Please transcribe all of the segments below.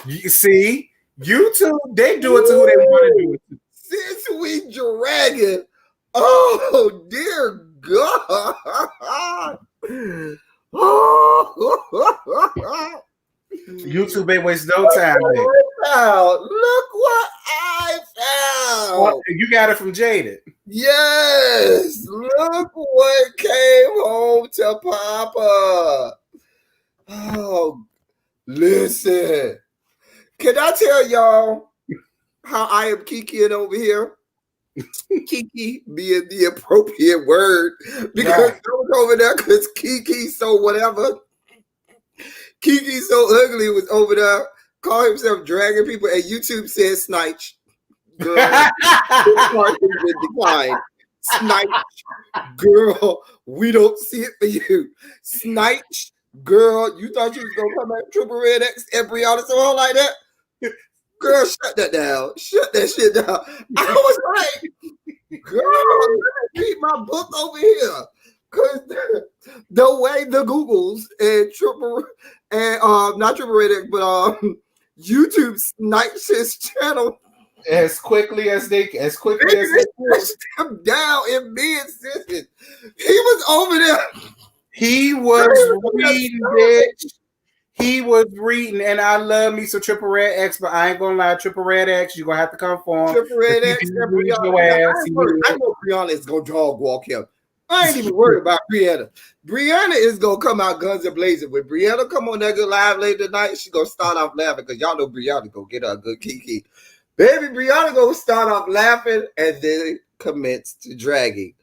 You see, YouTube, they do it to who they want to do it to. Since we dragging, oh dear God. Oh, YouTube ain't waste no time. look what I found. You got it from Jaded. Yes, look what came home to Papa. Oh, listen. Can I tell y'all how I am kikiing over here? Kiki being the appropriate word because I was over there because Kiki so whatever. Kiki so ugly was over there, called himself dragging people, and YouTube said snitch. Girl, decline. Snitch, girl, we don't see it for you. Snitch, girl, you thought you was gonna come at Triple Red X and Brianna so like that? Girl, shut that down. Shut that shit down. I was like, girl, let me read my book over here. Cause the way the Googles and Triple and not Triple Red X, but YouTube snipes his channel as quickly as they pushed him down in mid-sentence. He was over there. He was reading, bitch. He was reading, and I love me some Triple Red X, but I ain't gonna lie, Triple Red X, you're gonna have to come for him. Triple Red X, I know Brianna is gonna dog walk him. I ain't even worried about Brianna. Brianna is gonna come out guns and blazing. When Brianna come on that good live later tonight, she gonna start off laughing because y'all know Brianna gonna get her a good kiki. Baby, Brianna gonna start off laughing and then commence to dragging.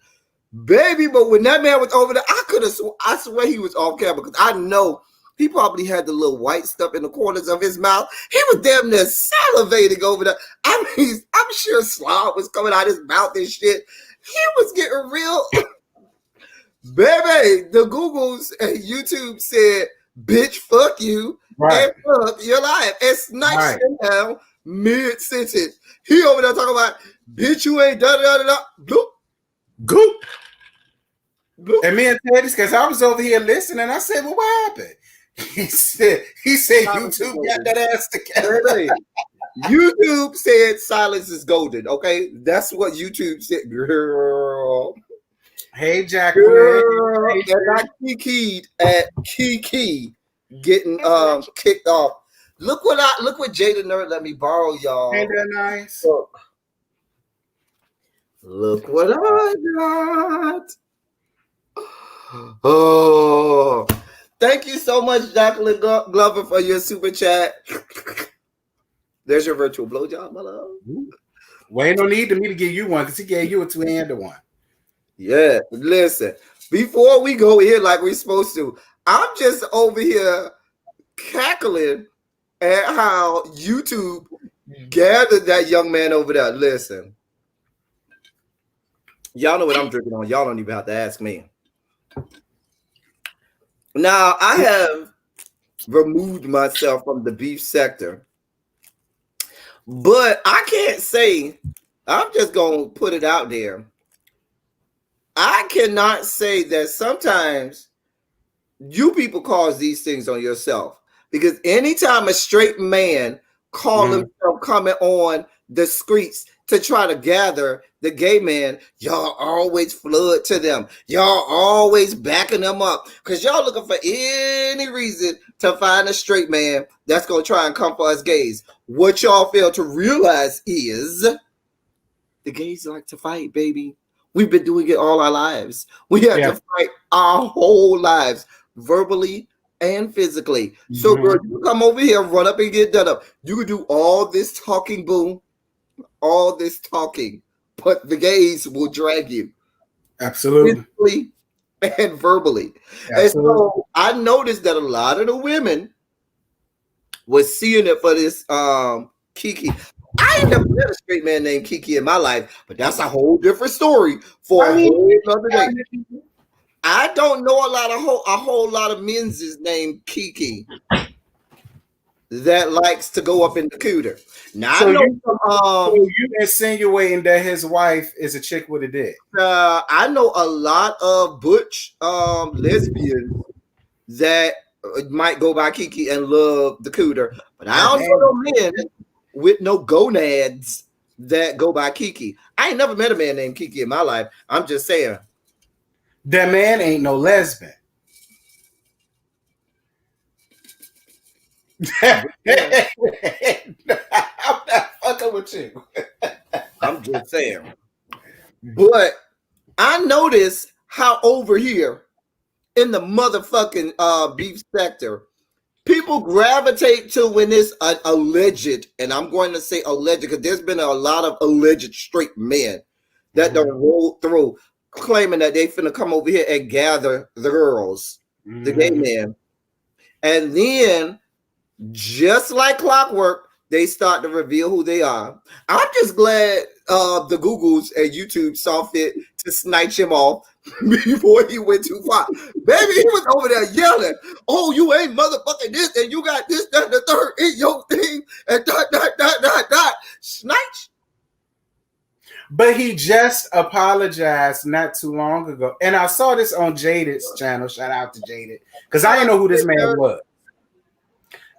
Baby, but when that man was over there, I swear he was off camera because I know he probably had the little white stuff in the corners of his mouth. He was damn near salivating over there. I mean, I'm sure slob was coming out his mouth and shit. He was getting real. Baby, the Googles and YouTube said, bitch, fuck you. Right. And fuck your life. And sniped him down mid-sentence. He over there talking about, bitch, you ain't da-da-da-da. Bloop. Goop. Bloop. And me and Teddy, because I was over here listening, I said, well, what happened? He said YouTube got that ass together. YouTube said silence is golden. Okay, that's what YouTube said, girl. Hey, Jack. Girl, and I kikied at Kiki getting kicked off. Look what Jada Nerd let me borrow, y'all. Ain't that nice? Look what I got. Oh. Thank you so much, Jacqueline Glover, for your super chat. There's your virtual blowjob, my love. Well, ain't no need to me to give you one because he gave you a two-handed one. Yeah, listen. Before we go in like we're supposed to, I'm just over here cackling at how YouTube gathered that young man over there. Listen. Y'all know what I'm drinking on. Y'all don't even have to ask me. Now, I have removed myself from the beef sector, but I can't say, I'm just going to put it out there. I cannot say that sometimes you people cause these things on yourself, because anytime a straight man call himself coming on the streets to try to gather the gay man, y'all always flood to them. Y'all always backing them up because y'all looking for any reason to find a straight man that's going to try and come for us gays. What y'all fail to realize is the gays like to fight, baby. We've been doing it all our lives. We have to fight our whole lives, verbally and physically. So, girl, you come over here, run up and get done up. You can do all this talking, boom, all this talking, but the gays will drag you. Absolutely. Physically and verbally. Absolutely. And so I noticed that a lot of the women was seeing it for this Kiki. I ain't never met a straight man named Kiki in my life, but that's a whole different story for a whole other day. I don't know a whole lot of men's named Kiki that likes to go up in the cooter. Now so I know you insinuating that his wife is a chick with a dick. I know a lot of butch lesbians that might go by Kiki and love the cooter, but I don't know no men with no gonads that go by Kiki. I ain't never met a man named Kiki in my life. I'm just saying. That man ain't no lesbian. I'm not fucking with you. I'm just saying. But I notice how over here in the motherfucking beef sector, people gravitate to when it's an alleged, and I'm going to say alleged because there's been a lot of alleged straight men that don't roll through claiming that they finna come over here and gather the girls, the gay men. And then, just like clockwork, they start to reveal who they are. I'm just glad the Googles and YouTube saw fit to snatch him off before he went too far. Baby, he was over there yelling, "Oh, you ain't motherfucking this, and you got this, that, and the third in your thing, and dot. Snatch." But he just apologized not too long ago. And I saw this on Jaded's channel. Shout out to Jaded. Because I didn't know who this man was.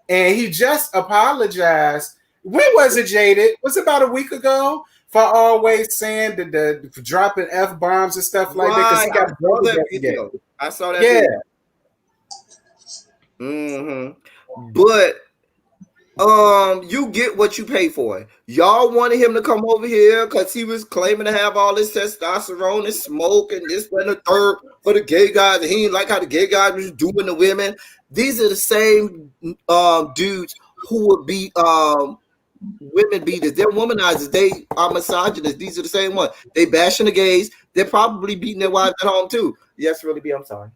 And he just apologized. When was it, Jaded? Was it about a week ago? For always saying the dropping F-bombs and stuff like that. Because he got that video. I saw that video. But you get what you pay for. Y'all wanted him to come over here because he was claiming to have all this testosterone and smoke and this, that, and the third for the gay guys. And he didn't like how the gay guys was doing the women. These are the same dudes who would be women beaters. They're womanizers. They are misogynists. These are the same ones. They bashing the gays. They're probably beating their wives at home too. Yes, really be. I'm sorry.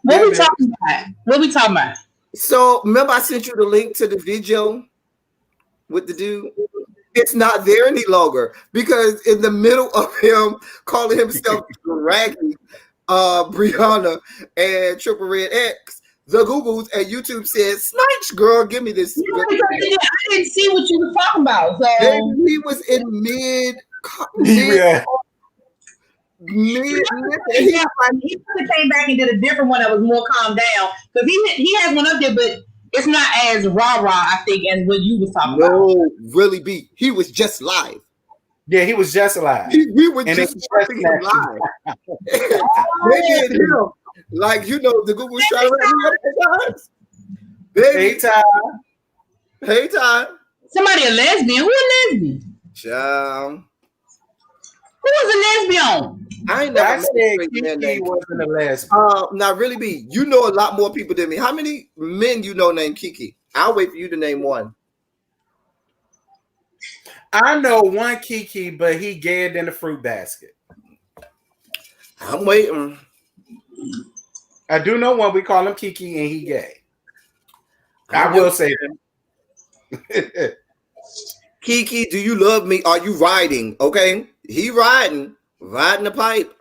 What we talking about? So remember I sent you the link to the video with the dude? It's not there any longer because in the middle of him calling himself Raggy, Brianna, and Triple Red X, the Googles and YouTube said, "Snatch, girl, give me this." I didn't see what you were talking about. So he was in mid. He came back and did a different one that was more calmed down because he has one up there, but it's not as rah-rah, I think, as what you was talking about. No, really be. He was just live. Yeah, he was just alive. We were just watching him live. Maybe him. Like, you know, the Google trying to wrap me up sometimes. Hey, Ty. Hey, Ty. Somebody a lesbian? Who a lesbian? Child. Who was a lesbian? I said Kiki wasn't a lesbian. Now, really be. You know a lot more people than me. How many men you know named Kiki? I'll wait for you to name one. I know one Kiki, but he gagged in the fruit basket. I'm waiting. I do know one. We call him Kiki, and he gay. I will say that. Kiki, do you love me? Are you riding? Okay, he riding the pipe.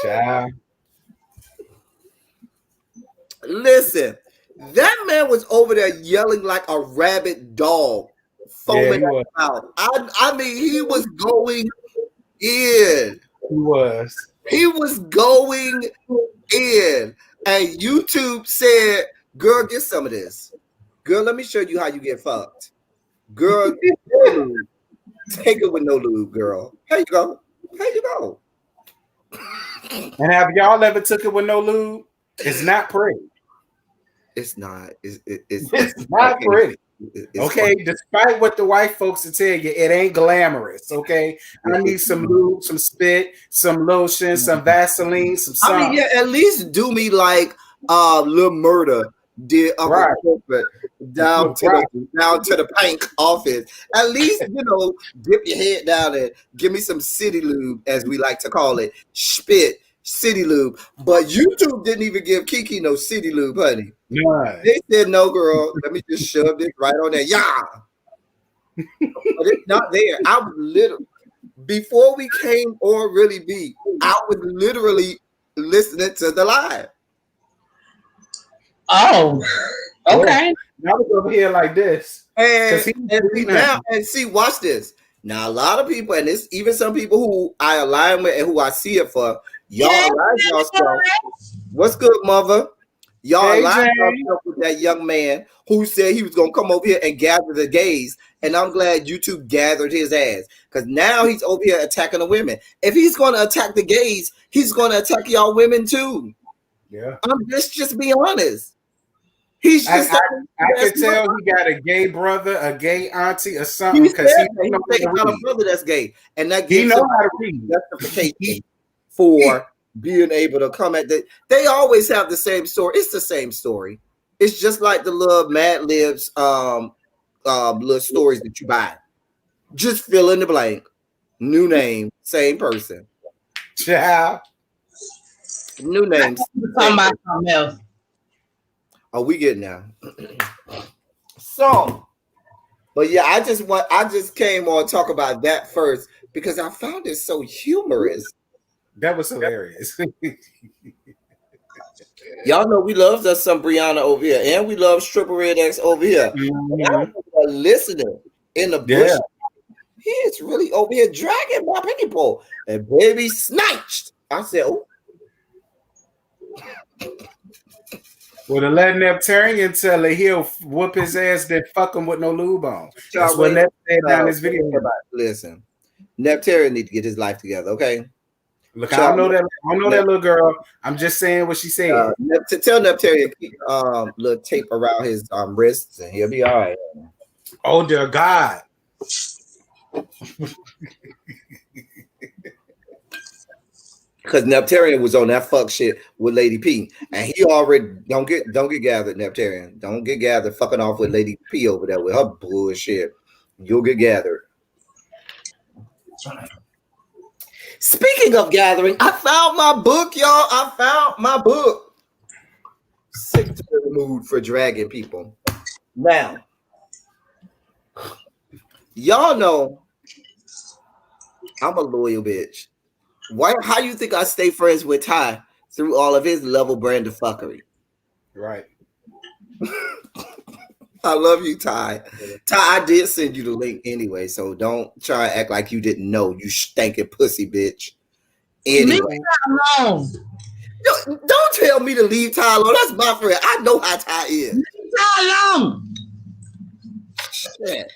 Child. Listen, that man was over there yelling like a rabid dog, foaming out. I mean, he was going in. He was going in. And YouTube said, "Girl, get some of this. Girl, let me show you how you get fucked. Girl, take it with no lube, girl. Here you go. Here you go." And have y'all ever took it with no lube? It's not pretty. It's not. It's not pretty. Okay, despite what the white folks will tell you, it ain't glamorous. Okay, I need some lube, some spit, some lotion, some Vaseline, some something. I mean, yeah, at least do me like Lil Murder did down to the Pank office. At least, you know, dip your head down and give me some city lube, as we like to call it, spit. City lube, but YouTube didn't even give Kiki no city lube, honey. Right. They said, "No, girl, let me just shove this right on there." Yeah, but it's not there. I was literally, before we came on Really Be, I was literally listening to the live. Oh, okay. I was over here like this, and see, watch this. Now, a lot of people, and it's even some people who I align with and who I see it for, Y'all alive yourself. What's good, mother? Y'all Hey, alive Jane. yourself with that young man who said he was gonna come over here and gather the gays. And I'm glad YouTube gathered his ass. Because now he's over here attacking the women. If he's gonna attack the gays, he's gonna attack y'all women too. Yeah. Let's just be honest. He's just I could tell he got a gay brother, a gay auntie, or something he because said he he got a brother that's gay, and that He gives know him how to read. justification for being able to come at that. They always have the same story. It's the same story. It's just like the little Mad Libs little stories that you buy. Just fill in the blank. New name, same person. Child. New names. Talking about something else. Oh, we getting now. So, but yeah, I just came on to talk about that first because I found it so humorous. That was hilarious. Y'all know we love us some Brianna over here, and we love Stripper Red X over here. Mhm. Listening in the bush, Yeah. he is really over here dragging my people, and baby snatched. I said, "Oh, Well, to let Neptunian tell her he'll whoop his ass, then fuck him with no lube on. That's what Nep said down this video. Listen, Neptarian need to get his life together, okay? Look, I don't know that little girl. I'm just saying what she said. To tell Neptarian keep little tape around his wrists, and he'll be all right. Oh dear God. Because Neptarian was on that fuck shit with Lady P, and he already don't get gathered, Neptarian. Don't get gathered fucking off with Lady P over there with her bullshit. You'll get gathered. Speaking of gathering, I found my book, y'all. I found my book. Sick to the mood for dragging people. Now, y'all know I'm a loyal bitch. Why? How you think I stay friends with Ty through all of his level brand of fucking? Right. I love you, Ty. Ty, I did send you the link anyway, so don't try to act like you didn't know, you stinking pussy bitch. Anyway. Leave Ty alone. Don't tell me to leave Ty alone. That's my friend. I know how Ty is. Leave Ty alone. Shit.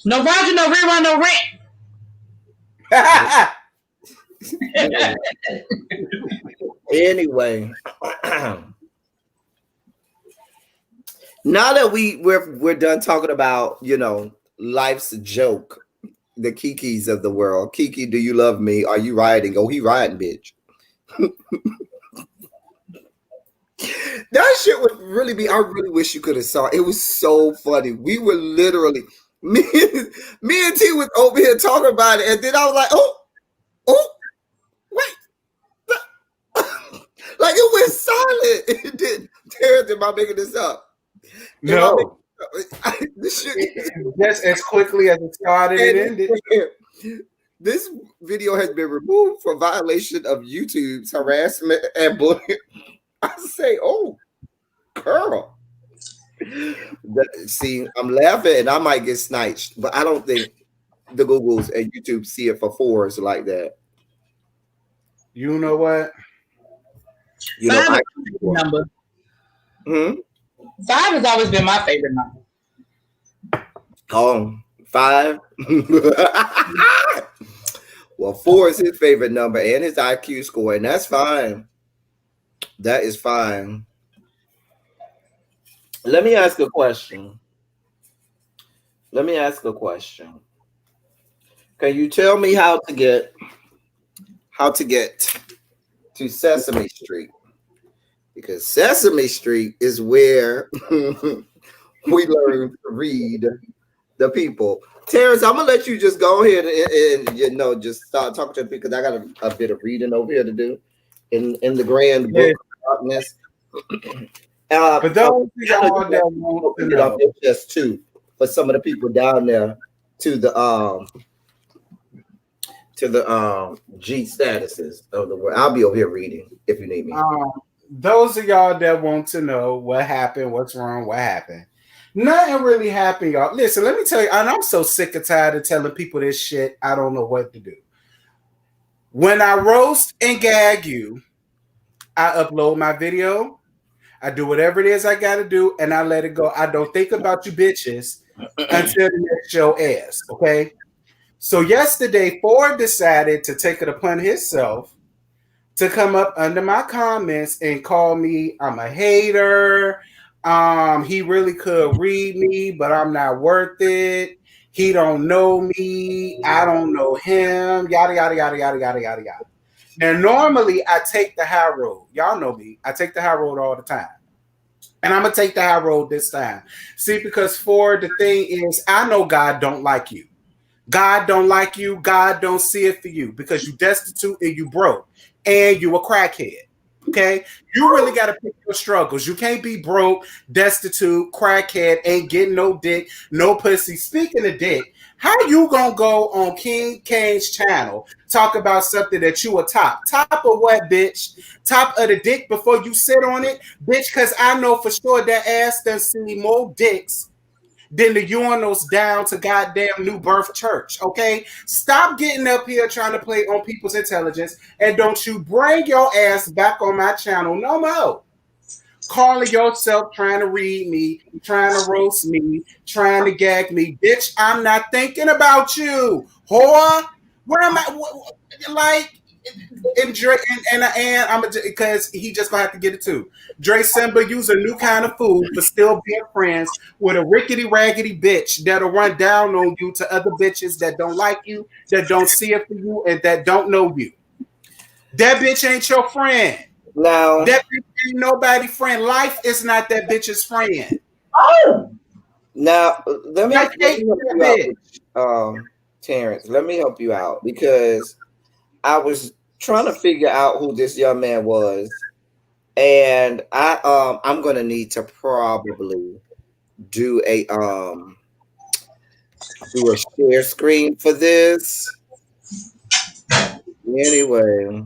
No Roger, no rerun, no rent. Anyway, now that we're done talking about, you know, life's joke, the Kikis of the world. Kiki, do you love me? Are you riding? Oh, he riding, bitch. That shit would really be. I really wish you could have saw. It was so funny. We were literally me and T was over here talking about it, and then I was like, oh, wait, like it went silent. It did. Terrence, am I making this up? No. This shit, just as quickly as it started, it ended. This video has been removed for violation of YouTube's harassment and bullying. I say, oh, girl. See, I'm laughing and I might get sniped, but I don't think the Googles and YouTube see it for fours like that. You know what? You know, number. 5 has always been my favorite number. Oh, 5. Well, 4 is his favorite number and his IQ score, and that's fine. That is fine. Let me ask a question. Can you tell me how to get to Sesame Street? Because Sesame Street is where we learn to read the people. Terrence, I'm gonna let you just go ahead and you know just start talking to people because I got a bit of reading over here to do in the grand book of darkness. But those y'all that want to know, just too for some of the people down there to the G statuses of the world. I'll be over here reading if you need me. Those of y'all that want to know what happened, what's wrong, what happened. Nothing really happened, y'all. Listen, let me tell you, and I'm so sick and tired of telling people this shit. I don't know what to do. When I roast and gag you, I upload my video. I do whatever it is I got to do, and I let it go. I don't think about you bitches until the next show airs. Okay. So yesterday, Ford decided to take it upon himself to come up under my comments and call me I'm a hater. He really could read me, but I'm not worth it. He don't know me. I don't know him. Yada yada yada yada yada yada yada. Now, normally I take the high road. Y'all know me. I take the high road all the time. And I'm gonna take the high road this time. See, because for the thing is, I know God don't like you. God don't like you. God don't see it for you because you destitute and you broke and you a crackhead. Okay, you really got to pick your struggles. You can't be broke, destitute, crackhead, ain't getting no dick, no pussy. Speaking of dick, how you gonna go on King Kane's channel talk about something that you a top of what, bitch? Top of the dick before you sit on it, bitch? Because I know for sure that ass done see more dicks than the urinals down to goddamn New Birth Church, okay? Stop getting up here trying to play on people's intelligence, and don't you bring your ass back on my channel no more. Calling yourself trying to read me, trying to roast me, trying to gag me. Bitch, I'm not thinking about you, whore. Where am I? Like, and Dre and I'm because he just gonna have to get it too. Dre Simba use a new kind of food, but still being friends with a rickety raggedy bitch that'll run down on you to other bitches that don't like you, that don't see it for you, and that don't know you. That bitch ain't your friend. Now that bitch ain't nobody friend. Life is not that bitch's friend. Oh. Now let me help you out, Terrence. Let me help you out because I was trying to figure out who this young man was, and I'm gonna need to probably do a share screen for this. Anyway,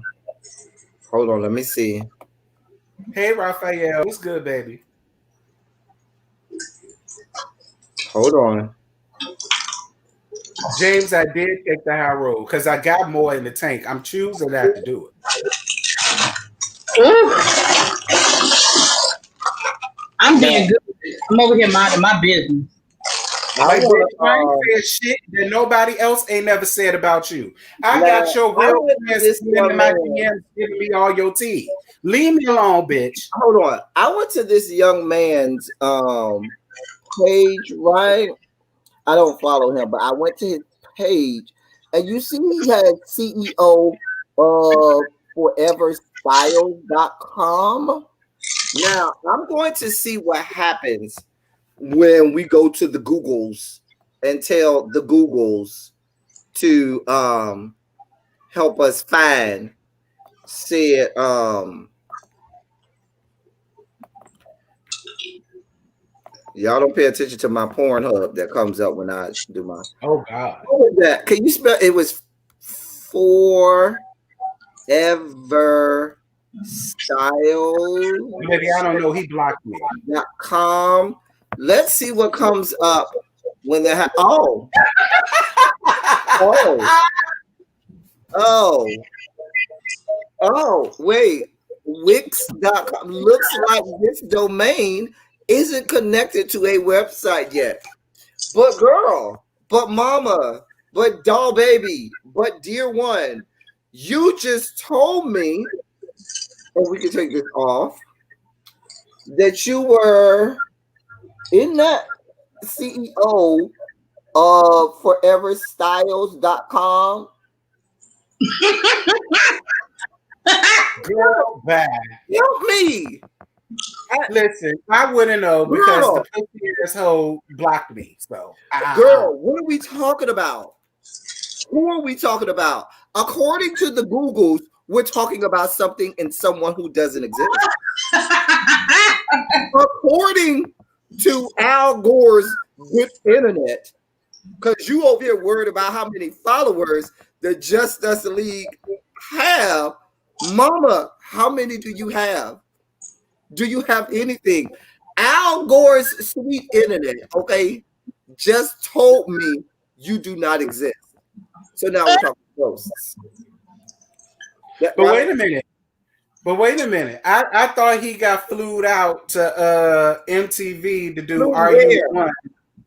hold on, let me see. Hey Raphael, what's good, baby? Hold on. James, I did take the high road because I got more in the tank. I'm choosing not to do it. Ooh. I'm being good. I'm over here minding my business. I ain't said shit that nobody else ain't never said about you. I got your real friends in my DMs giving me all your tea. Leave me alone, bitch. Hold on. I went to this young man's page, right? I don't follow him, but I went to his page, and you see he had CEO of foreverstyle.com. Now I'm going to see what happens when we go to the Googles and tell the Googles to help us find said y'all don't pay attention to my Pornhub that comes up when I do my. Oh God! What was that? Can you spell? It was Forever Style. Maybe I don't know. He blocked me. .com. Let's see what comes up when they have. Oh. Wait. Wix.com looks like this domain isn't connected to a website yet. But girl, but mama, but doll baby, but dear one, you just told me, and we can take this off, that you were in that CEO of foreverstyles.com. Girl, bad. Help me. Listen, I wouldn't know because the pussy asshole blocked me. So, girl, what are we talking about? Who are we talking about? According to the Googles, we're talking about something and someone who doesn't exist. According to Al Gore's good internet, because you over here worried about how many followers the Just Us League have. Mama, how many do you have? Do you have anything? Al Gore's sweet internet, okay, just told me you do not exist. So now we're talking ghosts. But wait a minute. I thought he got flued out to MTV to do RU1.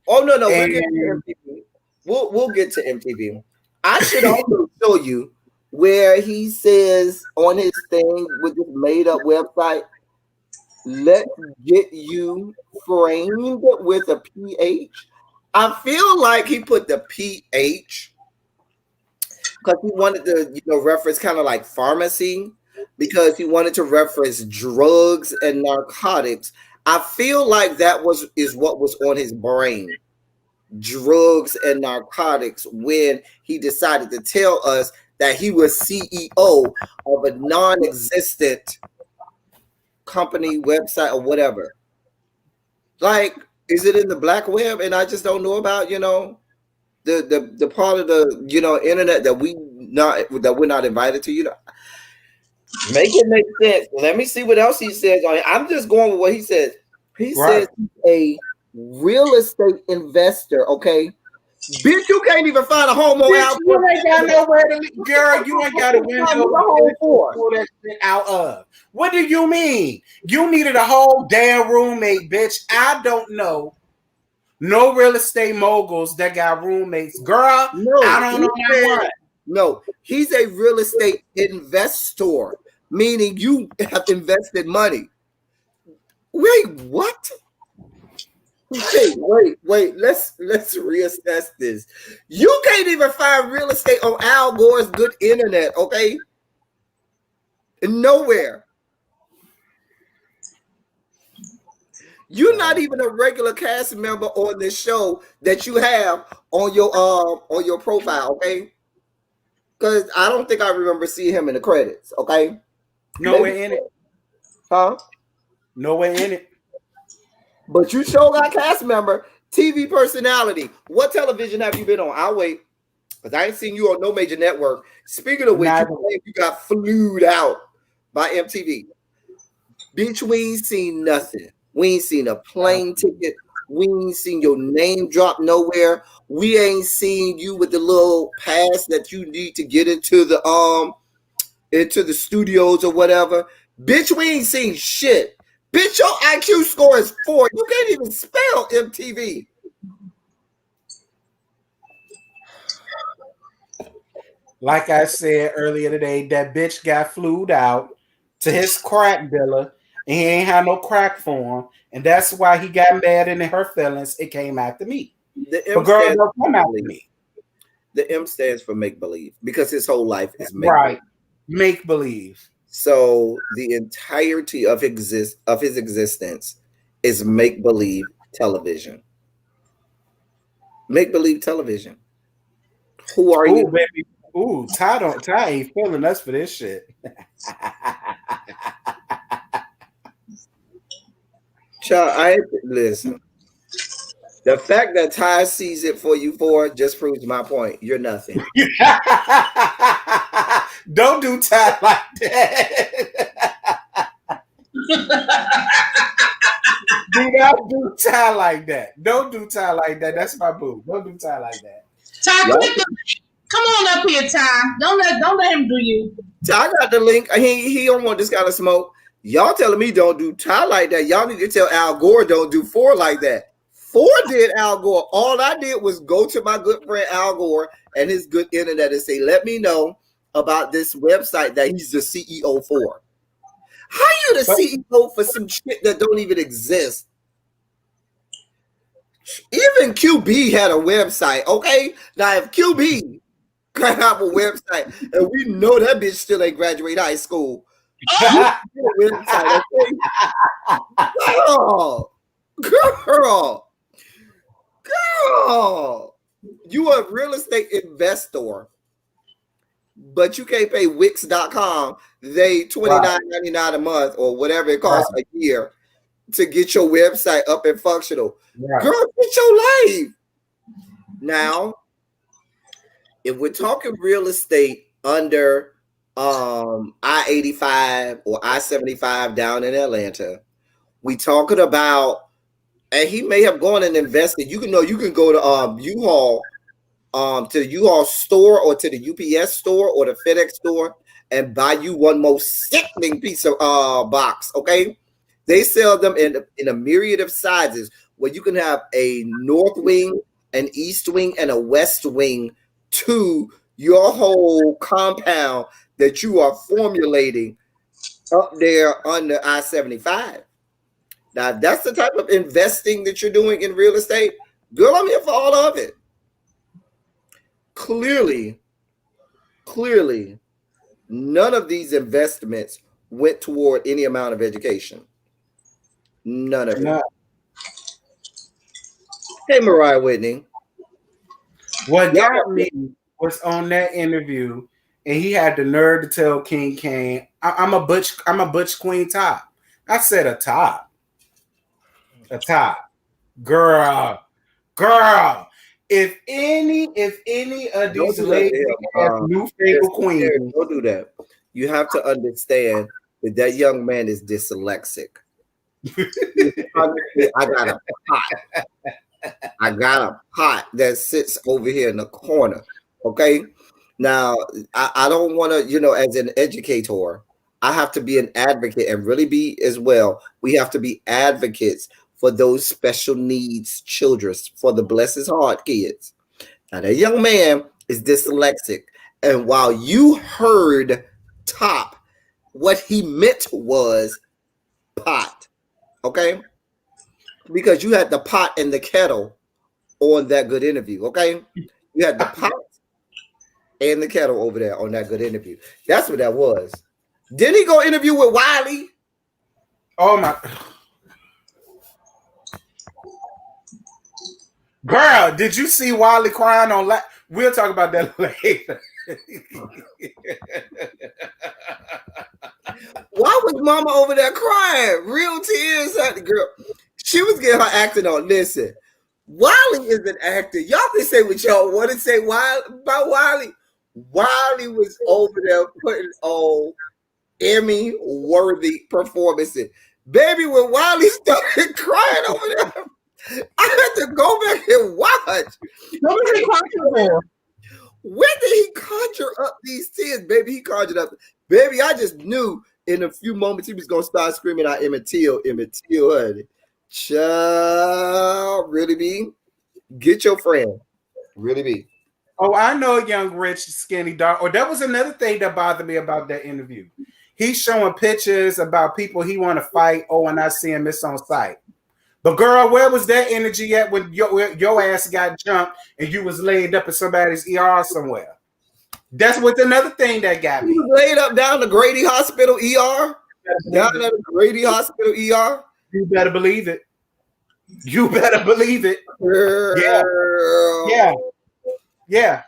Oh no, we'll get to MTV. We'll get to MTV. I should also show you where he says on his thing with this made up website, let's get you framed with a PH. I feel like he put the PH because he wanted to, reference kind of like pharmacy, because he wanted to reference drugs and narcotics. I feel like that is what was on his brain, drugs and narcotics, when he decided to tell us that he was CEO of a non-existent company, website, or whatever. Like, is it in the black web and I just don't know about, the part of the internet that we're not invited to, Make it make sense. Let me see what else he says on it. I'm just going with what he says. He says he's a real estate investor, okay? Bitch, you can't even find a home on Algor. You ain't got nowhere to live, girl. You ain't got a window to pull that shit out of. What do you mean? You needed a whole damn roommate, bitch. I don't know no real estate moguls that got roommates. Girl, no, I don't know one. No, he's a real estate investor, meaning you have invested money. Wait, what? Wait. Let's reassess this. You can't even find real estate on Al Gore's good internet, okay? Nowhere. You're not even a regular cast member on this show that you have on your profile, okay? Because I don't think I remember seeing him in the credits, okay? Nowhere in it. Huh? Nowhere in it. But you sure got cast member, TV personality. What television have you been on? I'll wait. Because I ain't seen you on no major network. Speaking of which, you got flued out by MTV. Bitch, we ain't seen nothing. We ain't seen a plane ticket. We ain't seen your name drop nowhere. We ain't seen you with the little pass that you need to get into the studios or whatever. Bitch, we ain't seen shit. Bitch, your IQ score is 4. You can't even spell MTV. Like I said earlier today, that bitch got flued out to his crack dealer, and he ain't had no crack for him. And that's why he got mad and in her feelings. It came after me. The M girl don't come after me. The M stands for make believe, because his whole life is make believe. So the entirety of his existence is make believe television. Make believe television. Who are you, baby? Ooh, Ty ain't feeling us for this shit. Child, listen. The fact that Ty sees it for you just proves my point. You're nothing. Don't do Ty like that. Do not do Ty like that. Don't do Ty like that. That's my boo. Don't do Ty like that. Ty, come on up here, Ty. Don't let him do you. Ty got the link. He don't want this kind of smoke. Y'all telling me don't do Ty like that. Y'all need to tell Al Gore don't do 4 like that. 4 did Al Gore. All I did was go to my good friend Al Gore and his good internet and say, let me know about this website that he's the CEO for. How you the CEO for some shit that don't even exist? Even QB had a website, okay? Now, if QB can have a website, and we know that bitch still ain't graduate high school. Website, okay? Girl, you a real estate investor, but you can't pay Wix.com. They $29.99 a month or whatever it costs a year to get your website up and functional. Right. Girl, get your life. Now, if we're talking real estate under I-85 or I-75 down in Atlanta, we talking about, and he may have gone and invested. You can go to U-Haul, to the U-Haul store or to the UPS store or the FedEx store, and buy you one more sickening piece of box. Okay, they sell them in a myriad of sizes where you can have a north wing, an east wing, and a west wing to your whole compound that you are formulating up there on the I-75. Now, that's the type of investing that you're doing in real estate. Girl, I'm here for all of it. Clearly, none of these investments went toward any amount of education. None of it. No. Hey, Mariah Whitney. What got me was on that interview, and he had the nerve to tell King Kane, I'm a butch queen top. I said a top. Girl. If any of these ladies have newfangled queens, don't do that. You have to understand that young man is dyslexic. I got a pot that sits over here in the corner. Okay. Now I don't want to, as an educator, I have to be an advocate and really be as well. We have to be advocates for those special needs children, for the bless his heart kids. Now that young man is dyslexic. And while you heard top, what he meant was pot. Okay. Because you had the pot and the kettle on that good interview. Okay. You had the pot and the kettle over there on that good interview. That's what that was. Didn't he go interview with Wiley? Oh my girl, did you see Wiley crying on we'll talk about that later. Why was mama over there crying? Real tears at the girl. She was getting her acting on. Listen, Wiley is an actor. Y'all can say what y'all want to say about Wiley. Wiley was over there putting on Emmy-worthy performances. Baby, when Wiley started crying over there, I had to go back and watch. What was he crying for? When did he conjure up these tears? Baby, he conjured up. Baby, I just knew in a few moments he was going to start screaming out Emmett Till, honey. Child, really be? Get your friend. Really be. Oh, I know a young, rich, skinny dog. Or that was another thing that bothered me about that interview. He's showing pictures about people he want to fight. Oh, and I see him miss on sight. But girl, where was that energy at when your ass got jumped and you was laid up in somebody's ER somewhere? That's what's another thing that got me. You laid up down the Grady Hospital ER? Down at the Grady Hospital ER? You better believe it. Girl. Yeah.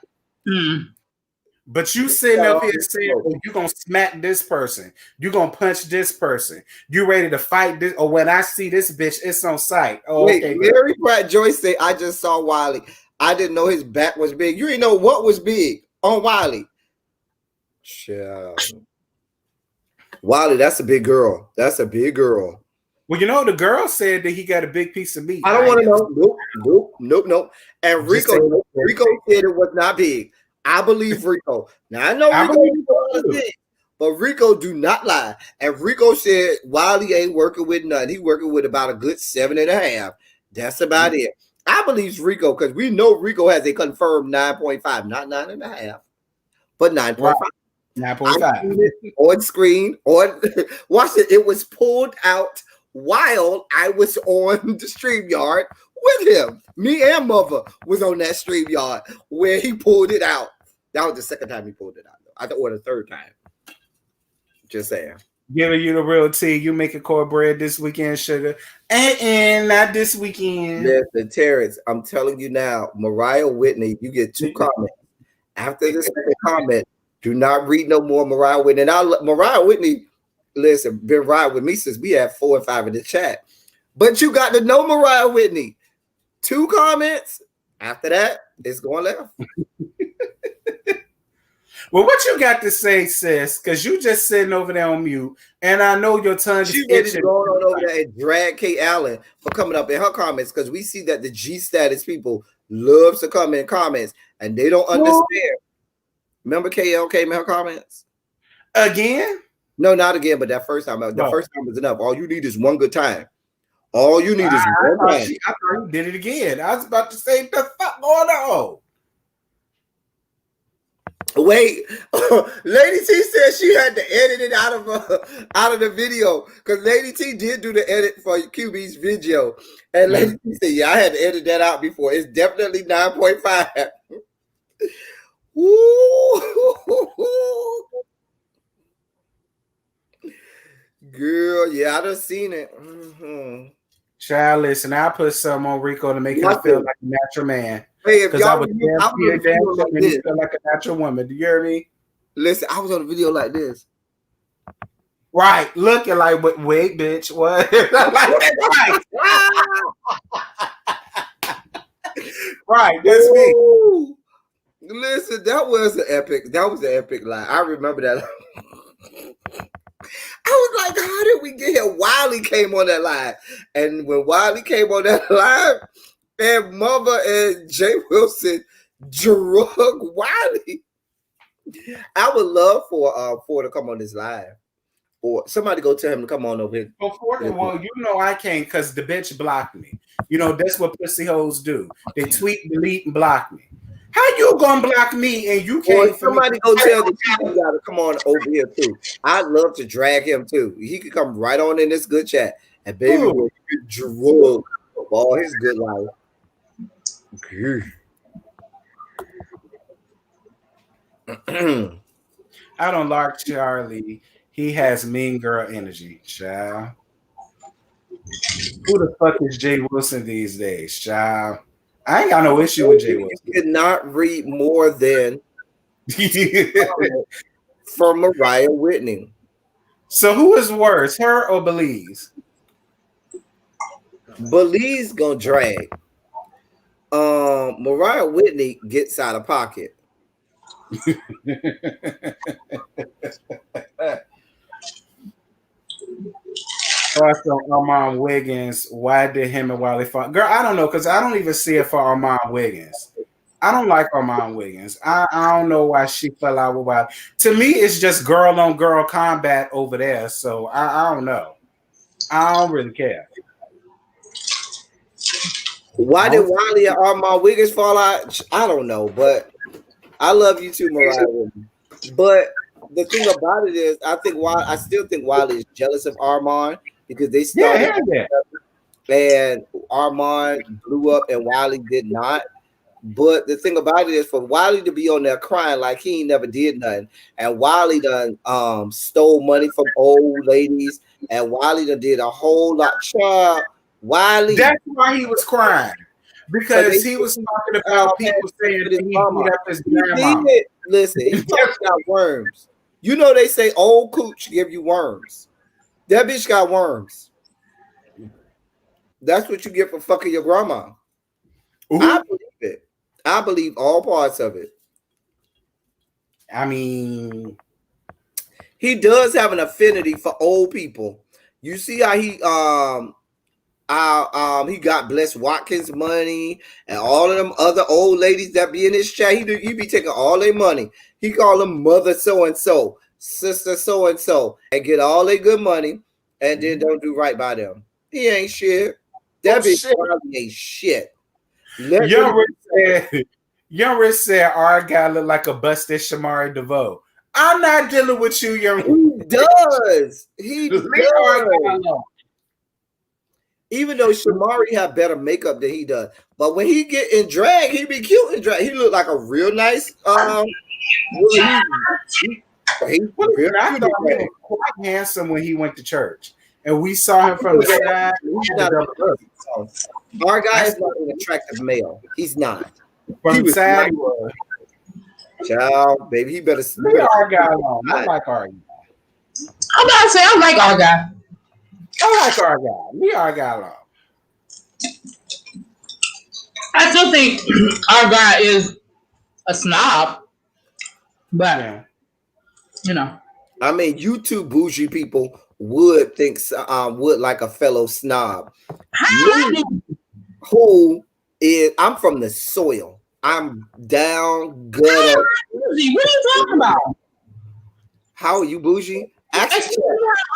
But you sitting up here saying, oh, you're going to smack this person. You're going to punch this person. You ready to fight this? Or when I see this bitch, it's on sight. Oh, wait, okay. Mary Pratt Joyce said, I just saw Wiley. I didn't know his back was big. You didn't know what was big on Wiley. Wiley, that's a big girl. That's a big girl. Well, the girl said that he got a big piece of meat. I don't want to know. Nope. And Rico said it was not big. I believe Rico. Now I know Rico is big, but Rico do not lie. And Rico said Wiley ain't working with none. He working with about a good 7.5. That's about it. I believe Rico because we know Rico has a confirmed 9.5, not 9.5, but 9.5. 9.5 on screen. Watch it. It was pulled out while I was on the StreamYard with him. Me and Mother was on that StreamYard where he pulled it out. That was the second time he pulled it out. I thought, or the third time. Just saying. Giving you the real tea. You making cornbread this weekend, sugar. And not this weekend. Listen, Terrence, I'm telling you now, Mariah Whitney, you get 2 comments. After this comment, do not read no more Mariah Whitney. And Mariah Whitney, listen, been riding with me since we had 4 and 5 in the chat. But you got to know Mariah Whitney. 2 comments. After that, it's going left. Well, what you got to say, sis? Because you just sitting over there on mute, and I know your tongue is itching. Going on over there and drag Kate Allen for coming up in her comments because we see that the G status people loves to come in comments and they don't understand. Remember KL came in her comments? Again? No, not again, but that first time. The first time was enough. All you need is one good time. All you need is one time. I thought he did it again. I was about to say, the fuck going on? Wait, Lady T said she had to edit it out of the video because Lady T did do the edit for QB's video, and Lady T said, "Yeah, I had to edit that out before. It's definitely 9.5." Girl, yeah, I done seen it. Mm-hmm. Child, listen, I put some on Rico to make him feel like a natural man. Hey, if y'all feel like a natural woman. Do you hear me? Listen, I was on a video like this. Right, looking like, wait, bitch, what? Right, that's me. Listen, that was an epic line. I remember that. I was like, how did we get here? Wiley came on that line. And when Wiley came on that line, and Mother and Jay Wilson drug Wiley. I would love for to come on this live. Or somebody go tell him to come on over here. Well, you know I can't because the bitch blocked me. You know, that's what pussy hoes do. They tweet, delete, and block me. How you gonna block me and you can't? Well, somebody go tell the people gotta come on over here too. I'd love to drag him too. He could come right on in this good chat. And baby will get drugged of all his good life. I don't like Charlie. He has mean girl energy, child. Who the fuck is Jay Wilson these days, child? I ain't got no issue with Jay Wilson. You cannot read more than from Mariah Whitney. So who is worse, her or Belize? Belize gonna drag. Mariah Whitney gets out of pocket. Also, Armand Wiggins, why did him and Wiley fight? Girl, I don't know, because I don't even see it for Armand Wiggins. I don't like Armand Wiggins. I don't know why she fell out with Wiley. To me, it's just girl on girl combat over there. So I don't know. I don't really care. Why did Wiley and Armand Wiggins fall out? I don't know, but I love you too, Mariah. But the thing about it is, I still think Wiley is jealous of Armand because they started and Armand blew up and Wiley did not. But the thing about it is, for Wiley to be on there crying like he ain't never did nothing, and Wiley done stole money from old ladies, and Wiley done did a whole lot. Child, Wiley. That's why he was crying, because he was talking about people saying that he beat up his grandma. Listen, he talking about worms. You know they say old cooch give you worms. That bitch got worms. That's what you get for fucking your grandma. Ooh. I believe it. I believe all parts of it. I mean, he does have an affinity for old people. You see how he got Bless Watkins money and all of them other old ladies that be in his chat. He be taking all their money. He call them mother so and so, sister so and so, and get all their good money, and then don't do right by them. He ain't shit. That bitch probably ain't shit. Young Rich said our guy look like a busted Shamari DeVoe. I'm not dealing with you, Young. He does. He does. Even though Shamari have better makeup than he does, but when he get in drag, he be cute in drag. He look like a real nice. I thought he was quite handsome when he went to church, and we saw him from the side. Our guy is not an attractive male. He's not. From the side, child, baby, he better. Leave our guy alone. I like our guy. I'm about to say I like our guy. I like our guy. Leave our guy alone. I still think our guy is a snob, but you know. I mean, you two bougie people would think would like a fellow snob. Who is? I'm from the soil. I'm down good. What are you talking about? How are you bougie? Actually,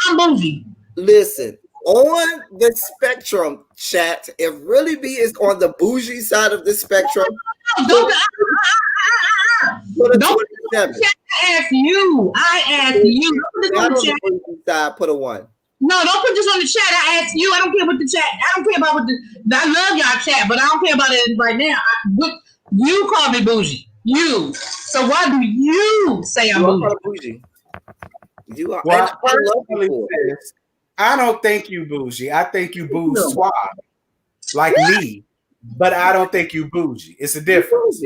I'm bougie. listen, on the spectrum, chat, if Really B is on the bougie side of the spectrum, Don't put a don't 27. I ask you. I ask you. Don't put this Not on on the chat. the bougie side, put a 1. No, don't put this on the chat. I ask you. I don't care what the chat. I don't care about what the. I love y'all chat, but I don't care about it right now. You call me bougie. You. So why do you say I'm You are bougie? bougie. You are. Well, And I love you personally, for it. sis, I don't think you bougie. I think you bourgeois, like me. But I don't think you bougie. It's a difference.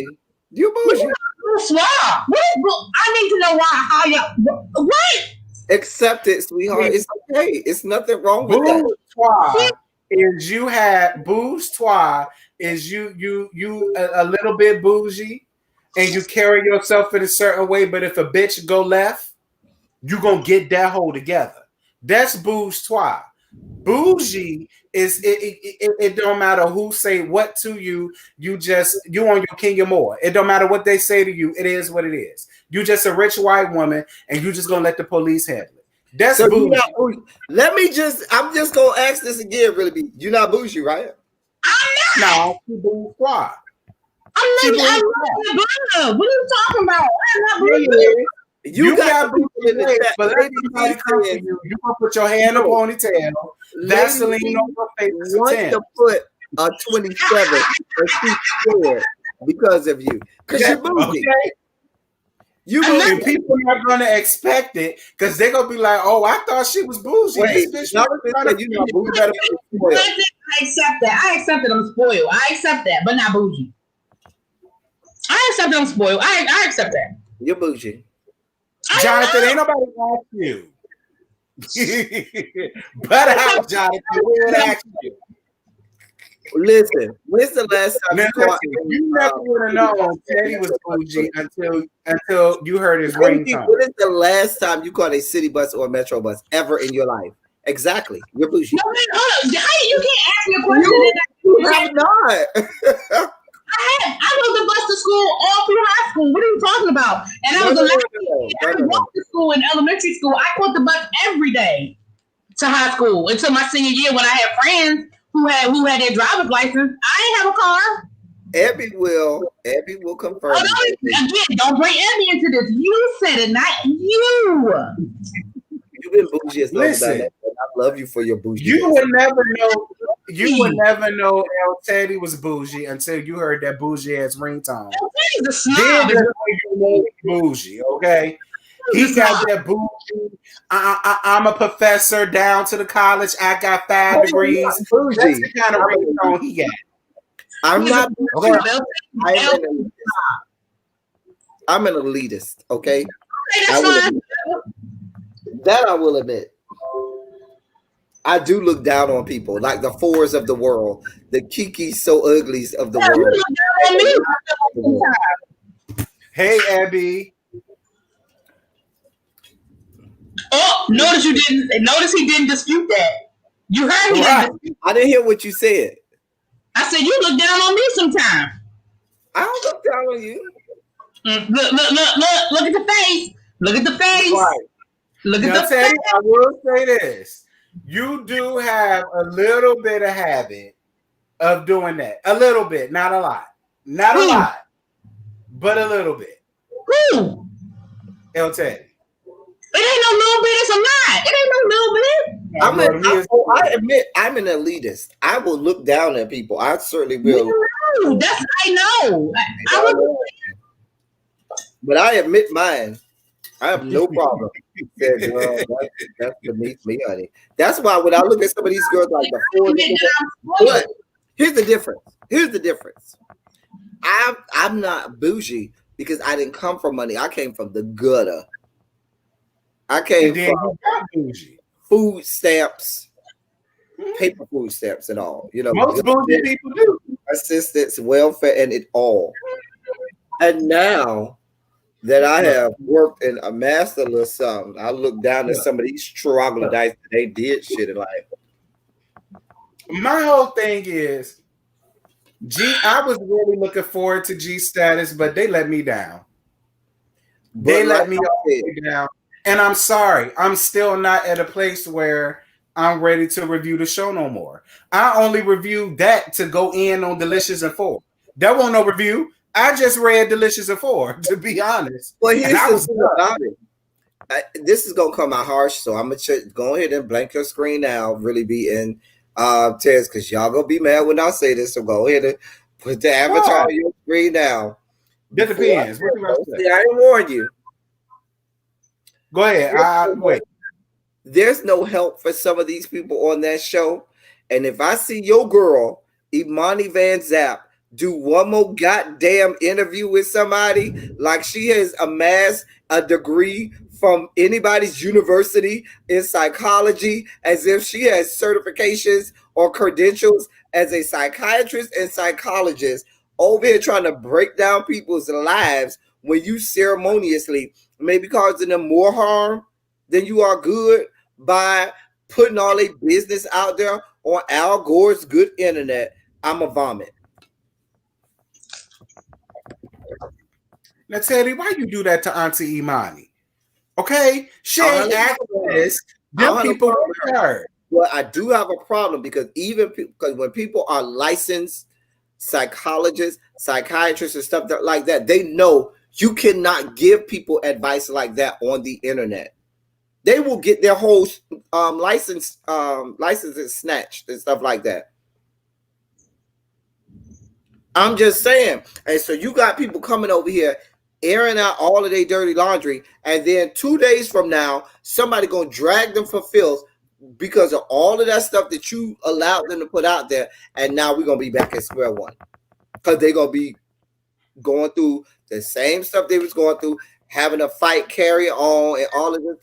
You bougie. Bourgeois. I need to know why. How y'all? What? Accept it, sweetheart. It's okay. It's nothing wrong with that. Bourgeois is you had bourgeois is you a little bit bougie and you carry yourself in a certain way, but if a bitch go left, you gonna get that whole together. That's bourgeois. Bougie is it don't matter who say what to you, you on your king and more. It don't matter what they say to you, it is what it is. You just a rich white woman and you just gonna let the police handle it. That's So bougie. I'm just gonna ask this again, Really B. You're not bougie, right? I'm not. No, she bourgeois. I'm not bougie. What are you talking about? I'm not bougie. You got people in the chat. but let somebody come to you. You gonna put your hand in a ponytail, Vaseline on your face, want to put a 27 and she's scared because of you. Because you're bougie. Okay? And people are not gonna expect it because they're gonna be like, "Oh, I thought she was bougie." Wait, This bitch no, was trying to you know, bougie better be spoiled. I accept that. I accept that I'm spoiled. I accept that, but not bougie. I accept that I'm spoiled. I accept that. You're bougie. Jonathan, ain't nobody ask you. But out, Jonathan, we would ask you. Listen, when's the last time you never would have known Teddy was bougie until you heard his ringtone. When is the last time you caught a city bus or a metro bus ever in your life? Exactly. You're bougie. No, hold on. You can't ask me a question. You have not. I rode the bus to school all through high school. What are you talking about? And I was I walked to school in elementary school. I caught the bus every day to high school until my senior year when I had friends who had their driver's license. I didn't have a car. Abby will confirm. Again, don't bring Abby into this. You said it, not you. You've been bougie as long as I love you for your bougie. You would never know. You would never know El Teddy was bougie until you heard that bougie ass ringtone. He's a snob. Then you know bougie, okay? He got that bougie. I'm a professor down to the college. I got 5 degrees. That's the kind of ringtone he got. I'm not bougie. Okay. I'm an elitist, okay? That's fine. That I will admit. I do look down on people like the fours of the world, the Kiki so uglies of the world. Hey, Abby. Oh, notice you didn't. Notice he didn't dispute that. You heard me. Right. I didn't hear what you said. I said you look down on me sometimes. I don't look down on you. Look at the face. Look at the face. Right. Look at the face. I will say this. You do have a little bit of habit of doing that. A little bit, not a lot. Not a lot, but a little bit. Who? El Teddy. It ain't no little bit, it's a lot. It ain't no little bit. I admit I'm an elitist. I will look down at people. I certainly will. I know. But I admit mine. I have no problem. That's beneath me, honey. That's why when I look at some of these girls like the here's the difference. I'm not bougie because I didn't come from money. I came from the gutter. I came from food stamps, paper food stamps, and all. You know, most bougie people do. Assistance, welfare, and it all. And now that I have worked in a master or something, I look down at some of these troglodytes that they did shit in life. My whole thing is, I was really looking forward to G status, but they let me down. They let me all the way down. And I'm sorry, I'm still not at a place where I'm ready to review the show no more. I only reviewed that to go in on Delicious in 4. That wasn't no review. I just read Delicious in 4, to be honest. Well, here's the thing about it. This is gonna come out harsh, so I'm gonna go ahead and blank your screen now. Really be in Tez, because y'all gonna be mad when I say this. So go ahead and put the avatar on your screen now. That depends. I ain't warned you. Go ahead. Wait. There's no help for some of these people on that show, and if I see your girl Imani Van Zap do one more goddamn interview with somebody like she has amassed a degree from anybody's university in psychology, as if she has certifications or credentials as a psychiatrist and psychologist, over here trying to break down people's lives when you ceremoniously maybe causing them more harm than you are good by putting all their business out there on Al Gore's good internet. I'm a vomit. Now, Teddy, why you do that to Auntie Imani? Okay, she ain't acting this. Them people her. Well, I do have a problem because because when people are licensed psychologists, psychiatrists, and stuff like that, they know you cannot give people advice like that on the internet. They will get their whole licenses snatched and stuff like that. I'm just saying. And so you got people coming over here airing out all of their dirty laundry, and then 2 days from now, somebody gonna drag them for filth because of all of that stuff that you allowed them to put out there, and now we're gonna be back at square one because they're gonna be going through the same stuff they was going through, having a fight, carry on, and all of this.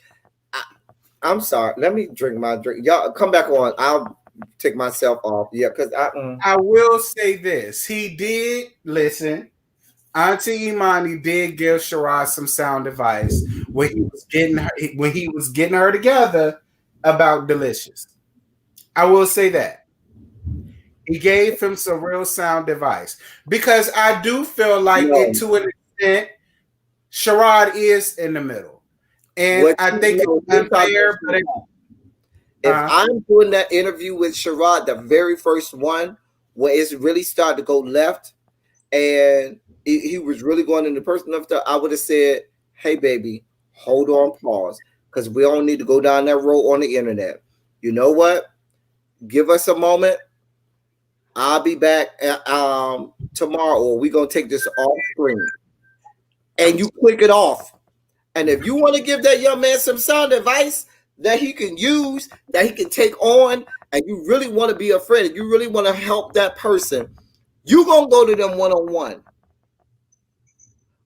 I'm sorry. Let me drink my drink. Y'all come back on. I'll take myself off. Yeah, because I will say this. He did listen. Auntie Imani did give Sherrod some sound advice when he was getting her together about Delicious. I will say that. He gave him some real sound advice because I do feel like it to an extent, Sherrod is in the middle. And I think it's unfair. But if I'm doing that interview with Sherrod, the very first one, where it's really started to go left, and he was really going into personal stuff, I would have said, hey, baby, hold on, pause, because we don't need to go down that road on the internet. You know what? Give us a moment. I'll be back tomorrow, or we're going to take this off screen. And you click it off. And if you want to give that young man some sound advice that he can use, that he can take on, and you really want to be a friend, you really want to help that person, you're going to go to them one-on-one.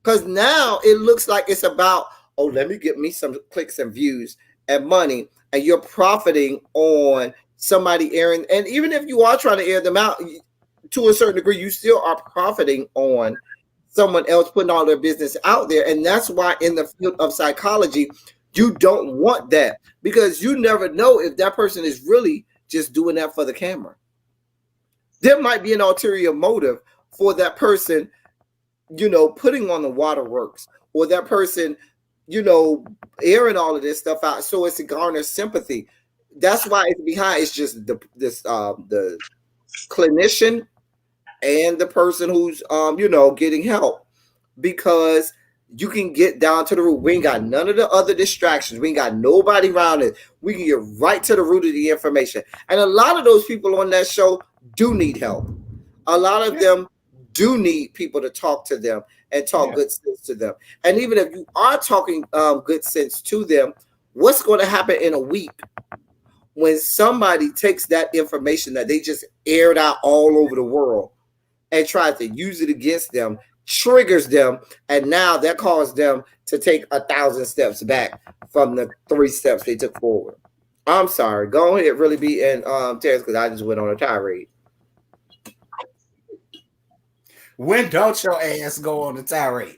Because now it looks like it's about, oh, let me get me some clicks and views and money, and you're profiting on somebody airing. And even if you are trying to air them out to a certain degree, you still are profiting on someone else putting all their business out there. And that's why in the field of psychology, you don't want that, because you never know if that person is really just doing that for the camera. There might be an ulterior motive for that person, putting on the waterworks, or that person, airing all of this stuff out so it's to garner sympathy. That's why it's behind. It's just the clinician and the person who's getting help, because you can get down to the root. We ain't got none of the other distractions. We ain't got nobody around it. We can get right to the root of the information. And a lot of those people on that show do need help. A lot of them do need people to talk to them and talk good sense to them. And even if you are talking good sense to them, what's going to happen in a week when somebody takes that information that they just aired out all over the world and tries to use it against them, triggers them, and now that caused them to take 1,000 steps back from the 3 steps they took forward? I'm sorry. Go ahead, really be in Terrence, because I just went on a tirade. When don't your ass go on a tirade?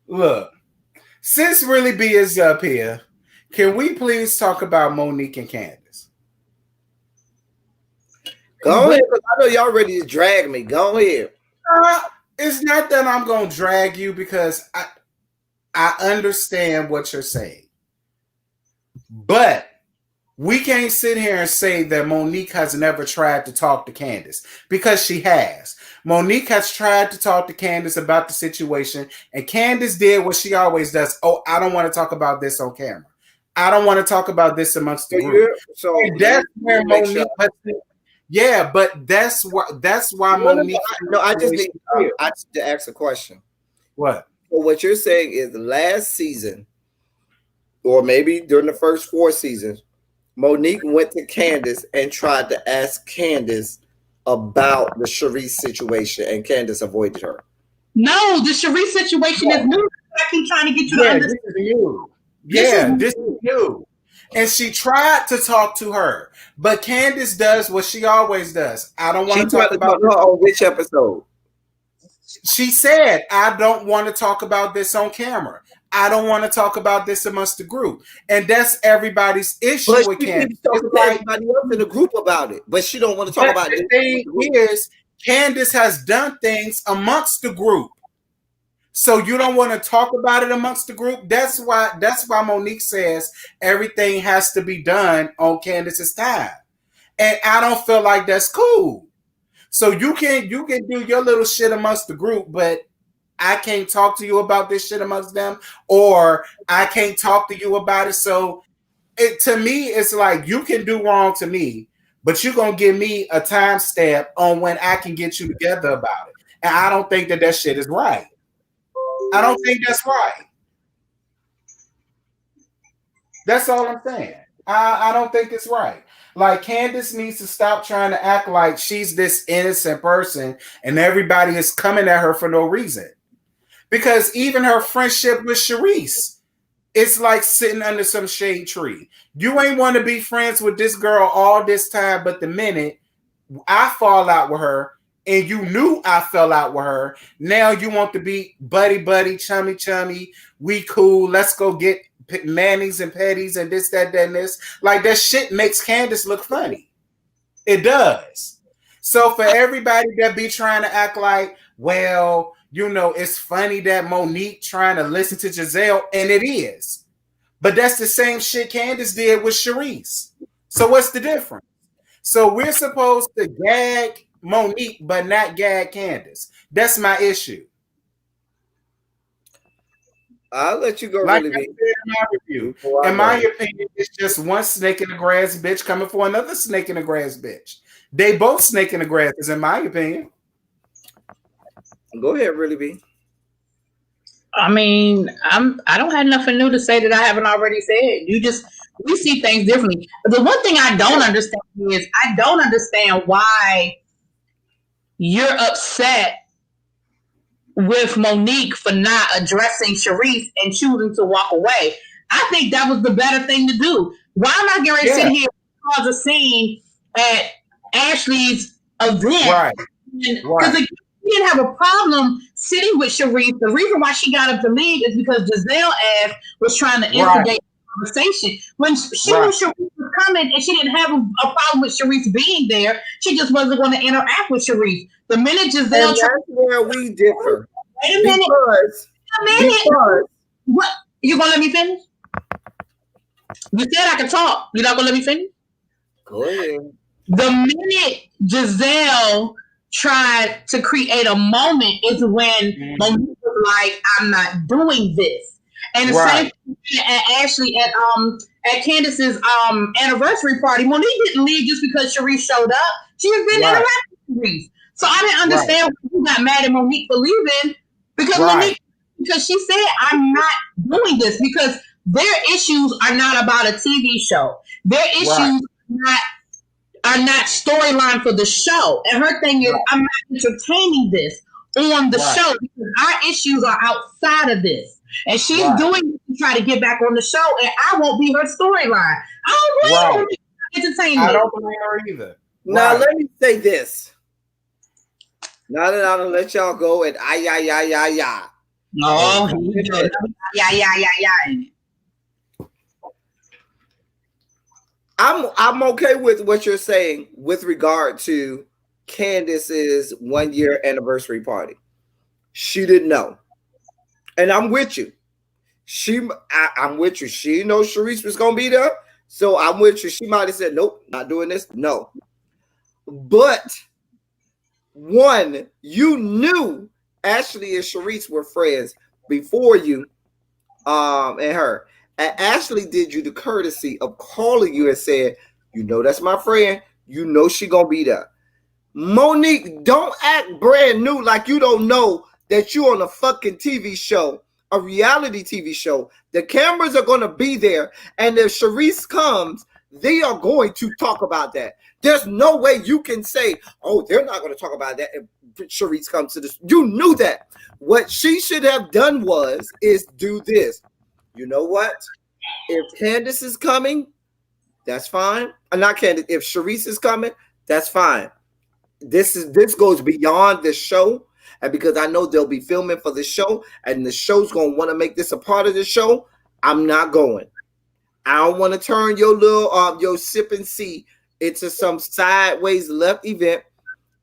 Look, since Really B is up here, can we please talk about Monique and Candace? Go ahead, because I know y'all ready to drag me. Go ahead. It's not that I'm going to drag you, because I understand what you're saying. But we can't sit here and say that Monique has never tried to talk to Candace, because she has. Monique has tried to talk to Candace about the situation, and Candace did what she always does. Oh, I don't want to talk about this on camera. I don't want to talk about this amongst the group. So that's where Monique. Yeah, but that's why Monique. No, I just need to ask a question. What? So what you're saying is last season, or maybe during the first 4 seasons, Monique went to Candace and tried to ask Candace about the Sharice situation, and Candace avoided her. No, the Sharice situation is new. I keep trying to get you to understand. This is new. This is new. And she tried to talk to her, but Candace does what she always does. I don't want to talk about her on which episode. She said, I don't want to talk about this on camera. I don't want to talk about this amongst the group. And that's everybody's issue with Candace. Talk to everybody else in the group about it, but she don't want to talk about it. The thing is, Candace has done things amongst the group. So you don't want to talk about it amongst the group. That's why Monique says everything has to be done on Candace's time. And I don't feel like that's cool. So you can do your little shit amongst the group, but I can't talk to you about this shit amongst them, or I can't talk to you about it. So to me, it's like you can do wrong to me, but you're going to give me a timestamp on when I can get you together about it. And I don't think that shit is right. I don't think that's right. That's all I'm saying. I don't think it's right. Like, Candace needs to stop trying to act like she's this innocent person and everybody is coming at her for no reason. Because even her friendship with Sharice, it's like sitting under some shade tree. You ain't want to be friends with this girl all this time, but the minute I fall out with her, and you knew I fell out with her, now you want to be buddy, chummy, we cool, let's go get Manny's and Petty's and this, that, and this. Like, that shit makes Candace look funny. It does. So for everybody that be trying to act like, well, you know, it's funny that Monique trying to listen to Giselle, and it is. But that's the same shit Candace did with Sharice. So what's the difference? So we're supposed to gag Monique, but not gag Candace. That's my issue. I'll let you go. Like really I said in my review, in my opinion, it's just one snake in the grass bitch coming for another snake in the grass bitch. They both snake in the grass, is in my opinion. Go ahead, really be. I mean, I don't have nothing new to say that I haven't already said. We see things differently. But the one thing I don't understand is I don't understand why you're upset with Monique for not addressing Sharice and choosing to walk away. I think that was the better thing to do. Why am I getting ready to sit here and cause a scene at Ashley's event? Right. Because you didn't have a problem sitting with Sharice. The reason why she got up to leave is because Giselle ass was trying to instigate the conversation. When she knew Sharice was coming and she didn't have a problem with Sharice being there, she just wasn't going to interact with Sharice. The minute Giselle... And that's where we differ. Wait a minute. Because what? You gonna let me finish? You said I could talk. You're not gonna let me finish? Go ahead. The minute Giselle tried to create a moment is when Monique was like, I'm not doing this. And the same thing at Ashley at Candace's anniversary party. Monique didn't leave just because Sharice showed up. She has been interacting with Sharice. So I didn't understand why you got mad at Monique for leaving, because she said, I'm not doing this, because their issues are not about a TV show. Their issues are not storyline for the show. And her thing is, I'm not entertaining this on the show because our issues are outside of this. And she's doing it to try to get back on the show, and I won't be her storyline. I don't blame her. Entertainment. I don't blame her either. Now let me say this. Now that I'm gonna let y'all go and yeah. No, yeah. I'm okay with what you're saying with regard to Candace's 1 year anniversary party. She didn't know. And I'm with you. I'm with you. She knows Sharice was gonna be there, so I'm with you. She might have said, "Nope, not doing this." No, but one, you knew Ashley and Sharice were friends before you, and her. And Ashley did you the courtesy of calling you and said, "You know that's my friend. You know she gonna be there." Monique, don't act brand new like you don't know that you're on a fucking TV show, a reality TV show. The cameras are going to be there. And if Sharice comes, they are going to talk about that. There's no way you can say, oh, they're not going to talk about that if Sharice comes to this. You knew that. What she should have done is do this. You know what? If Candace is coming, that's fine. Not Candace. If Sharice is coming, that's fine. This goes beyond the show, and because I know they'll be filming for the show, and the show's gonna want to make this a part of the show, I'm not going. I don't want to turn your little your sip and see into some sideways left event.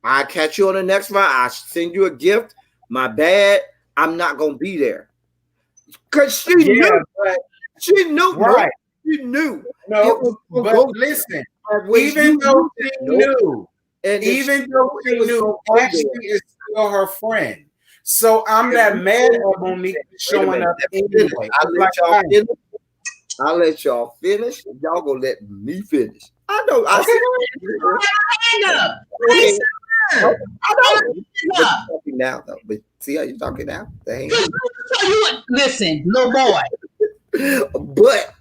I catch you on the next round. I send you a gift. My bad. I'm not gonna be there because she knew. She knew. Right. She knew. No, but listen. Even though she knew. And even though she knew Ashley is still her friend. So I'm not mad at Monique showing up anyway. I'll let y'all finish. Y'all gonna let me finish. I know. I know. Now though, but see how you're talking now. Listen, little boy. But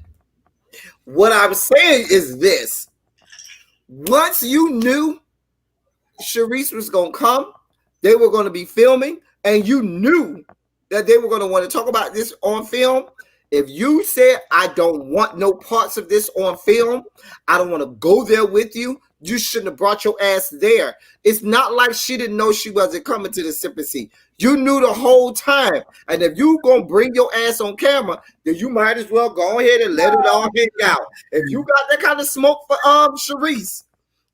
what I'm saying is this: once you knew Sharice was going to come, they were going to be filming, and you knew that they were going to want to talk about this on film. If you said, I don't want no parts of this on film, I don't want to go there with you, you shouldn't have brought your ass there. It's not like she didn't know she wasn't coming to the Sympathy. You knew the whole time. And if you going to bring your ass on camera, then you might as well go ahead and let it all hang out. If you got that kind of smoke for Sharice,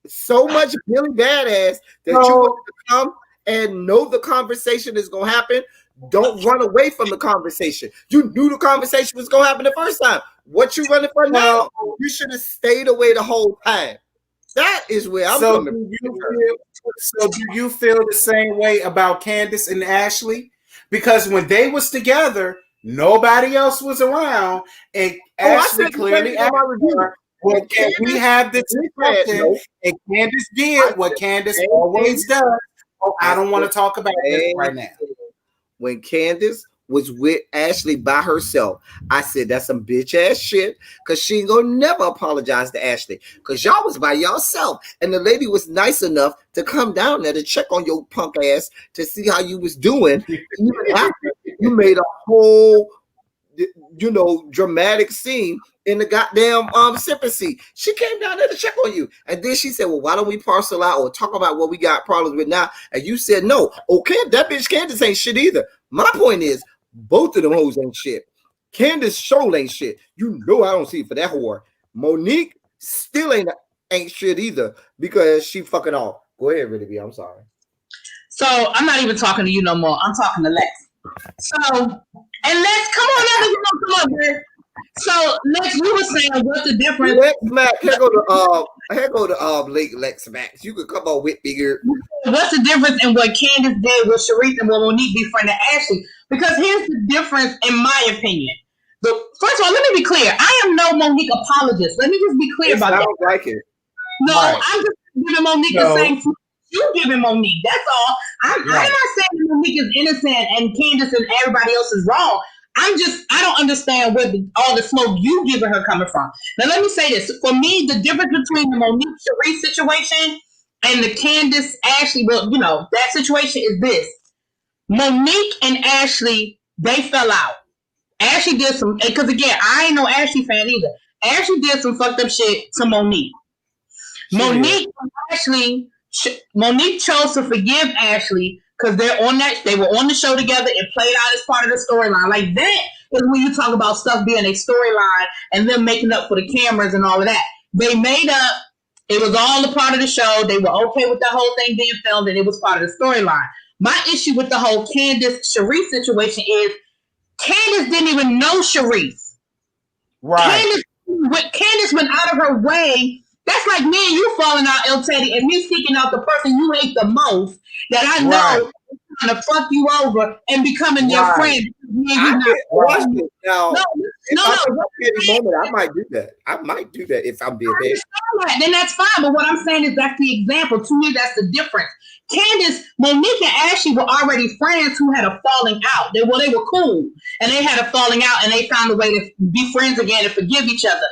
so much Billy Badass that you want to come and know the conversation is going to happen. Don't run away from the conversation. You knew the conversation was going to happen the first time. What you running for now? You should have stayed away the whole time. That is where I'm coming from. So do you feel the same way about Candace and Ashley? Because when they was together, nobody else was around, and Ashley clearly asked her, well, can we have this discussion? And Candace did what Candace always does. Oh, I don't want to talk about this right now. When Candace was with Ashley by herself, I said that's some bitch ass shit, because she ain't gonna never apologize to Ashley, because y'all was by yourself, and the lady was nice enough to come down there to check on your punk ass to see how you was doing. Even after you made a whole, dramatic scene in the goddamn Sympathy. She came down there to check on you. And then she said, well, why don't we parcel out or talk about what we got problems with now? And you said, no. Okay, that bitch Candace ain't shit either. My point is, both of them hoes ain't shit. Candace show ain't shit. You know I don't see it for that whore. Monique still ain't shit either, because she fucking off. Go ahead, Really B. I'm sorry. So I'm not even talking to you no more. I'm talking to Lex. So, and Lex, come on, girl. So Lex, we were saying what's the difference? Lex Max, here go to Lex Max. You could come on with me here. What's the difference in what Candace did with Sharice and what Monique befriended Ashley? Because here's the difference, in my opinion. First of all, let me be clear. I am no Monique apologist. Let me just be clear about that. I don't like it. No, right. I'm just giving Monique the same food you giving Monique. That's all. I'm not saying that Monique is innocent and Candace and everybody else is wrong. I don't understand where all the smoke you giving her coming from. Now, let me say this. For me, the difference between the Monique Sharice situation and the Candace Ashley, that situation is this. Monique and Ashley, they fell out. Ashley did some, because again, I ain't no Ashley fan either. Ashley did some fucked up shit to Monique. Monique chose to forgive Ashley because they were on the show together and played out as part of the storyline. Like, that is when you talk about stuff being a storyline and them making up for the cameras and all of that. They made up. It was all a part of the show. They were okay with the whole thing being filmed, and it was part of the storyline. My issue with the whole Candace Sharice situation is Candace didn't even know Sharice. Right. Candace went out of her way. That's like me and you falling out, El Teddy, and me seeking out the person you hate the most that I know is trying to fuck you over and becoming your friend. Now, No. moment, I might do that. I might do that if I'm being bad. Then that's fine. But what I'm saying is that's the example. To me, that's the difference. Candace, Monique, and Ashley were already friends who had a falling out. They were cool, and they had a falling out, and they found a way to be friends again and forgive each other.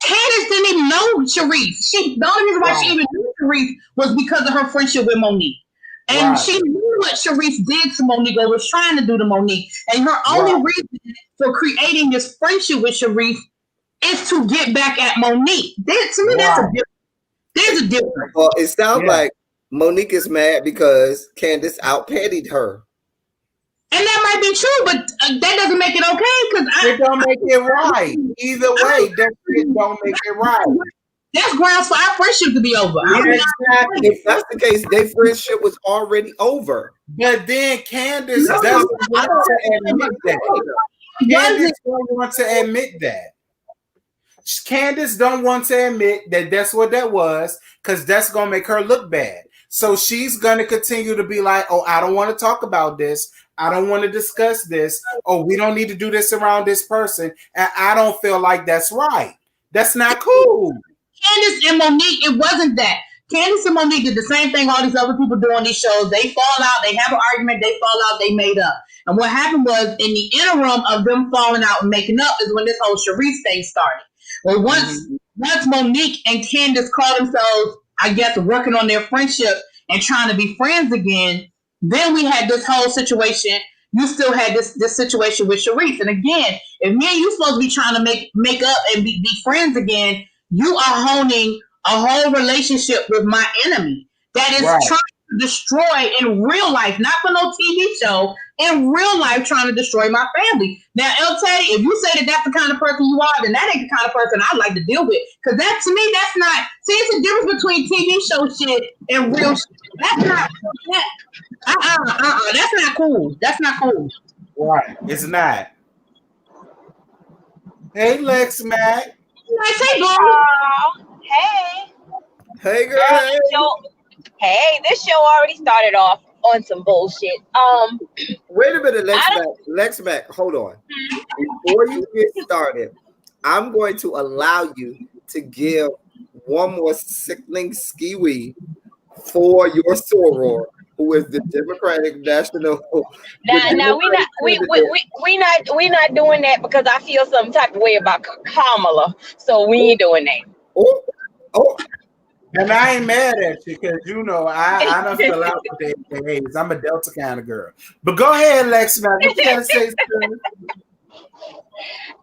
Candace didn't even know Sharice. The only reason why she even knew Sharice was because of her friendship with Monique. And she knew what Sharice did to Monique or was trying to do to Monique. And her only reason for creating this friendship with Sharice is to get back at Monique. To me, that's a difference. There's a difference. Well, it sounds like Monique is mad because Candace out-pettied her. And that might be true, but that doesn't make it okay because it don't make it right. Either way, it don't make it right. That's grounds for our friendship to be over. Exactly. If that's the case, their friendship was already over. But then Candace doesn't want to admit that. Candace don't want to admit that. Candace don't want to admit that that's what that was because that's going to make her look bad. So she's going to continue to be like, oh, I don't want to talk about this. I don't want to discuss this. Oh, we don't need to do this around this person. And I don't feel like that's right. That's not cool. Candace and Monique, it wasn't that. Candace and Monique did the same thing all these other people do on these shows. They fall out, they have an argument, they fall out, they made up. And what happened was, in the interim of them falling out and making up is when this whole Sharice thing started. Well, once Monique and Candace called themselves, I guess, working on their friendship and trying to be friends again, then we had this whole situation. You still had this situation with Sharice. And again, if me and you supposed to be trying to make up and be friends again, you are honing a whole relationship with my enemy that is trying to destroy in real life, not for no TV show, in real life trying to destroy my family. Now, El Teddy, if you say that that's the kind of person you are, then that ain't the kind of person I like to deal with. Because that, to me, that's not, see, it's a difference between TV show shit and real shit. That's not, that's not cool. That's not cool. Right. It's not. Hey, Lex Mac. Hey, girl. Hey. Hey, girl. Hey, this show already started off on some bullshit. Wait a minute, Lex Mac, hold on. Before you get started, I'm going to allow you to give one more sickening ski-wee for your soror, who is the Democratic National. Now we not doing that because I feel some type of way about Kamala, so we ain't doing that. Oh. And I ain't mad at you because you know I don't feel out with the AIDS. I'm a Delta kind of girl. But go ahead, Lex. What you gotta say?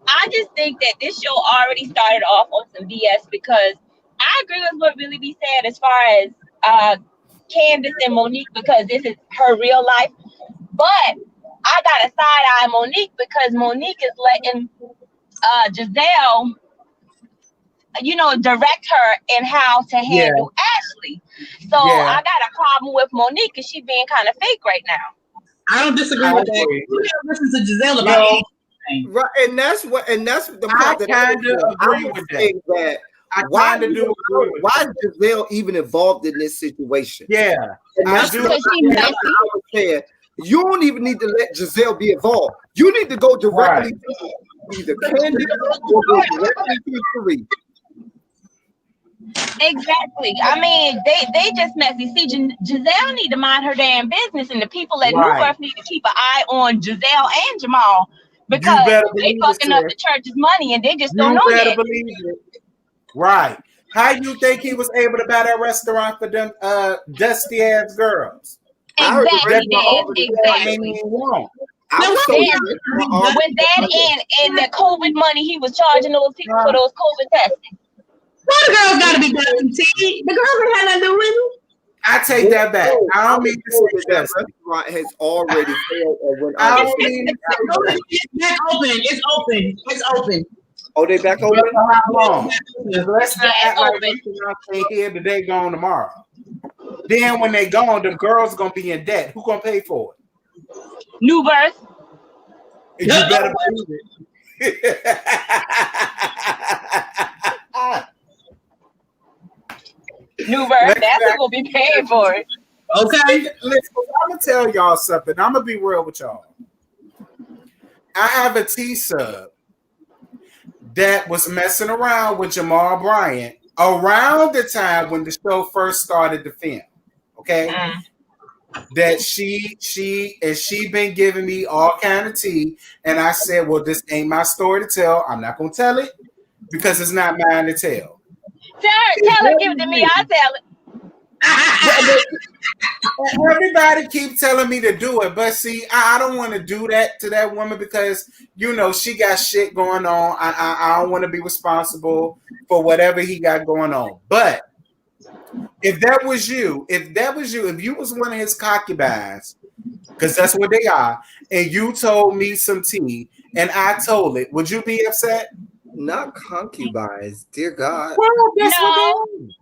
I just think that this show already started off on some BS because I agree with what really be said as far as Candace and Monique because this is her real life. But I got a side eye Monique because Monique is letting Giselle, direct her in how to handle Ashley. So I got a problem with Monique because she's being kind of fake right now. I don't disagree with that. You never listen to Giselle about anything. Right, and that's the part that I kind of agree with that. Why is Giselle even involved in this situation? Yeah, I do. I was saying, you don't even need to let Giselle be involved. You need to go directly to either Candace or go directly to Sharice. Exactly. I mean, they just messy. See, Giselle need to mind her damn business, and the people at New Birth need to keep an eye on Giselle and Jamal because they fucking up the church's money, and they just don't know that. Believe it. Right. How you think he was able to buy that restaurant for them dusty ass girls? Exactly. With that and the COVID money he was charging those people for those COVID testing. Well, the girls gotta be done. The girls ain't had nothing to do with it. I take that back. I don't mean to say that restaurant has already failed. It's back open. It's open. Oh, they back open? How long? Let's not act like restaurants ain't here today, gone tomorrow. Then when they gone, the girls gonna be in debt. Who gonna pay for it? New Birth. You better believe it. New birth, that's who will be paying for it. Okay. Listen, I'm gonna tell y'all something. I'm gonna be real with y'all. I have a T-sub that was messing around with Jamal Bryant around the time when the show first started to film. Okay. That she been giving me all kind of tea, and I said, well, this ain't my story to tell. I'm not gonna tell it because it's not mine to tell. Tell her, give it to me, I'll tell it. Everybody keep telling me to do it, but see, I don't want to do that to that woman because she got shit going on. I don't want to be responsible for whatever he got going on. But if that was you, if you was one of his concubines, because that's what they are, and you told me some tea and I told it, would you be upset? Not concubines, dear God. Well, that's No. what they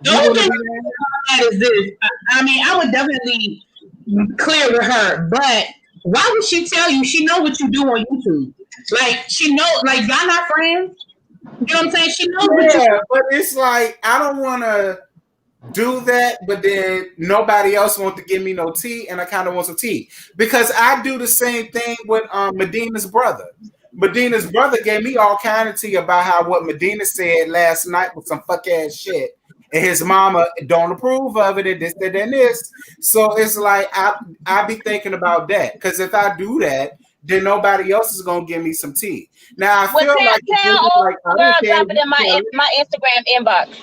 The only thing that is this. I mean, I would definitely clear with her, but why would she tell you? She know what you do on YouTube. Like she know, like y'all not friends. You know what I'm saying? She knows what you. Yeah, but it's like I don't want to do that, but then nobody else wants to give me no tea, and I kind of want some tea because I do the same thing with Medina's brother. Medina's brother gave me all kind of tea about how what Medina said last night was some fuck ass shit. And his mama don't approve of it, and this, that, and this. So it's like I be thinking about that because if I do that, then nobody else is gonna give me some tea. Now I feel tell old girl drop it in my Instagram inbox.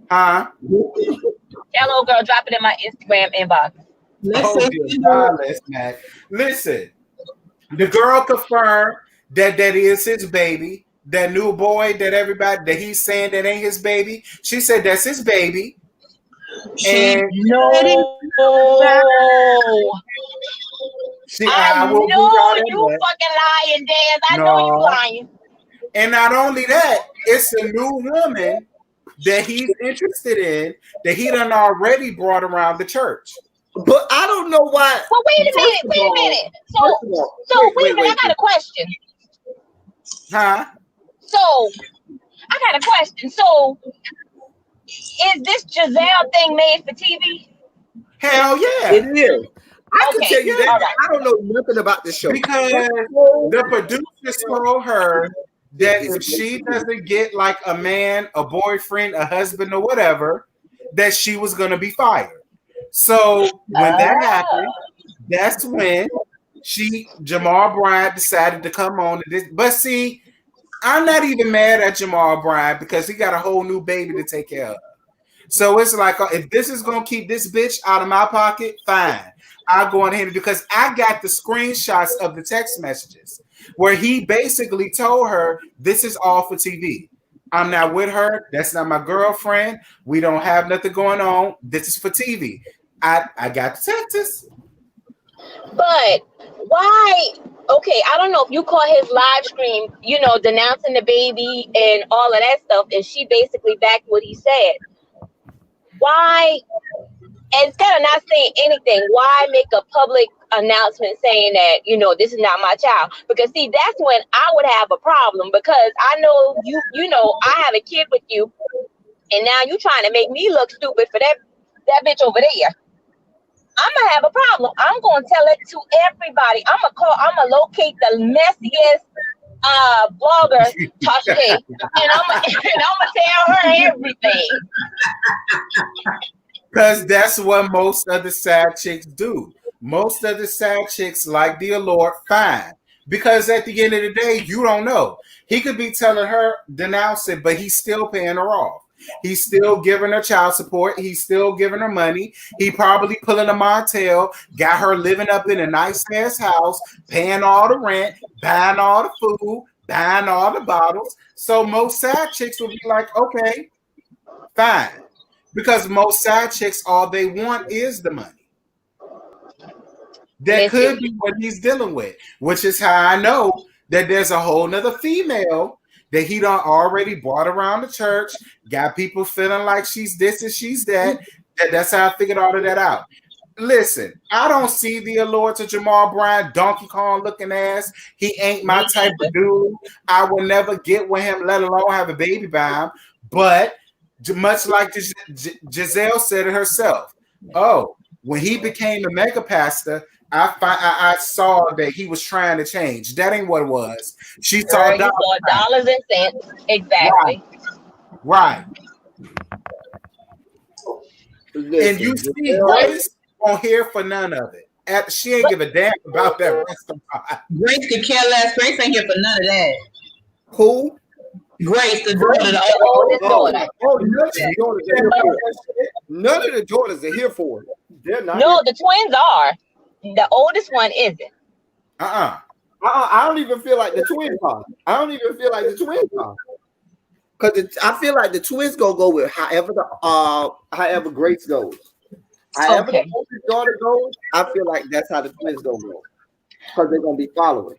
Huh? Tell old girl drop it in my Instagram inbox. Listen, the girl confirmed that is his baby. That new boy that he's saying that ain't his baby. She said that's his baby. And no. I know you fucking lying, Dan. I know you lying. And not only that, it's a new woman that he's interested in that he done already brought around the church. But I don't know why. Well, wait a minute. So wait a minute. I got a question. Huh? So, I got a question. So, is this Giselle thing made for TV? Hell yeah. It is. I can tell you that. Right. I don't know nothing about the show. Because the producers told her that if she doesn't get like a man, a boyfriend, a husband, or whatever, that she was going to be fired. So, when that happened, that's when Jamal Bryant decided to come on to this. But see, I'm not even mad at Jamal Bryant because he got a whole new baby to take care of. So it's like, if this is going to keep this bitch out of my pocket, fine. I'll go ahead and do because I got the screenshots of the text messages where he basically told her, this is all for TV. I'm not with her. That's not my girlfriend. We don't have nothing going on. This is for TV. I got the texts. But why? Okay, I don't know if you caught his live stream, denouncing the baby and all of that stuff, and she basically backed what he said. Why, instead of not saying anything, why make a public announcement saying that, this is not my child? Because see, that's when I would have a problem because I know I have a kid with you, and now you trying to make me look stupid for that bitch over there. I'm gonna have a problem. I'm gonna tell it to everybody. I'm gonna locate the messiest blogger, Tasha K, and I'm gonna tell her everything. Because that's what most of the side chicks do. Most of the side chicks like the allure, fine. Because at the end of the day, you don't know. He could be telling her, denounce it, but he's still paying her off. He's still giving her child support. He's still giving her money. He probably pulling a Montel, got her living up in a nice ass house, paying all the rent, buying all the food, buying all the bottles. So most side chicks will be like, okay, fine. Because most side chicks, all they want is the money. That could be what he's dealing with, which is how I know that there's a whole nother female that he done already brought around the church, got people feeling like she's this and she's that. That's how I figured all of that out. Listen, I don't see the allure to Jamal Bryant, Donkey Kong looking ass. He ain't my type of dude. I will never get with him, let alone have a baby by him. But much like Giselle said it herself, when he became a mega pastor, I saw that he was trying to change. That ain't what it was. She saw dollars and cents. Exactly. Right. Listen, And you see Grace won't hear for none of it. She ain't give a damn about that restaurant. Grace could care less. Grace ain't here for none of that. Who? Grace, the daughter, the oldest daughter. None of the daughters are here for it. They're not. No, the twins are. The oldest one isn't. I don't even feel like the twins are. Because I feel like the twins gonna go with however Grace goes. However the oldest daughter goes, I feel like that's how the twins gonna go. Because they're gonna be following.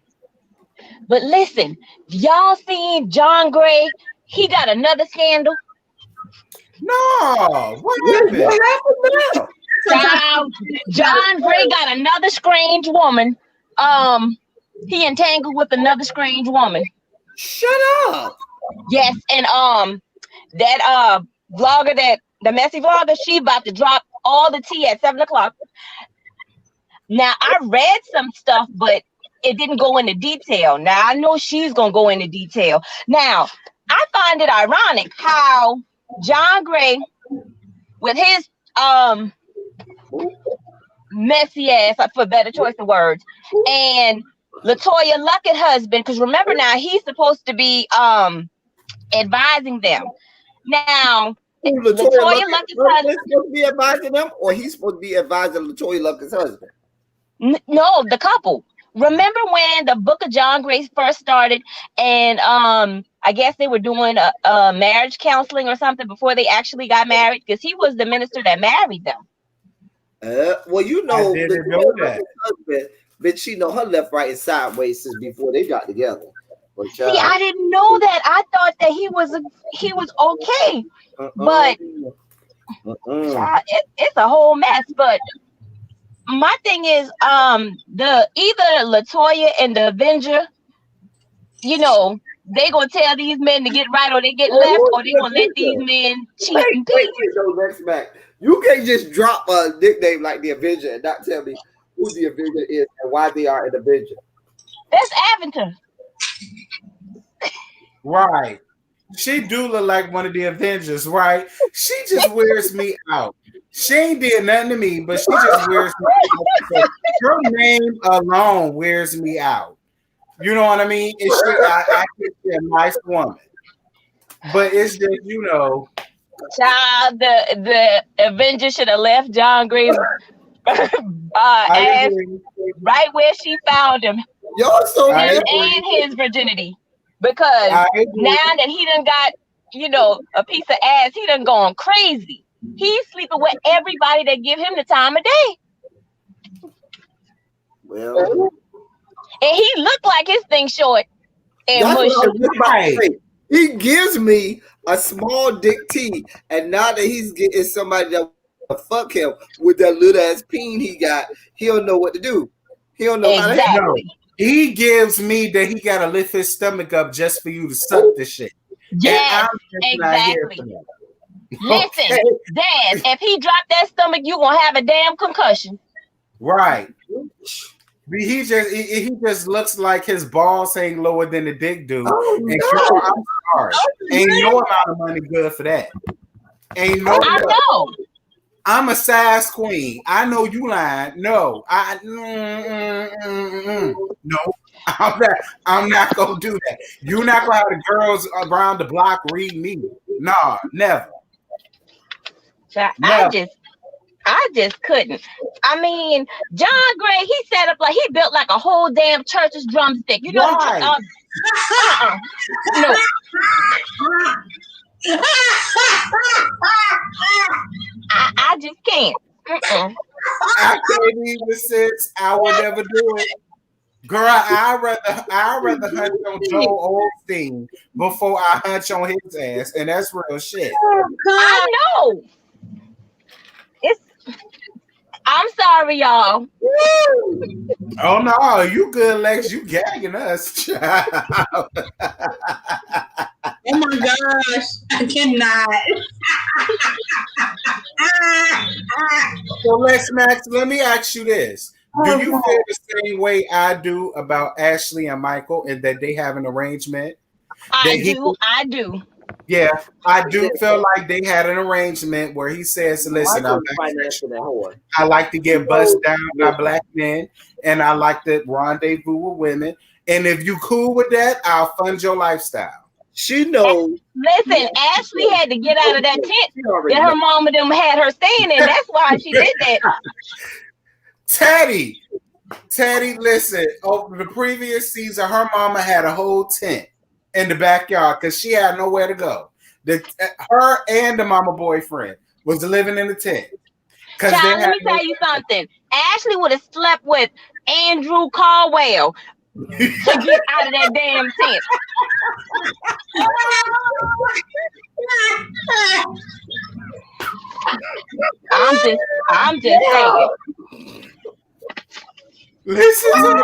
But listen, y'all seen John Gray? He got another scandal. No, what happened now? John Gray got another strange woman. He entangled with another strange woman. Shut up. Yes, and that vlogger, that the messy vlogger, she about to drop all the tea at 7:00. Now I read some stuff, but it didn't go into detail. Now I know she's gonna go into detail. Now I find it ironic how John Gray, with his messy ass, for better choice of words, and LaToya Luckett husband, because remember now he's supposed to be advising them. Now LaToya Luckett's husband supposed to be advising them, or he's supposed to be advising LaToya Luckett's husband? No, the couple. Remember when the Book of John Gray first started, and I guess they were doing a marriage counseling or something before they actually got married, because he was the minister that married them. Well, you know, I didn't know that. Husband, but she know her left, right, and sideways since before they got together. But, see, I didn't know that. I thought that he was okay, but it's a whole mess. But my thing is, either LaToya and the Avenger, you know, they gonna tell these men to get right, or they get left, or they gonna let these men cheat and pee. You can't just drop a nickname like the Avenger and not tell me who the Avenger is and why they are an Avenger. That's Avenger. Right. She do look like one of the Avengers, right? She just wears me out. She ain't did nothing to me, but she just wears me out. Her name alone wears me out. You know what I mean? I think she's a nice woman. But it's just, you know. Child, the Avenger should have left John Gray's ass right where she found him. Y'all so and his virginity. Because now that he done got, you know, a piece of ass, he done gone crazy. He's sleeping with everybody that give him the time of day. Well, and he looked like his thing short and mushy. He gives me a small dick T, and now that he's getting somebody that will fuck him with that little ass peen he got, he don't know what to do. He don't know how to handle it. He gives me that he got to lift his stomach up just for you to suck this shit. Yeah, exactly. Listen, Dad, if he dropped that stomach, you gonna have a damn concussion. Right. He just looks like his balls hang lower than the dick do. And girl, I'm sorry. Ain't no amount of money good for that. Ain't no. I know. I'm a size queen. I know you lying. No, no. I'm not gonna do that. You're not gonna have the girls around the block read me. Nah, never. I just couldn't. I mean, John Gray, he set up like he built like a whole damn church's drumstick. You know what No. I just can't. I can't even since I would never do it. Girl, I'd rather hunch on Joel Osteen before I hunch on his ass, and that's real shit. I know. I'm sorry, y'all. Oh no, you good, Lex. You gagging us. Oh my gosh, I cannot. So Lex Max, let me ask you this. Do you feel the same way I do about Ashley and Michael and that they have an arrangement? I do. Yeah, I do feel like they had an arrangement where he says, listen, I like to get bussed down by black men and I like to rendezvous with women. And if you cool with that, I'll fund your lifestyle. She knows. Listen, Ashley had to get out of that tent that her mom and them had her staying in. That's why she did that. Teddy, listen, over the previous season, her mama had a whole tent in the backyard because she had nowhere to go. Her and the mama boyfriend was living in the tent. Child, let me tell you something. Ashley would have slept with Andrew Caldwell to get out of that damn tent. I'm just saying. Listen to me.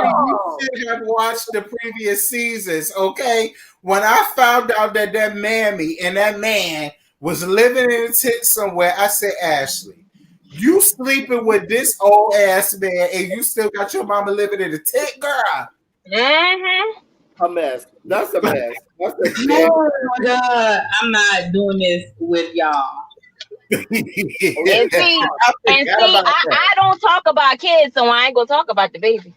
You should have watched the previous seasons, okay? When I found out that mammy and that man was living in a tent somewhere, I said, Ashley, you sleeping with this old ass man and you still got your mama living in a tent, girl. Mm-hmm. A mess. That's a mess. Oh my God, I'm not doing this with y'all. And see, I don't talk about kids, so I ain't gonna talk about the baby.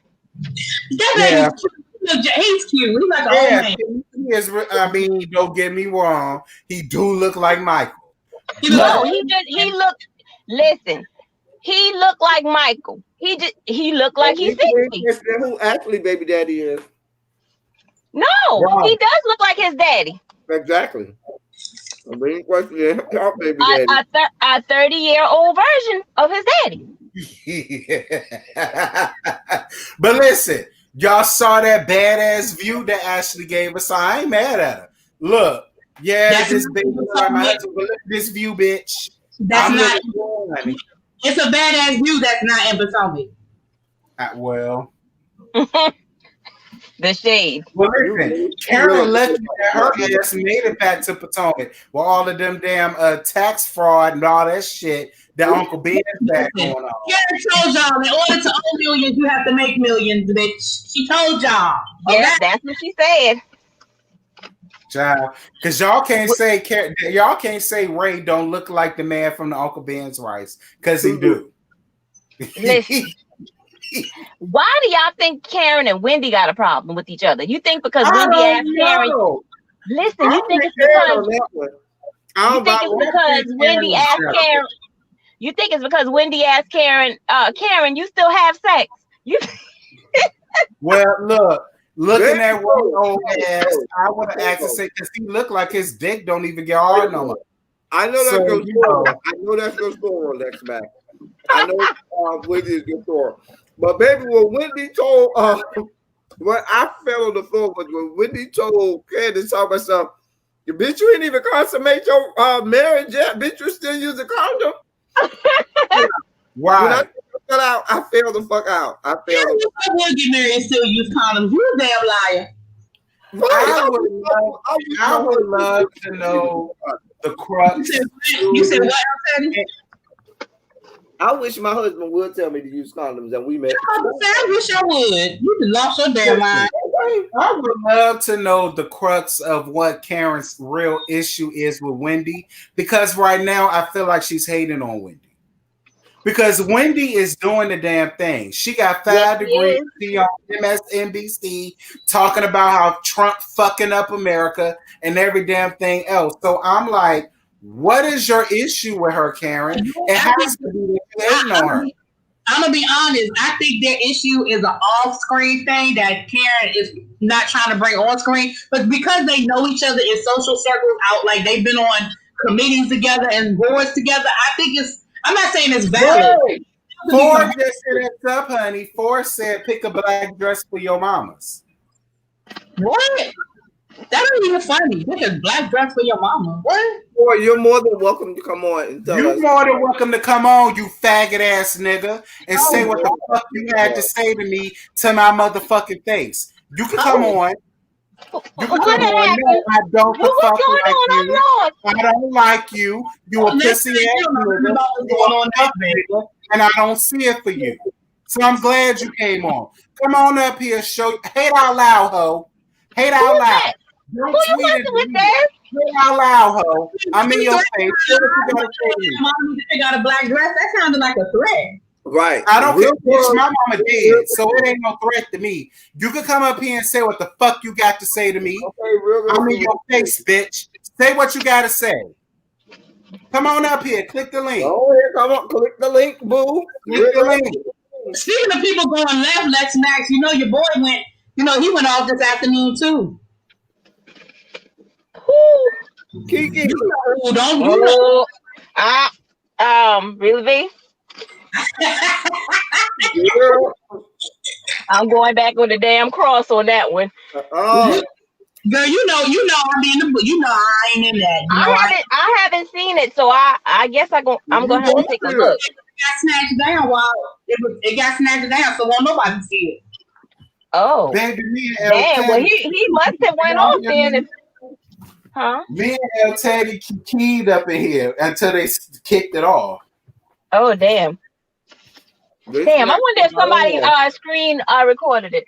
That baby's cute. He's cute. He's like an old man. I mean, don't get me wrong. He do look like Michael. No, he looked. Listen, he looked like Michael. He looked like he's 60. Who actually baby daddy is? No, he does look like his daddy. Exactly. I mean, what's your baby daddy? A 30-year-old version of his daddy. But listen, y'all saw that badass view that Ashley gave us. So I ain't mad at her. Look, this baby, this view, bitch. That's not. It's a badass view. That's not in Potomac. Well. The shade. Well, listen, Karen left her ass made it back to Potomac with all of them damn tax fraud and all that shit that Uncle Ben back going on. Karen told y'all in order to own millions, you have to make millions, bitch. She told y'all. Yeah, that's what she said. Child, because y'all can't say Ray don't look like the man from the Uncle Ben's Rice, because he do. Listen. Why do y'all think Karen and Wendy got a problem with each other? You think because Wendy asked Karen? Listen, you think it's because Wendy asked Karen? You think it's because Wendy asked Karen? Karen, you still have sex? Well, looking at one old ass, I would have asked to say because he looked like his dick don't even get hard no more. I know that's your story. I know that's your story, Lex Mack. I know Wendy is your story. But baby, when Wendy told when I fell on the floor was when Wendy told Candace talk about something, bitch, you ain't even consummate your marriage yet, bitch, you still use a condom. Why? I fell the fuck out. I will get married and still use condoms. You a damn liar. I would love to know the crux. You said what? I wish my husband would tell me to use condoms and we met. I wish I would. You lost your damn mind. I would love to know the crux of what Karen's real issue is with Wendy, because right now I feel like she's hating on Wendy. Because Wendy is doing the damn thing. She got 5 degrees on MSNBC talking about how Trump fucking up America and every damn thing else. So I'm like, what is your issue with her, Karen? It has to be hating on her. I'm gonna be honest. I think their issue is an off-screen thing that Karen is not trying to bring on screen, but because they know each other in social circles out, like they've been on committees together and boards together. I think it's. I'm not saying it's valid. Ford just said it's up, honey. Ford said pick a black dress for your mamas. What? That ain't even funny. This is black dress for your mama. What? Or you're more than welcome to come on and tell You us. more than welcome to come on, you faggot ass nigga, and say what the fuck you had to say to me to my motherfucking face. You can come on. You can come on. No, I don't What's fuck going like on? I'm you. lost. I don't like you. You a pussy ass nigga. Nigga, and I don't see it for you. So I'm glad you came on. Come on up here, show hate out loud, ho. Hate out loud. Don't Who you tweet messing it with me. there? Hate out loud, ho. I'm in your face. Say what you gotta say to me. Mom, you got a black dress. That sounded like a threat. Right. I don't care. Real Bitch, my mama dead, so it ain't no threat to me. You can come up here and say what the fuck you got to say to me. Okay, I'm in your face, bitch. Say what you gotta say. Come on up here. Click the link. Oh, here, come on. Click the link, boo. Click the link. Speaking of people going left, Lex Max, you know your boy went. You know he went off this afternoon too. Kiki. Ooh, don't do Really, B? Girl. I'm going back with the damn cross on that one. Oh, Girl, you know, I mean, you know, I ain't in that. You know, I haven't seen it, so I guess I'm gonna have to take a look. It got snatched down while it got snatched down, so won't nobody see it. Oh, Baby, me and damn. Well, he must have went off then. Huh? Me and El Teddy keyed up in here until they kicked it off. Oh, damn. Damn, I wonder if somebody screen recorded it.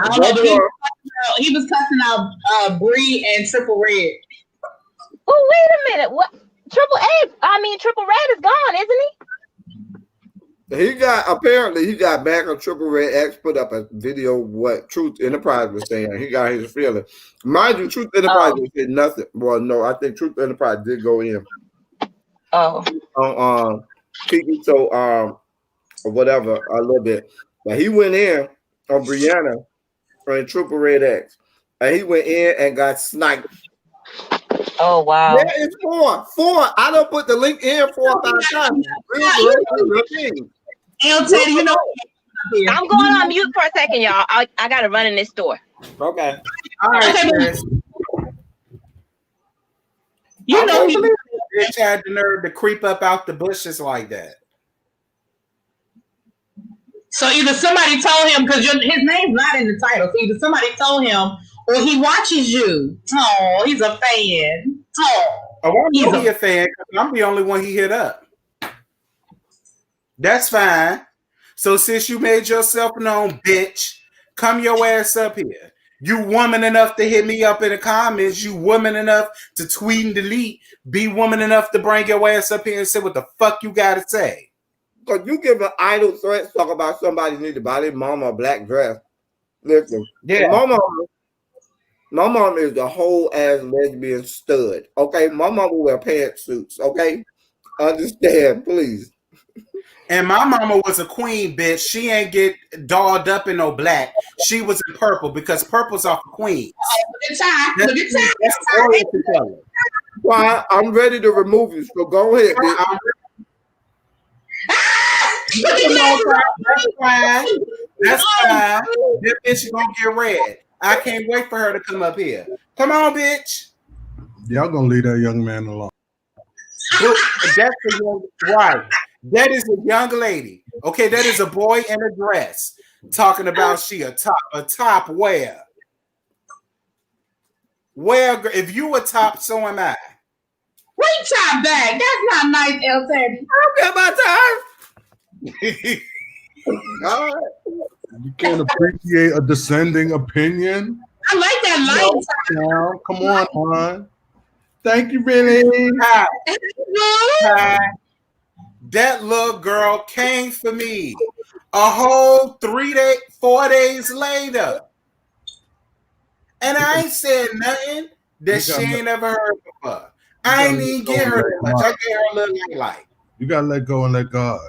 I don't know, but he was cussing out Bree and Triple Red. Oh, wait a minute. What? Triple Red is gone, isn't he? He got back on Triple Red X, put up a video what Truth Enterprise was saying. He got his feeling. Mind you, Truth Enterprise said nothing. Well, no, I think Truth Enterprise did go in. Oh. Kiki, so or whatever, a little bit. But he went in on Brianna and Triple Red X. And he went in and got sniped. Oh, wow. There is four. I don't put the link in 4 or 5 times. El Teddy, you know. I'm going on mute for a second, y'all. I gotta run in this store. Okay. All right, Chris. You know he bitch had the nerve to creep up out the bushes like that. So either somebody told him, because his name's not in the title, so either somebody told him or he watches you. Oh, he's a fan. I want to be a fan because I'm the only one he hit up. That's fine. So since you made yourself known, bitch, come your ass up here. You woman enough to hit me up in the comments. You woman enough to tweet and delete. Be woman enough to bring your ass up here and say what the fuck you got to say. Because you give an idle threat, talk about somebody need to buy their mama a black dress. Listen, yeah, my mom is the whole ass lesbian stud. Okay, my mama wear pantsuits. Okay, understand, please. And my mama was a queen, bitch. She ain't get dolled up in no black. She was in purple because purple's off of queens. That's Oriental color. Well, I'm ready to remove you, so go ahead, bitch. That's fine. That's fine. This bitch is gonna get red. I can't wait for her to come up here. Come on, bitch. Y'all gonna leave that young man alone. That's a young right. That is a young lady. Okay, that is a boy in a dress talking about she a top where? Where if you a top, so am I. Wait, top back. That's not nice, El Teddy. I don't care about time. You can't appreciate a dissenting opinion. I like that light. No, come on, hon. Thank you, Billy. Hi. That little girl came for me a whole 4 days later. And I ain't said nothing that she ain't ever heard before. I ain't even get her that much. I gave her a little light. You gotta let go and let God.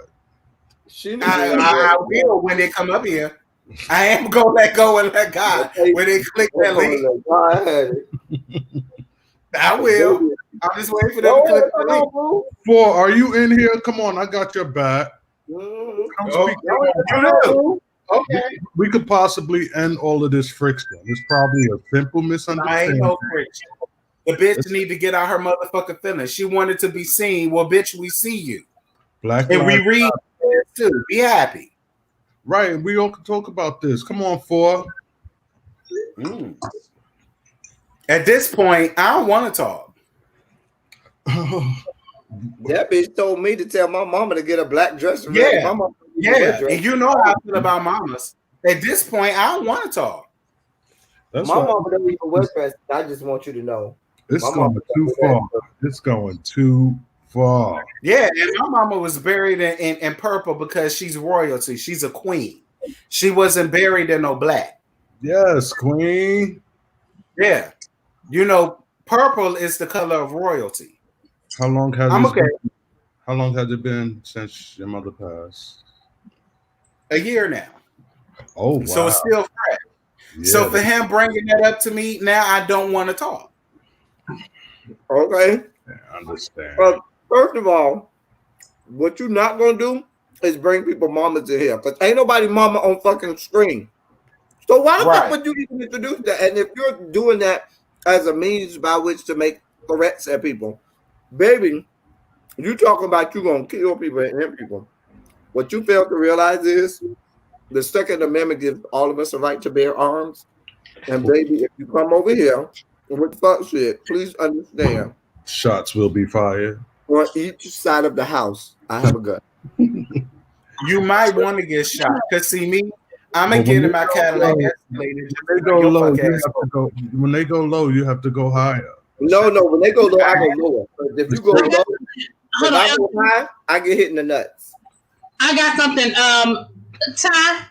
I will when they come up here. I am gonna let go and let God when they click that link. I will. I'm just waiting for them to click the link. 4, are you in here? Come on, I got your back. Come speak. Okay. We could possibly end all of this friction. It's probably a simple I ain't misunderstanding. no friction. The bitch need to get out her motherfucking feelings. She wanted to be seen. Well, bitch, we see you. Black And we lives read it too. Be happy. right. We all can talk about this. Come on, four. At this point, I don't want to talk. That bitch told me to tell my mama to get a black dress. Yeah. My mama Yeah, and you know how I feel about mamas. At this point, I don't want to talk. That's my why mama don't even wear dresses. I just want you to know. it's my going mama too far. It's going too far. Yeah, and my mama was buried in purple because she's royalty. She's a queen. She wasn't buried in no black. Yes, Queen. Yeah. You know, purple is the color of royalty. How long has I'm this okay. been? How long has it been since your mother passed? A year now. Oh, wow. So it's still fresh. Yeah, So for him bringing that up to me, now I don't want to talk. Okay. I understand. First of all, what you're not gonna do is bring people mamas in here, because ain't nobody mama on fucking screen. So why the fuck would you even introduce that? And if you're doing that as a means by which to make threats at people, baby, you talking about you gonna kill people and hit people. What you fail to realize is the Second Amendment gives all of us a right to bear arms. And baby, if you come over here with fuck shit, please understand. Shots will be fired. On each side of the house, I have a gun. You might want to get shot. Because see me, I'm going to get in my Cadillac Escalator. When they go low, you have to go. When they go low, you have to go higher. No, when they go low, I go lower. But if you go low, if I go high, I get hit in the nuts. I got something. Ty.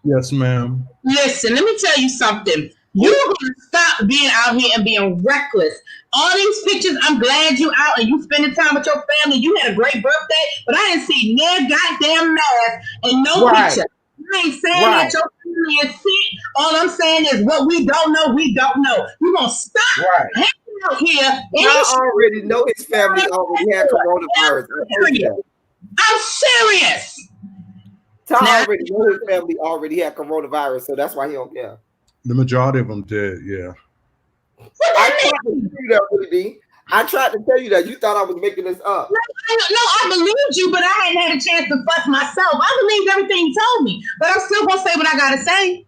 Yes, ma'am. Listen, let me tell you something. You're gonna stop being out here and being reckless. All these pictures, I'm glad you out and you spending time with your family. You had a great birthday, but I didn't see no goddamn mask and no picture. I ain't saying that your family is sick. All I'm saying is what we don't know, we don't know. You're gonna stop hanging out here. I already know his family already had coronavirus. I'm serious. Ty already know his family already had coronavirus, so that's why he don't care. The majority of them did, yeah. I tried to tell you that, Rudy. I tried to tell you that. You thought I was making this up. No, I believed you, but I hadn't had a chance to fuss myself. I believed everything you told me, but I'm still gonna say what I gotta say.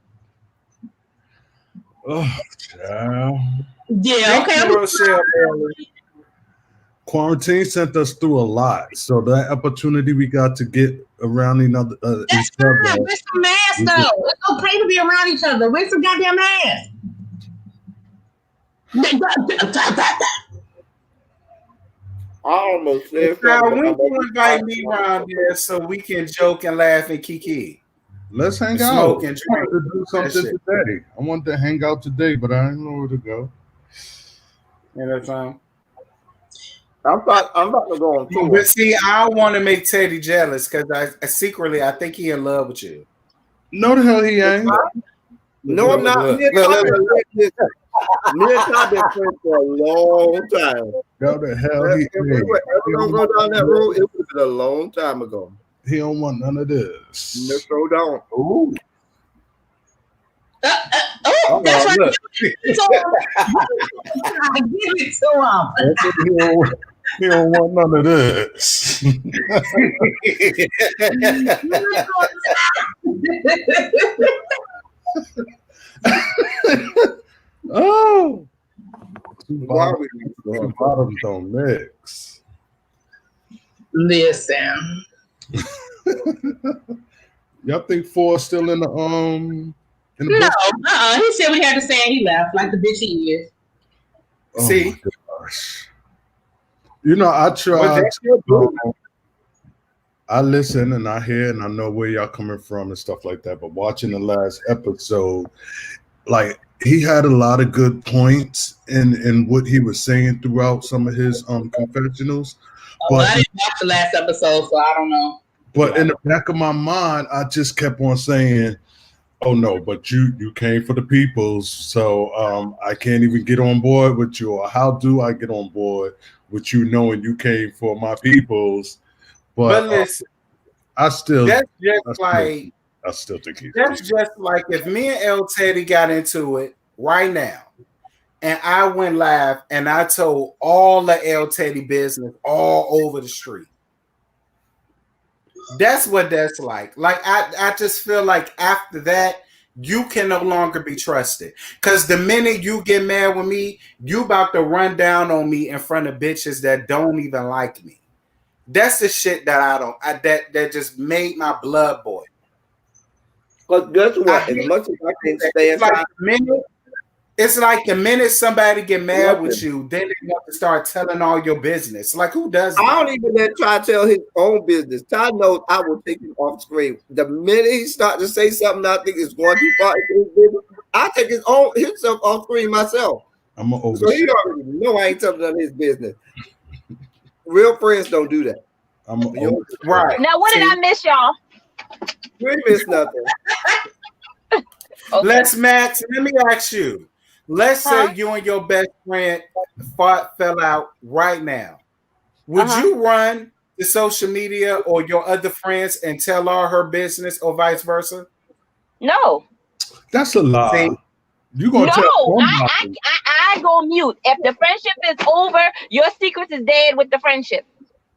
Oh, child. Yeah, okay. Quarantine sent us through a lot, so that opportunity we got to get around each other. That's fine. Wear some masks, though. It's okay to be around each other. Wear some goddamn masks. I almost said when you invite me around there so we can joke and laugh and kiki. Let's hang Smoke out. and I wanted drink. to do something today. I wanted to hang out today, but I didn't know where to go. You know what I'm saying? I'm about to go on tour. But see, I don't want to make Teddy jealous because I secretly I think he in love with you. No, the hell he ain't. No, I'm not. Me and Ty been friends for a long time. No, the hell he If we were ever gonna go down that road, it would have been a long time ago. He don't want none of this. Let's go down. Ooh. That's right. Look. I give it to him. He don't want none of this. Oh, two bottoms don't mix. Listen. Y'all think Ford's still in the No, he said we had to say and he left like the bitch he is. Oh see, gosh. You know, I tried. I listen and I hear and I know where y'all coming from and stuff like that. But watching the last episode, like he had a lot of good points in what he was saying throughout some of his confessionals. But I didn't watch the last episode, so I don't know. But in the back of my mind, I just kept on saying, "Oh no, but you came for the peoples, so I can't even get on board with you. Or how do I get on board with you knowing you came for my peoples?" But listen, I still that's just like I still think he's That's just like if me and El Teddy got into it right now, and I went live and I told all the El Teddy business all over the street. That's what that's like. Like I just feel like after that, you can no longer be trusted. Cause the minute you get mad with me, you about to run down on me in front of bitches that don't even like me. That's the shit that that just made my blood boil. But guess what? As much as I can stay inside, it's like the minute somebody get mad with you, then they want to start telling all your business. Like who does that? I don't even let Ty tell his own business. Ty knows I will take him off screen. The minute he starts to say something I think is going too far into his business, I take himself off screen myself. So he already know I ain't telling none of his business. Real friends don't do that. Right. Now, what did I miss, y'all? You ain't miss nothing. Okay. Max, let me ask you. Let's say you and your best friend fell out right now. Would you run the social media or your other friends and tell all her business or vice versa? No. That's a lie. See? You gonna no, I go mute. If the friendship is over, your secrets is dead with the friendship.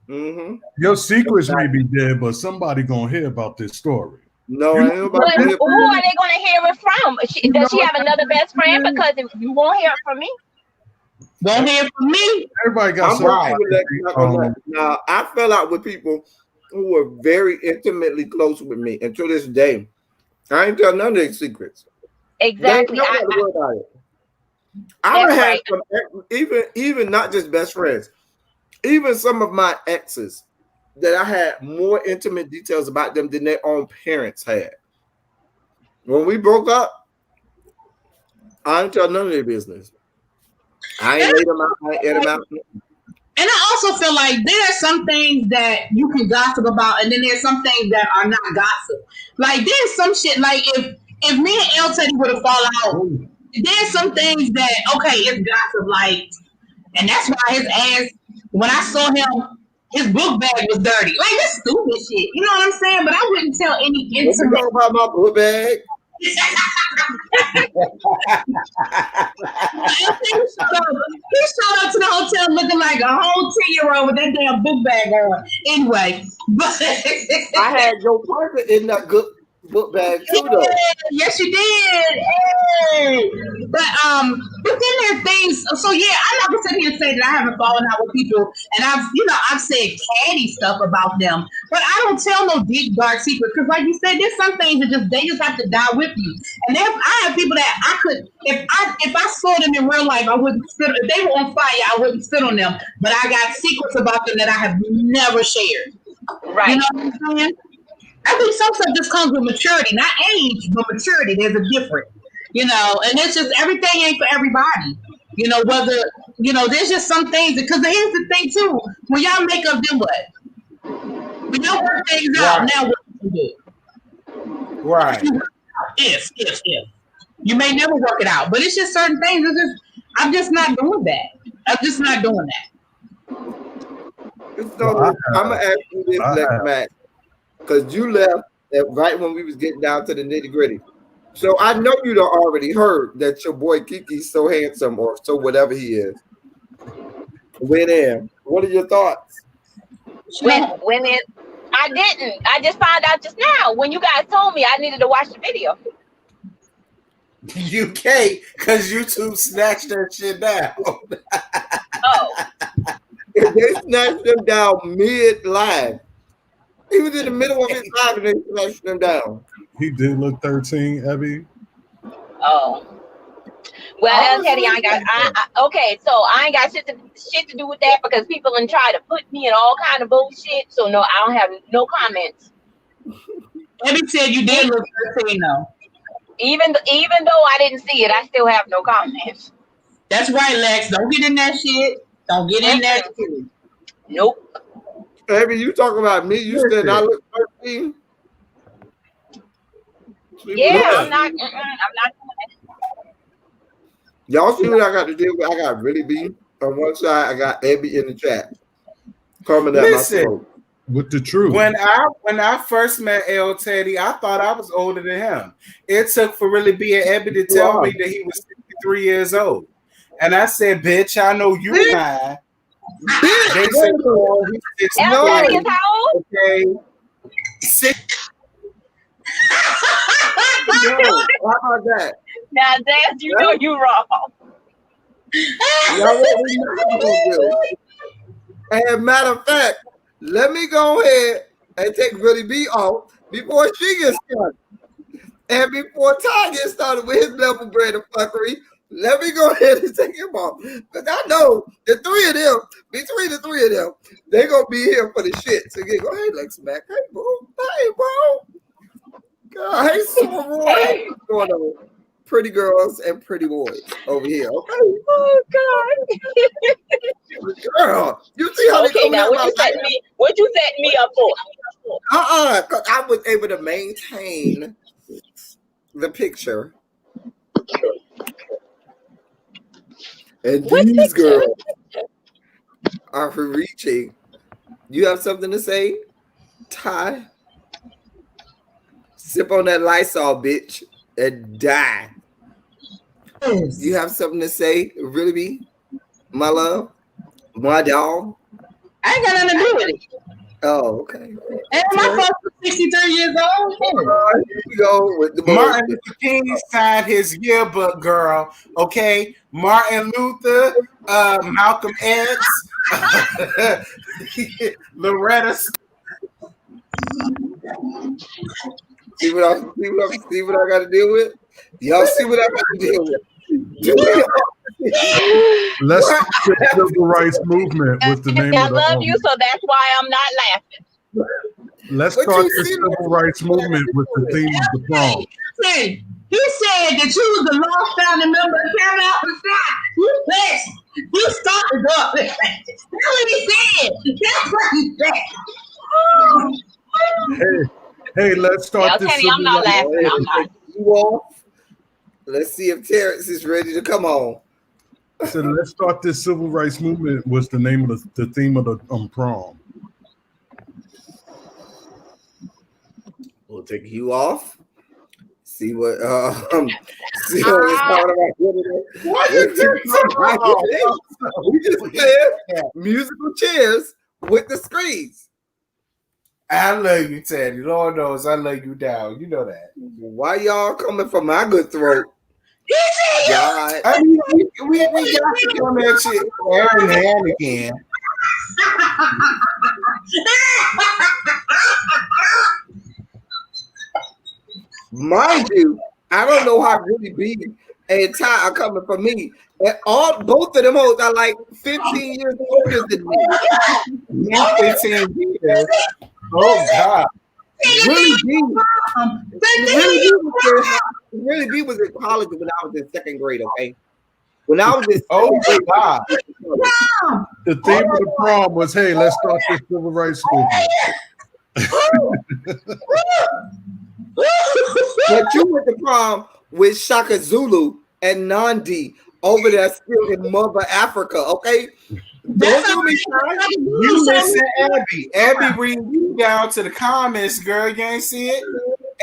Mm-hmm. Your secrets may be dead, but somebody gonna hear about this story. No, who are they going to hear it from? Does she have another best friend? Because if you won't hear it from me. Won't hear from me. Everybody got some. Now, I fell out with people who were very intimately close with me, and to this day, I ain't tell none of their secrets. Exactly. I've had some, even not just best friends, even some of my exes that I had more intimate details about them than their own parents had. When we broke up, I didn't tell none of their business. I ain't laid them out. I ain't ate them out. And I also feel like there are some things that you can gossip about, and then there's some things that are not gossip. Like there's some shit. Like if me and El Teddy would have fallen out, there's some things that it's gossip. Like, and that's why his ass. When I saw him, his book bag was dirty. Like this stupid shit. You know what I'm saying? But I wouldn't tell any intimate. What you know about my book bag? He showed up to the hotel looking like a whole 10-year-old with that damn book bag on. Anyway, but I had your partner in that good book bag too, though. Yes, you did. Hey. But then there are things. So yeah, I'm not gonna sit here and say that I haven't fallen out with people, and I've said catty stuff about them, but I don't tell no deep dark secrets because, like you said, there's some things that they just have to die with you. And I have people that I could, if I saw them in real life, I wouldn't spit. If they were on fire, I wouldn't spit on them. But I got secrets about them that I have never shared. Right. You know what I'm saying? I think some stuff just comes with maturity, not age, but maturity. There's a difference, and it's just everything ain't for everybody. There's just some things. Because here's the thing too: when y'all make up, then what? When y'all work things out, now what do you do? Right. If you may never work it out, but it's just certain things. I'm just not doing that. I'm just not doing that. I'm gonna ask you this next match. Because you left right when we was getting down to the nitty gritty. So I know you'd already heard that your boy Kiki's so handsome or so whatever he is. Went in. What are your thoughts? I didn't. I just found out just now when you guys told me I needed to watch the video. You can't because YouTube snatched that shit down. Oh. They snatched them down mid-live. He was in the middle of his live and they snatched him down. He did look 13, Abby. Oh. Well, Teddy, I ain't got shit to do with that because people done try to put me in all kind of bullshit. So no, I don't have no comments. Abby said you did look 13 though. Even though I didn't see it, I still have no comments. That's right, Lex. Don't get in that shit. Don't get in that shit. Nope. Abby, you talking about me? You said I look 13? Yeah, I'm not doing it. Y'all see what I got to deal with? I got really beat on one side. I got Abby in the chat coming at my throat. with the truth. When I first met El Teddy, I thought I was older than him. It took for Really B and Ebby to tell me that he was 63 years old. And I said, bitch, I know you lying. They said, oh, he's 63. El Teddy is how old? Okay. 6. Yo, how about that? Now, Dad, you know you wrong. Y'all what we not gonna do. And matter of fact, let me go ahead and take Really B off before she gets started. And before Ty gets started with his level bread and fuckery, let me go ahead and take him off. Because I know the three of them, between the three of them, they're going to be here for the shit. So you go, hey, Lex Mac, hey, bro. Hey, bro. God, hey, Summer Roy. What's going on? Pretty girls and pretty boys over here. Okay. Oh God. Girl, you see how Okay, now what you setting me up for? Because I was able to maintain the picture. And What these picture? girls are reaching. You have something to say, Ty? Sip on that Lysol, bitch, and die. You have something to say, Really B? My love? My dog? I ain't got nothing to do with it. Oh, okay. And my folks are 63 years old. Here we go with the Martin Luther King signed his yearbook, girl. Okay, Martin Luther, Malcolm X, Loretta. See what I got to deal with? Y'all see what I got to deal with? Let's start the civil rights movement with the name I of the love you, so that's why I'm not laughing. Let's But start you the see civil rights movement with the theme of the prom. Hey, he said that you was the long founding member of Cameron Alpha Psi. You pissed. You started up. That's what he said. That's what he said. Hey, let's start Now, this Kenny, civil I'm not rights. laughing. I'm not. You off? Let's see if Terrence is ready to come on. I said, let's start this civil rights movement was the name of the theme of the prom. We'll take you off. See what see what we're talking about. What you do? We just said musical chairs with the screens. I love you, Teddy. Lord knows I love you down. You know that. Why y'all coming for my good throat? He said God. I mean, we got to come at you every now and again. Mind you, I don't know how Really B and Ty are coming for me. And both of them hoes are like 15 years older than me. You 15 years. Oh God. Really B was in college when I was in second grade, okay? When I was in Oh God. The theme of the prom was, hey, let's start this civil rights movement. But you went to prom with Shaka Zulu and Nandi over there still in Mother Africa, okay? Don't do me, Ty. You listen, Abby. Abby reading you down to the comments, girl. You ain't see it?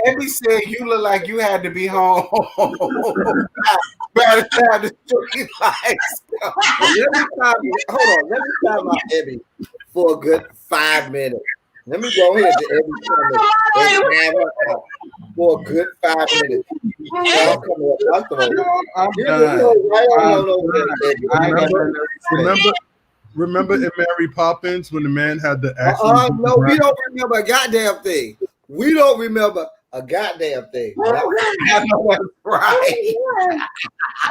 Abby said you look like you had to be home by the time the street lights go. Let me time out Abby for a good 5 minutes. Let me go ahead to Abby's comment and have her out for a good 5 minutes. Remember in Mary Poppins when the man had the accident? No, we don't remember a goddamn thing. We don't remember a goddamn thing. I know that's right.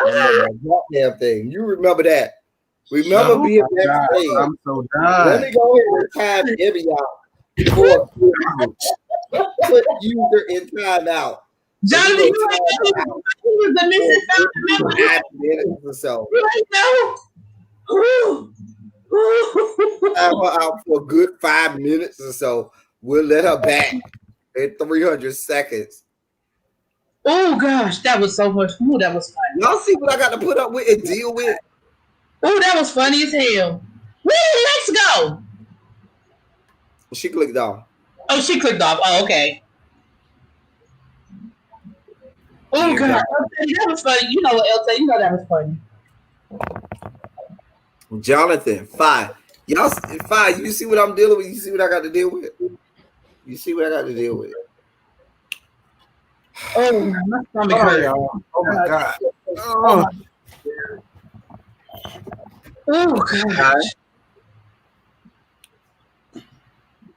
Goddamn thing. You remember that? Remember being backstage. I'm so Let done. me go ahead and time Abby out for put user in time out. Johnny, you ain't know he was the missing family member. 5 minutes or so. You ain't know. Have her out for a good 5 minutes or so. We'll let her back in 300 seconds. Oh gosh, that was so much. Ooh, that was funny. Y'all see what I got to put up with and deal with? Oh, that was funny as hell. Where did Lex go? She clicked off. Oh, she clicked off. Oh, okay. Oh, God. That was funny. You know what, LT? You know that was funny. Jonathan, 5. Y'all, 5. You see what I'm dealing with? You see what I got to deal with? You see what I got to deal with? Oh, my stomach hurt. Oh my God. Oh. Oh, God.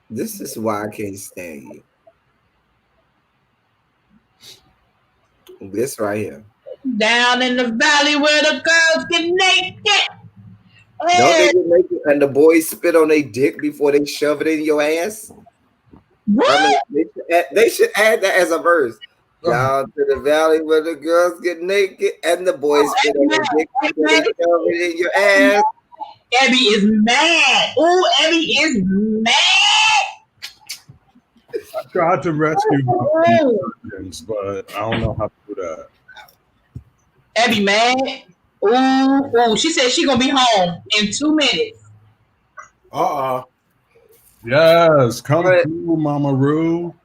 This is why I can't stand you. This right here. Down in the valley where the girls get naked. Don't they get naked and the boys spit on their dick before they shove it in your ass? What? I mean, they should add that as a verse. Down to the valley where the girls get naked and the boys spit on their dick before they shove it in your ass. Abby is mad. Oh, Abby is mad. I tried to rescue virgins, but I don't know how to do that. Abby mad. Ooh, she said she gonna be home in 2 minutes. Yes, come through, Mama Roo.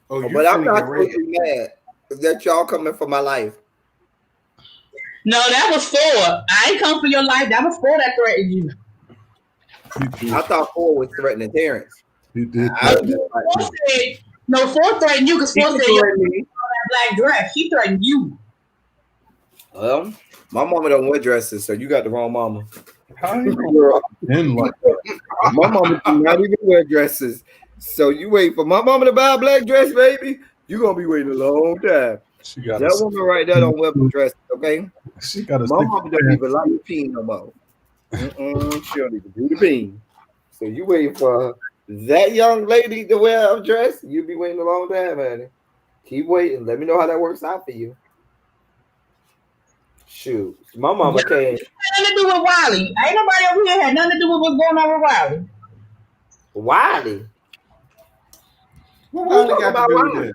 Oh, but I'm not supposed to be mad that y'all coming for my life. No, that was 4. I ain't come for your life. That was 4 that threatened you. I thought 4 was threatening Terrence. He did. 4 threatened you because 4 said you that black dress. She threatened you. Well, my mama don't wear dresses, so you got the wrong mama. How you gonna like that? My mama do not even wear dresses. So you wait for my mama to buy a black dress, baby. You gonna be waiting a long time. That woman right there don't wear dresses, okay? She got my mama don't even like the peen no more. She don't even do the peen. So you waiting for that young lady to wear a dress? You'll be waiting a long time, honey. Keep waiting. Let me know how that works out for you. Shoot, my mama can't. Nothing to do with Wiley. Ain't nobody over here had nothing to do with what's going on with Wiley. Wiley? What got about Wiley?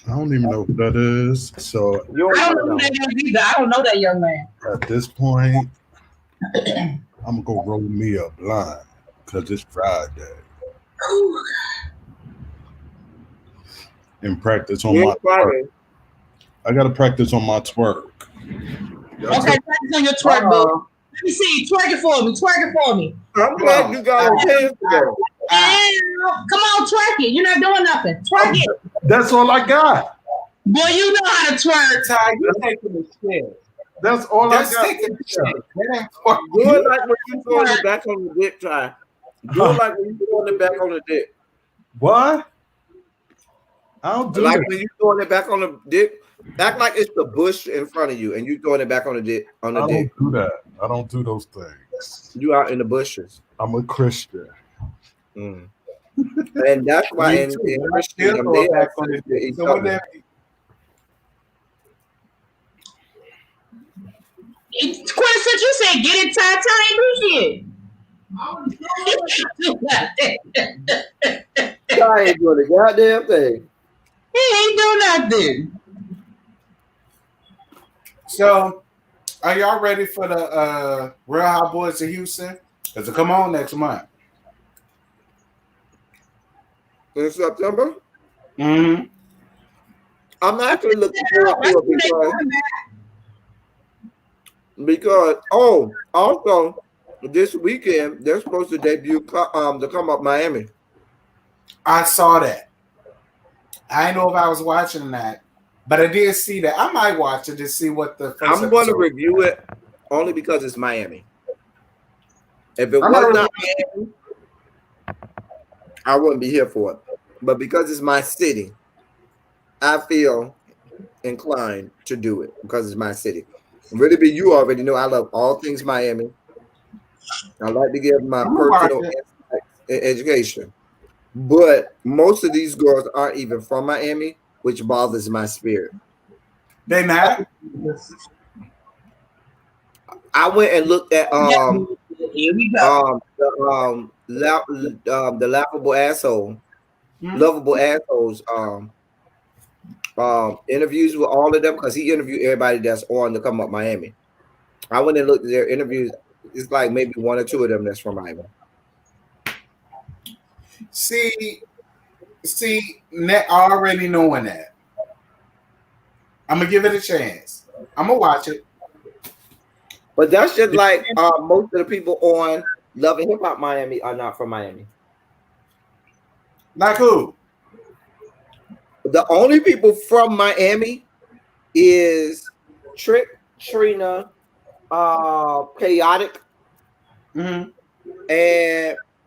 I don't even know who that is. So I don't know who that is either. I don't know that young man. At this point, I'm gonna roll me a blind because it's Friday. And practice on my twerk. I gotta practice on my twerk. Okay, practice on your twerk, boo. Let me see. Twerk it for me. Twerk it for me. I'm glad you got a chance to go. Come on, twerk it. You're not doing nothing. Twerk it. That's all I got. Boy, you know how to twerk. Ty, you taking the shit. That's all I got. Do it like when you throwing it back on the dick, Ty. Do it like when you throwing it back on the dick. What? I don't do like it. when you throwing it back on the dick. Act like it's the bush in front of you and you throwing it back on the dick. I don't do that. I don't do those things. You out in the bushes. I'm a Christian. And that's why in Christian, they back on the dick. Quincy, you said get it, Ty. Ty ain't doing the goddamn thing. He ain't doing nothing. So, are y'all ready for the Real Housewives of Houston? Because it come on next month. In September? Mm-hmm. I'm actually looking forward to it because also this weekend they're supposed to debut the Come Up Miami. I saw that. I didn't know if I was watching that, but I did see that. I might watch it to see what the first I'm going to review it only because it's Miami. If it was not Miami, I wouldn't be here for it. But because it's my city, I feel inclined to do it because it's my city. Really, but you already know I love all things Miami. I like to give my personal education. But most of these girls aren't even from Miami, which bothers my spirit. They not? I went and looked at the laughable asshole, lovable assholes interviews with all of them because he interviewed everybody that's on the Come Up Miami. I went and looked at their interviews. It's like maybe 1 or 2 of them that's from Miami. See, already knowing that. I'm gonna give it a chance. I'm gonna watch it. But that's just like most of the people on Love and Hip Hop Miami are not from Miami. Like who? The only people from Miami is Trick, Trina, Chaotic, and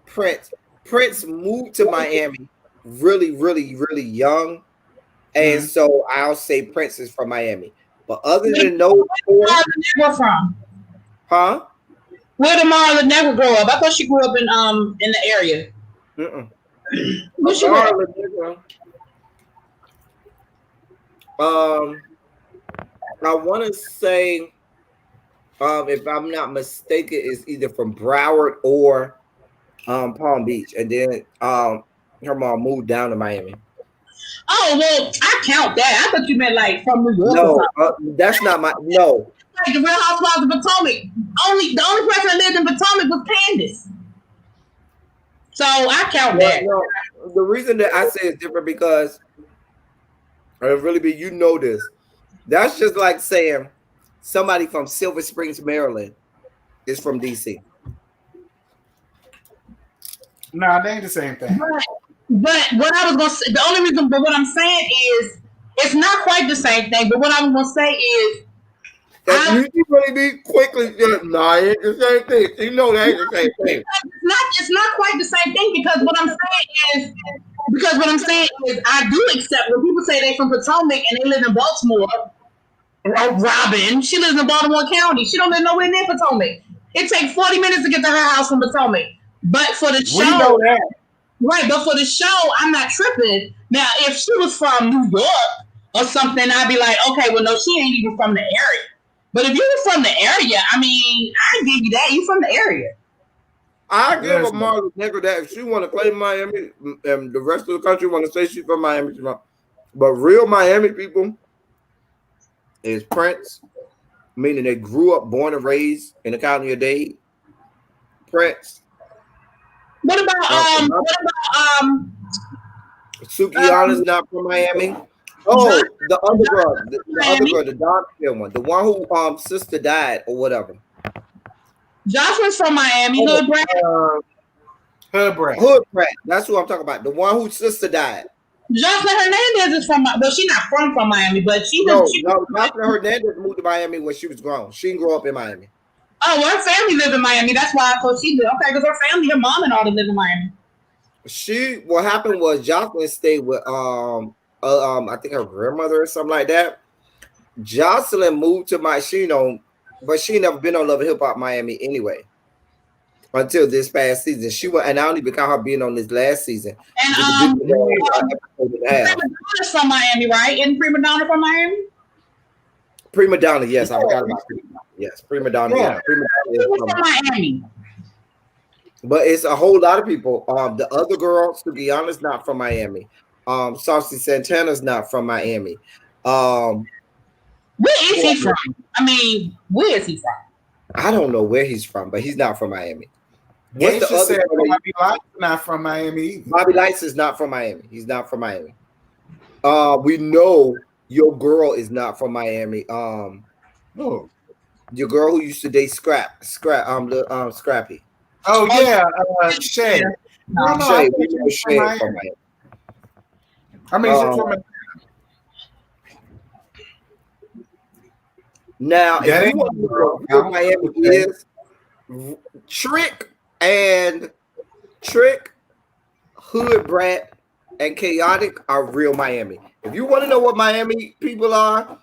Prince. Prince moved to Miami really, really, really young. And so I'll say Prince is from Miami. But other than those four, where from? huh? Where did Marla never grow up? I thought she grew up in the area. Where she grew up? I want to say, if I'm not mistaken, is either from Broward or Palm Beach, and then her mom moved down to Miami. Oh well, I count that. I thought you meant like from New York. No, that's not my no. Like the Real Housewives of Potomac. The only person that lived in Potomac was Candace. So I count that. No, the reason that I say it's different because really be this. That's just like saying somebody from Silver Springs, Maryland, is from DC. No, they ain't the same thing. But what I was gonna say, the only reason, but what I'm saying is, it's not quite the same thing. But what I'm gonna say is, you really be quickly. Nah, it ain't the same thing. You know that ain't the same thing. It's not quite the same thing because what I'm saying is, I do accept when people say they from Potomac and they live in Baltimore. Robin, she lives in Baltimore County. She don't live nowhere near Potomac. It takes 40 minutes to get to her house from Potomac. But for the show, we know that. Right, but for the show, I'm not tripping. Now, if she was from New York or something, I'd be like, okay, well, no, she ain't even from the area. But if you were from the area, I mean, I give you that. You from the area. I give a Marla nigga that if she want to claim Miami, and the rest of the country want to say she's from Miami, but real Miami people is Prince, meaning they grew up, born and raised in the county of Dade. Prince. What about Sukihana's not from Miami. Oh, the other girl, the dark skin one, the one who sister died or whatever. Jocelyn's from Miami. Hood Brat. That's who I'm talking about. The one whose sister died. Jocelyn Hernandez is from, but she's not from Miami, but Jocelyn Hernandez moved to Miami when she was grown. She didn't grow up in Miami. Oh, well, her family lived in Miami. That's why I thought she did. Okay, because her family, her mom and all, live in Miami. What happened was Jocelyn stayed with I think her grandmother or something like that. Jocelyn moved to but she never been on Love and Hip Hop Miami anyway. Until this past season. She went, and I only became her being on this last season. And Prima Donna's from Miami, right? Isn't Prima Donna from Miami? Prima Donna, yes, I forgot about Prima Donna. Yes, Prima Donna. Yeah. Prima Donna is from Miami. But it's a whole lot of people. The other girl, Sukihana's not from Miami. Saucy Santana's not from Miami. Where is he from? I mean, where is he from? I don't know where he's from, but he's not from Miami. What's the other Bobby Lights not from Miami either. Bobby Lights is not from Miami. He's not from Miami. We know your girl is not from Miami. No. Your girl who used to date Scrappy. Oh yeah, Shay. Shay from Miami. I mean, she's from now, if you want to know who Miami is, Trick, Hood Brat, and Chaotic are real Miami. If you want to know what Miami people are,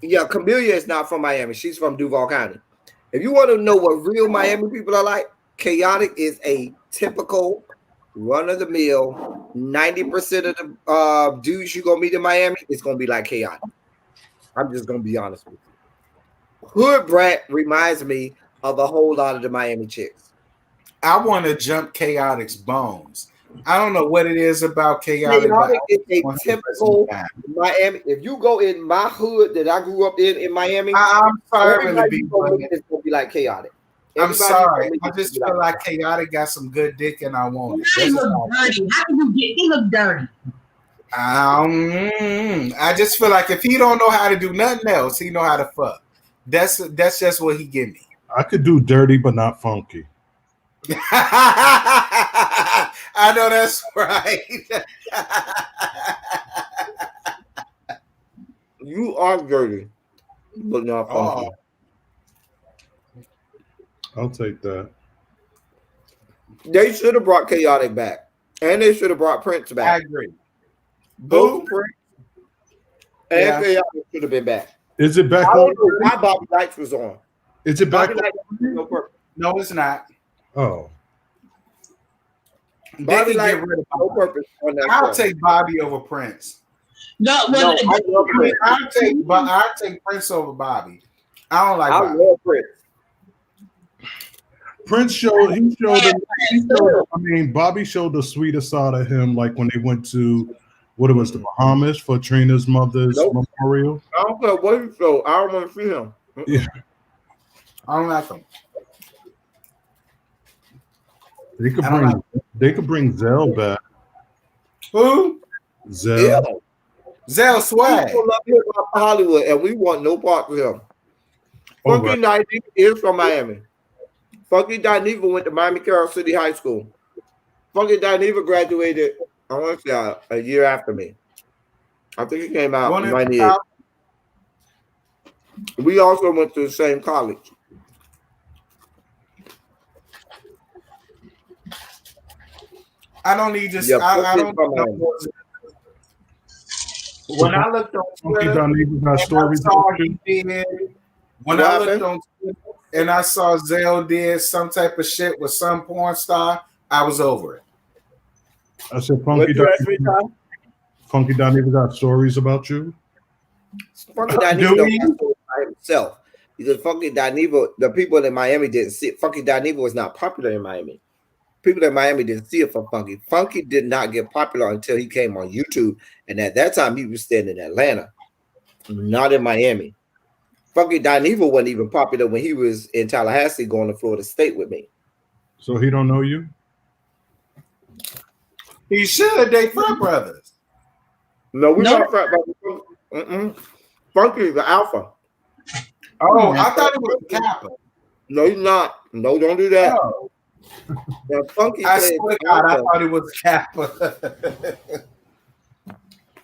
yeah, Camellia is not from Miami. She's from Duval County. If you want to know what real Miami people are like, Chaotic is a typical run-of-the-mill. 90% of the dudes you're going to meet in Miami, it's going to be like Chaotic. I'm just going to be honest with you. Hood Brat reminds me of a whole lot of the Miami chicks. I want to jump Chaotic's bones. I don't know what it is about Chaotic. Chaotic is a typical Miami. If you go in my hood that I grew up in Miami, I'm sorry, it's going to be like Chaotic. I'm sorry. I just feel like Chaotic got some good dick and I want it. He look dirty. How can you get? He look dirty. I just feel like if he don't know how to do nothing else, he know how to fuck. That's just what he give me. I could do dirty, but not funky. I know that's right. You are dirty, but not funky. I'll take that. They should have brought Chaotic back, and they should have brought Prince I back. agree. Both Prince and Chaotic should have been back. Is it back I on? don't know why Bobby Lights was on. Is it back? Bobby Lights was no purpose. No, it's not. Oh, Bobby They can Lights get rid of no Bobby. purpose on that I'll show. take Bobby over Prince. No, No, I love Prince. I'll take Prince over Bobby. I don't like I Bobby. love Prince. Prince showed. Bobby showed the sweeter side of him, like when they went to what it was, the Bahamas for Trina's mother's memorial. I don't care what he show. I don't want to see him. Yeah, I don't like him. they could bring Zell back. Who? Zell. Yeah. Zell Swag. People love him from Hollywood, and we want no part of him. Oh, Funky Dineva is from Miami. Funky Dineva went to Miami Carroll City High School. Funky Dineva graduated, I want to say, a year after me. I think he came out in 98. We also went to the same college. I don't need to. Yeah, I don't Funky know. When I looked on Funky Twitter, Dineva got and stories. I saw he did. When I looked on Twitter and I saw Zell did some type of shit with some porn star, I was over it. I said, What you ask me, Ty? Funky Dineva got stories about you. Funky Dineva don't have to by himself. Because Funky Dineva, the people in Miami didn't see it. Funky Dineva was not popular in Miami. People in Miami didn't see it for Funky. Funky did not get popular until he came on YouTube. And at that time, he was staying in Atlanta, not in Miami. Funky Dineva wasn't even popular when he was in Tallahassee going to Florida State with me. So he don't know you? He should. They front brothers. No, we No. not front brothers. Funky is the alpha. Oh, I thought it was Kappa. No, he's not. No, don't do that. Oh, Now, Funky I played swear to God, I alpha. thought it was Kappa.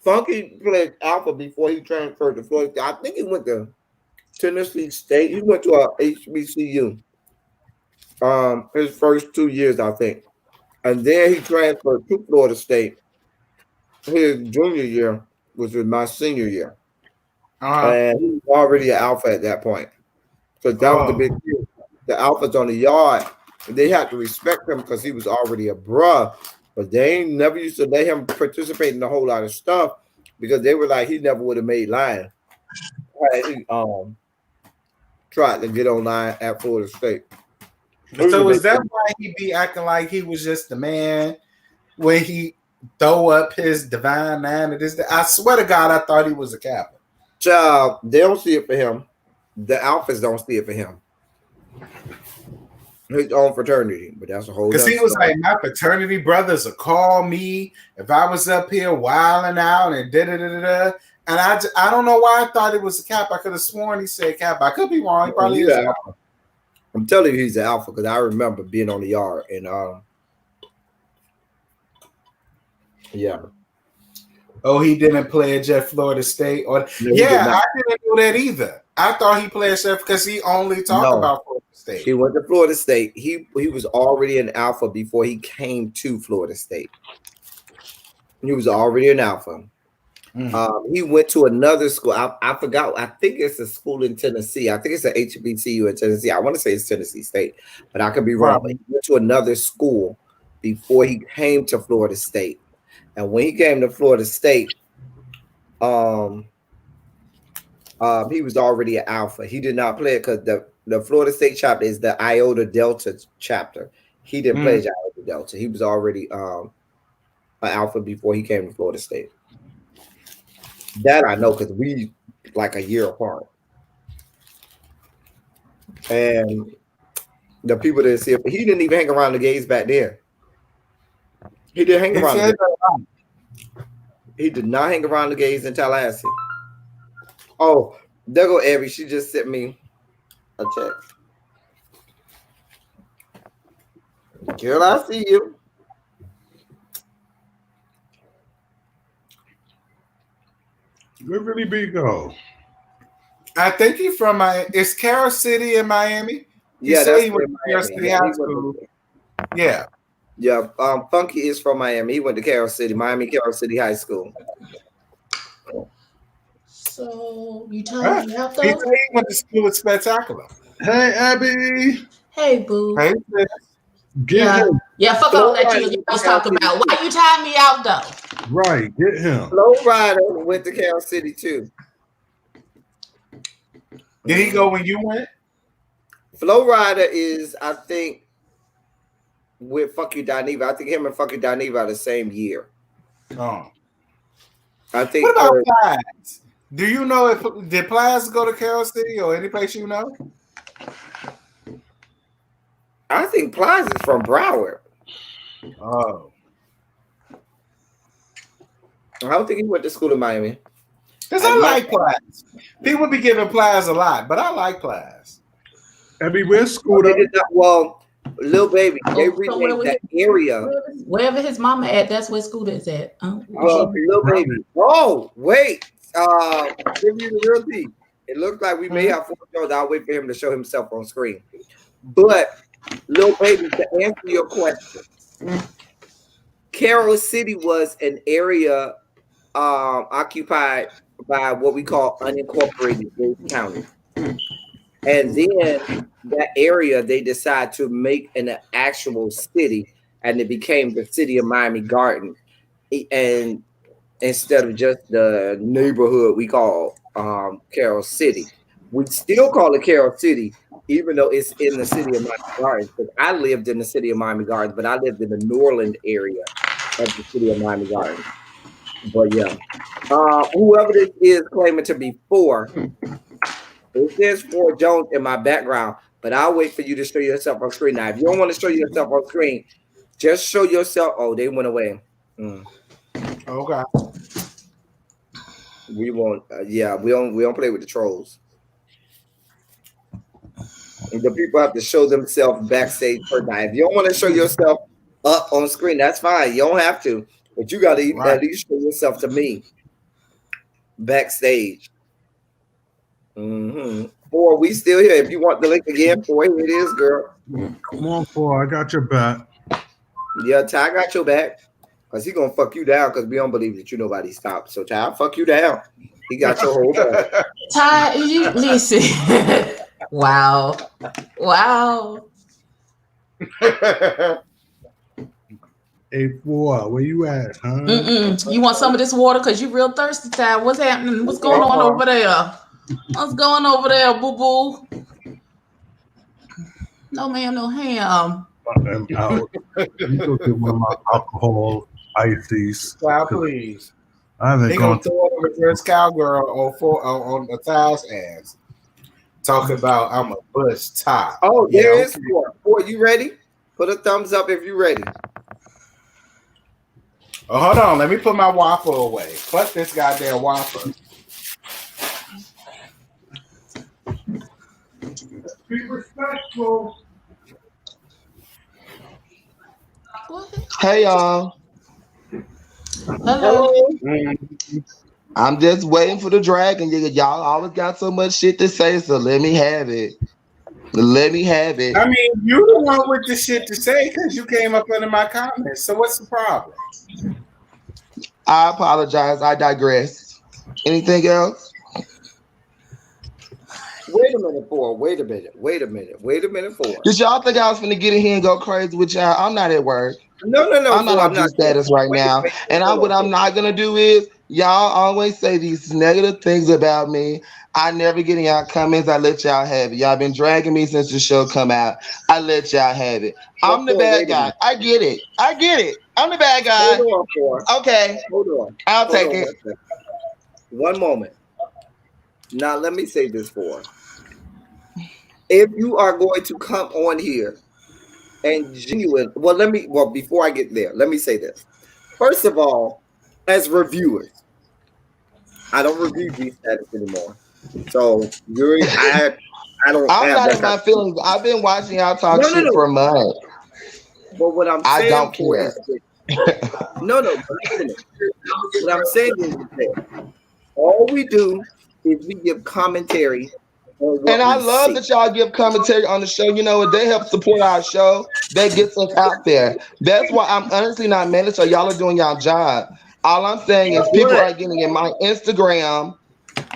Funky played alpha before he transferred to Florida. I think he went to Tennessee State. He went to a HBCU. His first 2 years, I think, and then he transferred to Florida State. His junior year, which was my senior year, and he was already an alpha at that point. So that was the big deal. The alphas on the yard, they had to respect him because he was already a bruh. But they ain't never used to let him participate in a whole lot of stuff because they were like he never would have made line. He tried to get online at Florida State. So is that why he be acting like he was just the man when he throw up his divine nine? I swear to God, I thought he was a Kappa. Child, they don't see it for him. The alphas don't see it for him. His own fraternity, but that's a whole. Because he was like, my fraternity brothers will call me if I was up here wilding out and da da da da da. And I don't know why I thought it was a Kappa. I could have sworn he said Kappa. I could be wrong. He probably is. Alpha. I'm telling you, he's an alpha because I remember being on the yard and yeah. Oh, he didn't pledge at Florida State, or No, yeah, I didn't know that either. I thought he pledged that because he only talked about Florida State. He went to Florida State. He was already an alpha before he came to Florida State. He was already an alpha. He went to another school. I forgot. I think it's a school in Tennessee. I think it's an HBCU in Tennessee. I want to say it's Tennessee State, but I could be wrong. But he went to another school before he came to Florida State. And when he came to Florida State, he was already an alpha. He did not play it because the Florida State chapter is the Iota Delta chapter. He didn't play Iota Delta. He was already an alpha before he came to Florida State. That I know because we like a year apart. And The people didn't see it. He didn't even hang around the gays back then. He didn't hang around. He did not hang around the gays in Tallahassee. Oh, there go Abby. She just sent me a text. Girl, I see you. Where really be go? I think he's from it's Carol City in Miami. Yeah, that's he went to Carol City High School. Yeah. Yeah, Funky is from Miami. He went to Carol City, Miami Carol City High School. So you telling me out though? He went to school with Spectacular. Hey, Abby. Hey, boo. Hey, Get him. Yeah, fuck all that you was talking about. Why you tying me out though? Right, get him. Flo Rida went to Carol City too. Did he go when you went? Flo Rida is, I think, with Fuck You Dineva. I think him and Fuck You Dineva are the same year. Oh. I think. What about Plies? Do you know if did Plies go to Carol City or any place you know? I think Plies is from Broward. Oh. I don't think he went to school in Miami. Because I like Plies. People be giving Plies a lot, but I like Plies. Abby, where's school? Well, Lil Baby, they renamed that area. Wherever his mama at, that's where school is at. Lil Baby. Oh, wait. Give you the real tea. It looks like we may have 4 shows. I'll wait for him to show himself on screen. But Lil Baby, to answer your question, Carol City was an area occupied by what we call unincorporated Dade County. And then that area, they decided to make an actual city, and it became the city of Miami Garden. And instead of just the neighborhood we call Carol City, we still call it Carol City, even though it's in the city of Miami Gardens. Because I lived in the city of Miami Gardens, but I lived in the Norland area of the city of Miami Gardens. But yeah, whoever this is claiming to be 4, it says 4 Jones in my background, but I'll wait for you to show yourself on screen. Now, if you don't want to show yourself on screen, just show yourself. Oh, they went away. Okay. We won't. Yeah, we don't play with the trolls. And the people have to show themselves backstage per night. If you don't want to show yourself up on screen, that's fine. You don't have to, but you got to at least show yourself to me backstage. Or we still here. If you want the link again, for it is, girl. Come on, 4. I got your back. Yeah, Ty got your back. Because he going to fuck you down because we don't believe that you nobody stopped. So, Ty, I'll fuck you down. He got your whole back. Ty, you listen. Wow. Hey, 4, where you at, huh? You want some of this water? Because you real thirsty, Ty. What's happening? What's going on over there? What's going over there, boo-boo? No, ma'am, no ham. I'm out. You go get one of my alcohol ices. Wow, please. I haven't They gone gonna throw it over Chris Cowgirl on the Ty's ass. Talking about I'm a Bush Ty. Oh, there is 4. 4, you ready? Put a thumbs up if you ready. Oh, hold on. Let me put my waffle away. Fuck this goddamn waffle. Be respectful. Hey y'all. Hello. I'm just waiting for the dragon. Y'all always got so much shit to say, so let me have it. Let me have it. I mean, you the one with the shit to say because you came up under my comments. So what's the problem? I apologize. I digress. Anything else? Wait a minute, 4. Wait a minute, 4. Did y'all think I was finna get in here and go crazy with y'all? I'm not at work. No. I'm not on G status right now. What I'm not gonna do is y'all always say these negative things about me. I never get in y'all comments. I let y'all have it. Y'all been dragging me since the show come out. I let y'all have it. I'm the bad guy. I get it. I'm the bad guy. Hold on, okay. Hold on. I'll take it. One moment. Now let me say this, 4. if you are going to come on here and before I get there, let me say this. First of all, as reviewers, I don't review G-Status anymore. So I don't. I'm have not that in my feelings. I've been watching y'all talk No, shit for months. But what I'm saying I don't for care. is what I'm saying is that all we do is we give commentary on what And I we love see. that y'all give commentary on the show. You know, they help support our show. That gets us out there. That's why I'm honestly not mad at y'all. Y'all are doing y'all job. All I'm saying is people are getting in my Instagram.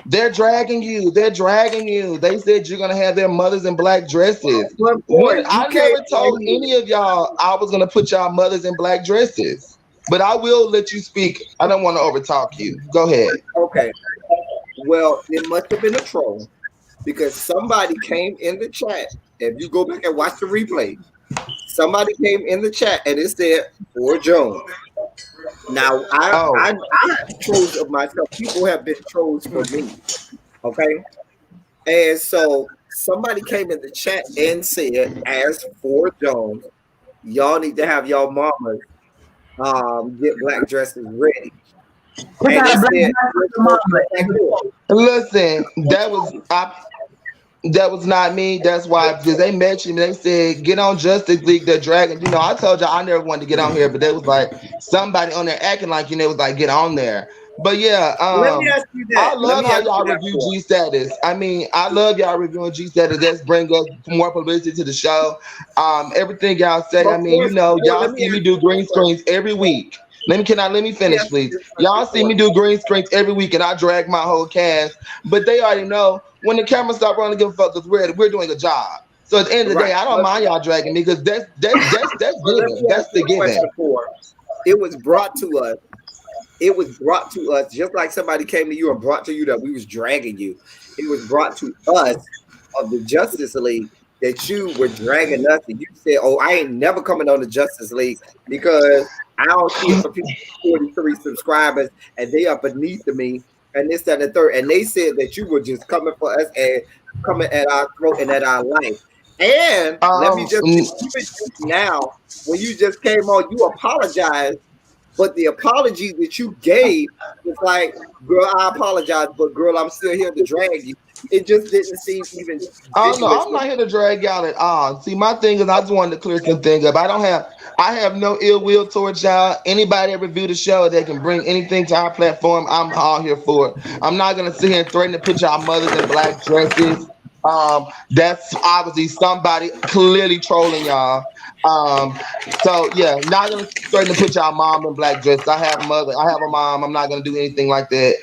They're dragging you. They're dragging you. They said you're gonna have their mothers in black dresses. When I never told any of y'all I was gonna put y'all mothers in black dresses. But I will let you speak. I don't want to overtalk you. Go ahead. Okay. Well, it must have been a troll because somebody came in the chat. If you go back and watch the replay, somebody came in the chat and it said for Jones. Now I have trolls of myself. People have been trolls for me. Okay. And so somebody came in the chat and said, as for Jones, y'all need to have y'all mamas get black dresses ready. And it said, listen, that was not me. That's why, because they mentioned me. They said, get on Justice League, the Dragon. You know, I told y'all I never wanted to get on here, but there was like somebody on there acting like, you know, it was like, get on there. But yeah, let me ask you that. I love how y'all review G-Status. I mean, I love y'all reviewing G-Status. That's bring us more publicity to the show. Everything y'all say, I mean, you know, y'all see me do green screens every week. Let me finish, please. Y'all see me do green screens every week, and I drag my whole cast. But they already know when the camera stop rolling, give a fuck because we're doing a job. So at the end of the day, I don't mind y'all dragging me because that's given. That's the given. It was brought to us. It was brought to us just like somebody came to you and brought to you that we was dragging you. It was brought to us of the Justice League that you were dragging us, and you said, "Oh, I ain't never coming on the Justice League because I don't see it for people 43 subscribers and they are beneath me and this, that, and the third." And they said that you were just coming for us and coming at our throat and at our life. And let me just now, when you just came on, you apologized. But the apology that you gave was like, girl, I apologize, but girl, I'm still here to drag you. It just didn't seem even. Oh no, I'm not here to drag y'all at all. See, my thing is I just wanted to clear something up. I have no ill will towards y'all. Anybody that review the show that can bring anything to our platform, I'm all here for it. I'm not gonna sit here and threaten to put y'all mothers in black dresses. That's obviously somebody clearly trolling y'all. So yeah, not gonna threaten to put y'all mom in black dress. I have a mom. I'm not gonna do anything like that.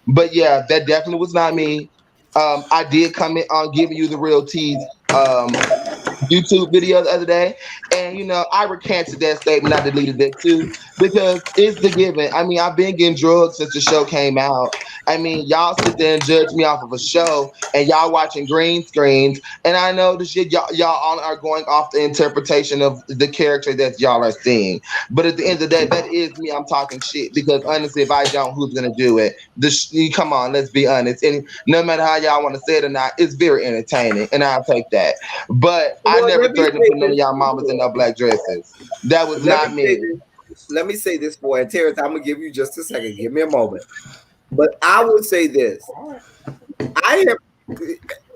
But yeah, that definitely was not me. I did comment on giving you the real teas YouTube video the other day, and you know I recanted that statement. I deleted that too because it's the given. I mean, I've been getting drugs since the show came out. I mean, y'all sit there and judge me off of a show, and y'all watching green screens, and I know the shit y'all all are going off the interpretation of the character that y'all are seeing. But at the end of the day, that is me. I'm talking shit because honestly, if I don't, who's gonna do it? Come on, let's be honest. And no matter how y'all want to say it or not, it's very entertaining, and I'll take that. But I never threatened to put none of y'all mamas in no black dresses. That was not me. Let me say this, boy. And Terrence, I'm gonna give you just a second. Give me a moment. But I would say this. I have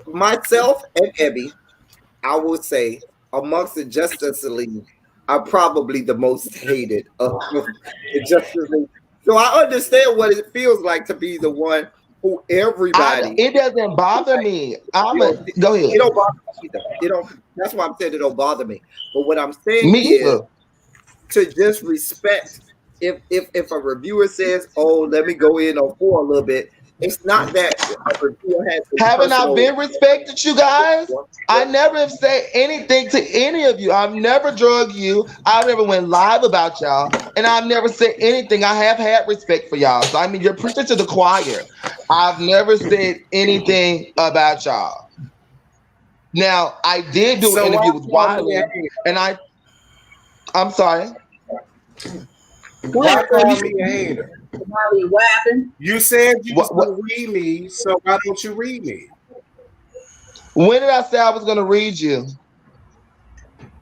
myself and Ebby, I would say, amongst the Justice League, are probably the most hated of the Justice League. So I understand what it feels like to be the one who everybody. It doesn't bother me. Go ahead. It don't bother me either. It don't. That's why I'm saying it don't bother me. But what I'm saying is to just respect. If a reviewer says, "Oh, let me go in on 4 a little bit," it's not that a reviewer has. Haven't I been respected, you guys? I never have said anything to any of you. I've never drugged you. I never went live about y'all, and I've never said anything. I have had respect for y'all. So I mean, you're preaching to the choir. I've never said anything about y'all. Now I did do an interview with Wiley, and I'm sorry. Why call me a hater? What happened? You said you was gonna read me, so why don't you read me? When did I say I was gonna read you?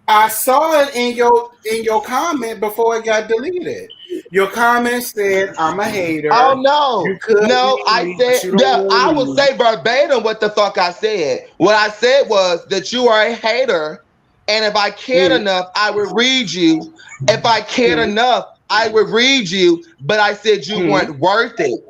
I saw it in your comment before it got deleted. Your comment said, "I'm a hater." Oh no, You could no! read I me, but said you don't that wanna I will read. say verbatim what the fuck I said. What I said was that you are a hater, and if I cared enough, I would read you. If I cared enough, I would read you. But I said you weren't worth it.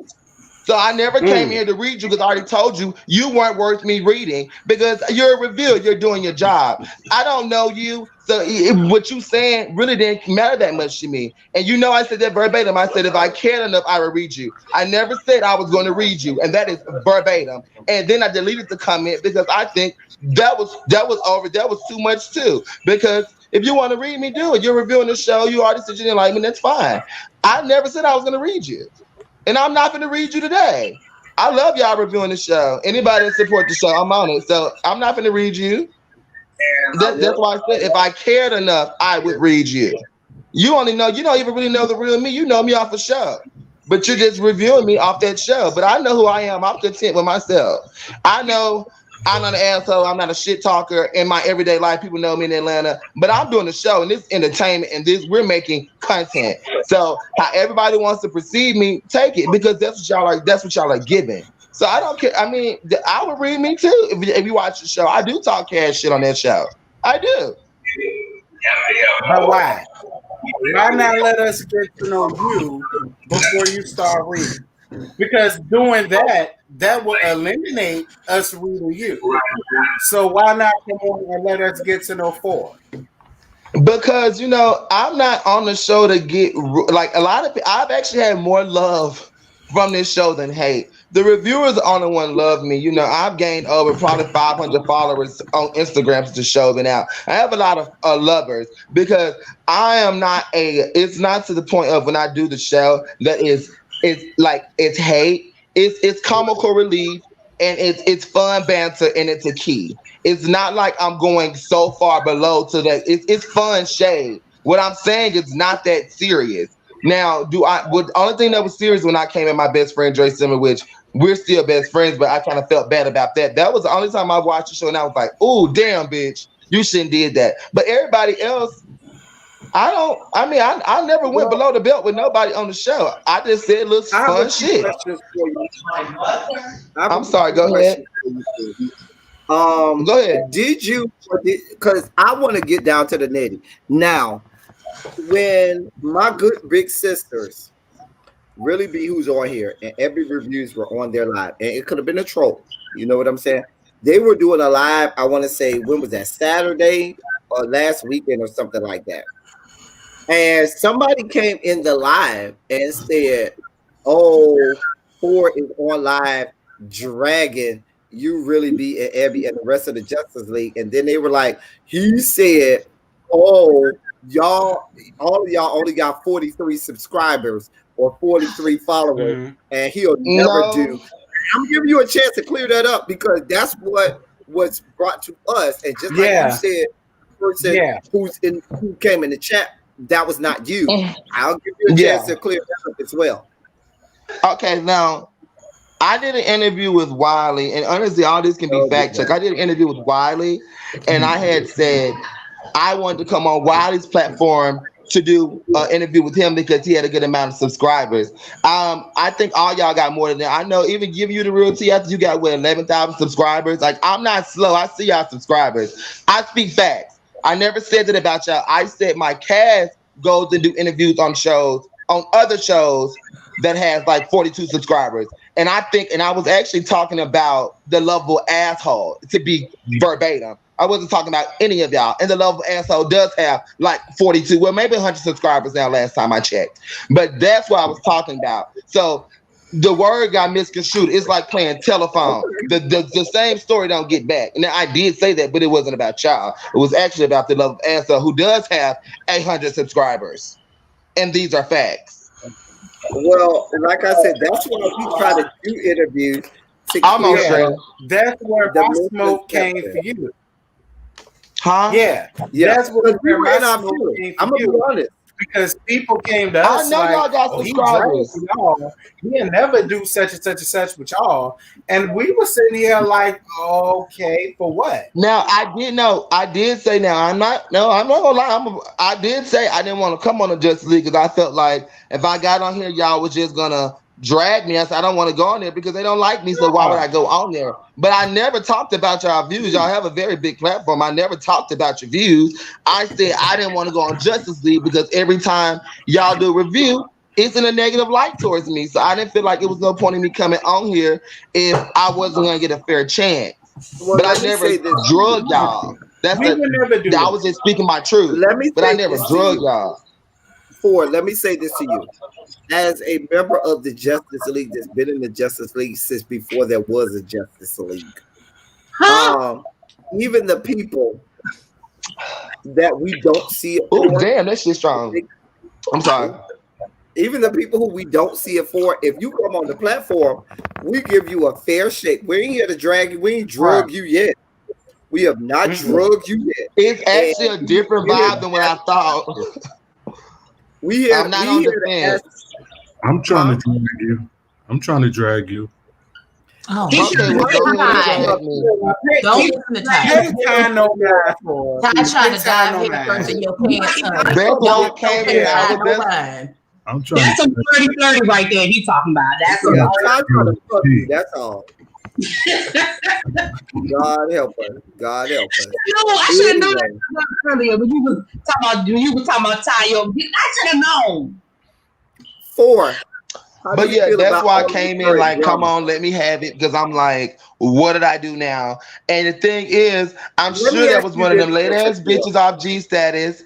So I never came here to read you because I already told you you weren't worth me reading because you're a reviewer. You're doing your job. I don't know you. So what you saying really didn't matter that much to me. And you know I said that verbatim. I said if I cared enough, I would read you. I never said I was going to read you. And that is verbatim. And then I deleted the comment because I think that was over. That was too much too. Because if you want to read me, do it. You're reviewing the show. You already said you didn't like me. That's fine. I never said I was going to read you. And I'm not going to read you today. I love y'all reviewing the show. Anybody that support the show, I'm on it. So I'm not going to read you. That's why I said if I cared enough, I would read you. You don't even really know the real me. You know me off the show. But you're just reviewing me off that show. But I know who I am. I'm content with myself. I know I'm not an asshole. I'm not a shit talker in my everyday life. People know me in Atlanta, but I'm doing the show and this entertainment and we're making content. So how everybody wants to perceive me, take it because that's what y'all are giving. So I don't care. I mean, I would read me too if you watch the show. I do talk cash shit on that show. I do. But why? Why not let us get to know you before you start reading? Because doing that will eliminate us reading you. So why not come on and let us get to know Four? Because I'm not on the show to get like a lot of people. I've actually had more love from this show than hate. The reviewers are the only one love me. I've gained over probably 500 followers on Instagram since the show been out. I have a lot of lovers because I am not it's not to the point of when I do the show that it's hate. It's comical relief and it's fun banter and it's a key. It's not like I'm going so far below to that. It's fun shade. What I'm saying is not that serious. Now, the only thing that was serious when I came at my best friend Dre Simmer, which we're still best friends, but I kind of felt bad about that. That was the only time I watched the show and I was like, "Oh, damn, bitch, you shouldn't did that." But everybody else, I never went below the belt with nobody on the show. I just said little fun shit. I'm sorry, go ahead. Go ahead. Did you? Because I want to get down to the nitty now. When my good big sisters, really be who's on here, and every reviews were on their live, and it could have been a troll. You know what I'm saying? They were doing a live. I want to say when was that? Saturday or last weekend or something like that. And somebody came in the live and said, "Oh, Four is on live dragging you really be and Abby and the rest of the Justice League." And then they were like, he said, "Oh, all of y'all only got 43 subscribers or 43 followers, and he'll never do." I'm giving you a chance to clear that up because that's what was brought to us. And just like you said, the person who came in the chat, that was not you. I'll give you a chance to clear that up as well. Okay, now I did an interview with Wiley, and honestly, all this can be fact checked. I did an interview with Wiley, and I had said I wanted to come on Wiley's platform to do an interview with him because he had a good amount of subscribers. I think all y'all got more than that. I know, even giving you the real tea after you got 11,000 subscribers. Like, I'm not slow. I see y'all subscribers. I speak facts. I never said that about y'all. I said my cast goes and do interviews on other shows that has like 42 subscribers. And I was actually talking about the Lovable Asshole, to be verbatim. I wasn't talking about any of y'all. And the Lovable Asshole does have like 42, well, maybe 100 subscribers now last time I checked. But that's what I was talking about. So the word got misconstrued. It's like playing telephone. The same story don't get back. And I did say that, but it wasn't about y'all. It was actually about the Lovable Asshole, who does have 800 subscribers. And these are facts. Well, like I said, that's why we try to do interviews. That's where my smoke came for you. Huh? Yeah. That's where my smoke came for I'm gonna be honest. because people came to I us know like, y'all got oh, he subscribers. dragged y'all. He'll never do such and such and such with y'all. And we were sitting here like, okay, for what? Now I did say I'm not gonna lie. I did say I didn't want to come on the Justice League because I felt like if I got on here, y'all was just gonna drag me. I said I don't want to go on there because they don't like me. So why would I go on there? But I never talked about y'all views. Y'all have a very big platform. I never talked about your views. I said I didn't want to go on Justice League because every time y'all do a review, it's in a negative light towards me. So I didn't feel like it was no point in me coming on here if I wasn't gonna get a fair chance. Well, But I never drug y'all. I was just speaking my truth. But I never drug y'all. Ford, let me say this to you. As a member of the Justice League that's been in the Justice League since before there was a Justice League, even the people that we don't see it for, damn, that shit's strong. I'm sorry. Even the people who we don't see it for, if you come on the platform, we give you a fair shake. We ain't here to drag you. We ain't drug you yet. We have not drugged you yet. It's actually a different vibe than what I thought. I'm not on the fence. I'm trying to drag you. I'm trying to drag you. Oh, okay, well, don't listen to Ty. Ty trying to dive head first in your pants. Don't came here. I'm trying. That's some 30-30 right there. He's talking about. That's some. That's all. God help us. God help us. You know, I should have known that earlier when you was talking about Ty. I should have known. 4. But yeah, that's why I came in like, come on, let me have it, because I'm like, what did I do now? And the thing is, I'm sure that was one of them late ass bitches off G Status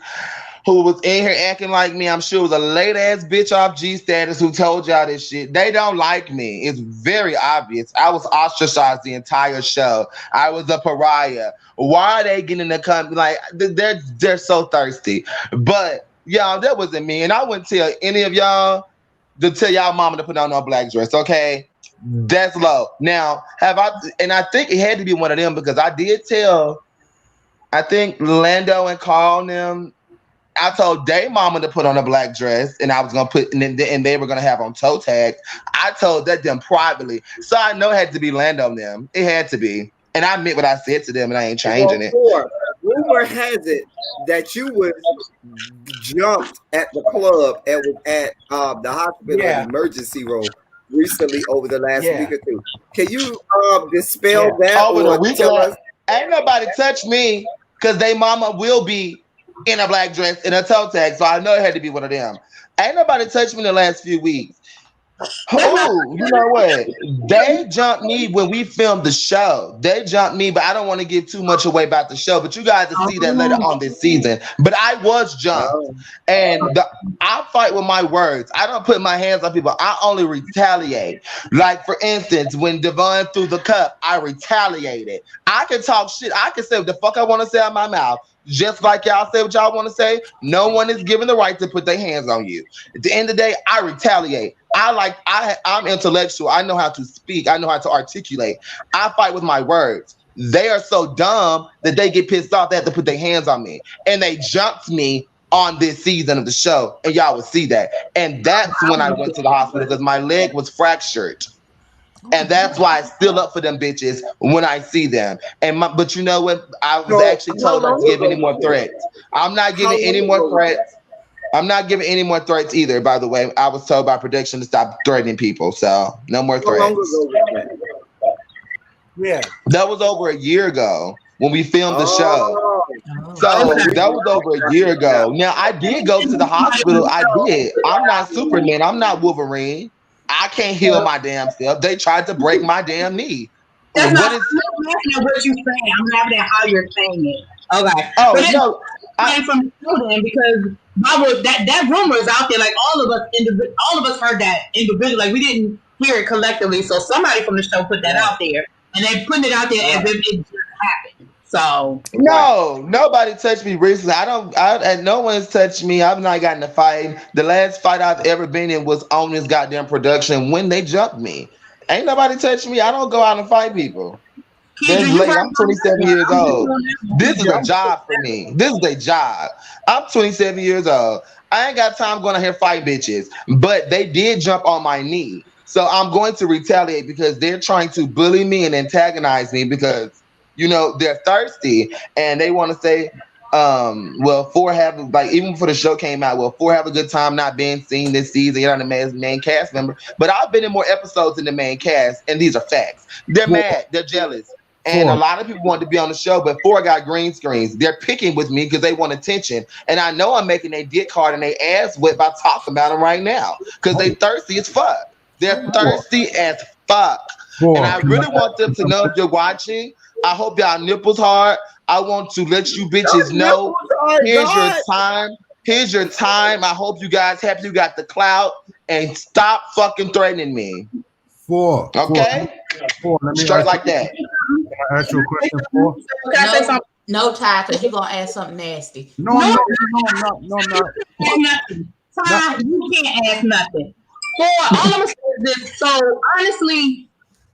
who was in here acting like me. I'm sure it was a late ass bitch off G Status who told y'all this shit. They don't like me. It's very obvious. I was ostracized the entire show. I was a pariah. Why are they getting in the company? Like, they're so thirsty. But y'all, that wasn't me. And I wouldn't tell any of y'all to tell y'all mama to put on no black dress, okay? That's low. Now, and I think it had to be one of them because I did tell, I think Lando and Carl and them, I told their mama to put on a black dress and I was going to put, and they were going to have on toe tags. I told them privately. So I know it had to be Lando and them. It had to be. And I meant what I said to them and I ain't changing it. Rumor has it that you was jumped at the club and was at the hospital emergency room recently over the last week or two. Can you dispel that? Over the week, ain't nobody touched me because they mama will be in a black dress and a toe tag, so I know it had to be one of them. Ain't nobody touched me in the last few weeks. Oh, you know what? They jumped me when we filmed the show. They jumped me, but I don't want to give too much away about the show. But you guys will see that later on this season. But I was jumped, and I fight with my words. I don't put my hands on people. I only retaliate. Like for instance, when Devon threw the cup, I retaliated. I can talk shit. I can say what the fuck I want to say out my mouth. Just like y'all say what y'all want to say, no one is given the right to put their hands on you. At the end of the day, I retaliate. I'm intellectual. I know how to speak. I know how to articulate. I fight with my words. They are so dumb that they get pissed off. They have to put their hands on me. And they jumped me on this season of the show. And y'all will see that. And that's when I went to the hospital because my leg was fractured. And that's why I still up for them bitches when I see them. But you know what? I was actually told not to give any more threats. I'm not giving any more threats. I'm not giving any more threats either, by the way. I was told by production to stop threatening people. So no more threats. Yeah. That was over a year ago when we filmed the show. So that was over a year ago. Now, I did go to the hospital. I did. I'm not Superman. I'm not Wolverine. I can't heal my damn self. They tried to break my damn knee. I'm not laughing at what you're saying. I'm laughing at how you're saying it. Okay. Oh, no. I from the student because that rumor is out there. Like all of us heard that individually. Like we didn't hear it collectively. So somebody from the show put that out there, and they put it out there as if it just happened. So no, nobody touched me recently. No one's touched me. I've not gotten a fight. The last fight I've ever been in was on this goddamn production when they jumped me. Ain't nobody touched me. I don't go out and fight people. That's late. I'm 27 years old. This is a job for me. This is a job. I'm 27 years old. I ain't got time going out here fight bitches, but they did jump on my knee. So I'm going to retaliate because they're trying to bully me and antagonize me because, you know, they're thirsty and they want to say, well, even before the show came out, well, have a good time not being seen this season. You're not the main cast member, but I've been in more episodes than the main cast, and these are facts. They're mad, they're jealous, and a lot of people wanted to be on the show, but 4 got green screens. They're picking with me because they want attention, and I know I'm making their dick hard and they ass wet by talking about them right now because they thirsty as fuck. They're thirsty as fuck, and I really want them to know if you're watching. I hope y'all nipples hard. I want to let you bitches know. Here's your time. Here's your time. I hope you guys happy you got the clout and stop fucking threatening me. 4. Okay? 4. Let me straight like that. Can I ask you a question, 4? No, Ty, because you're gonna ask something nasty. No. Ty, you can't ask nothing. For all I'm gonna say is this. So honestly,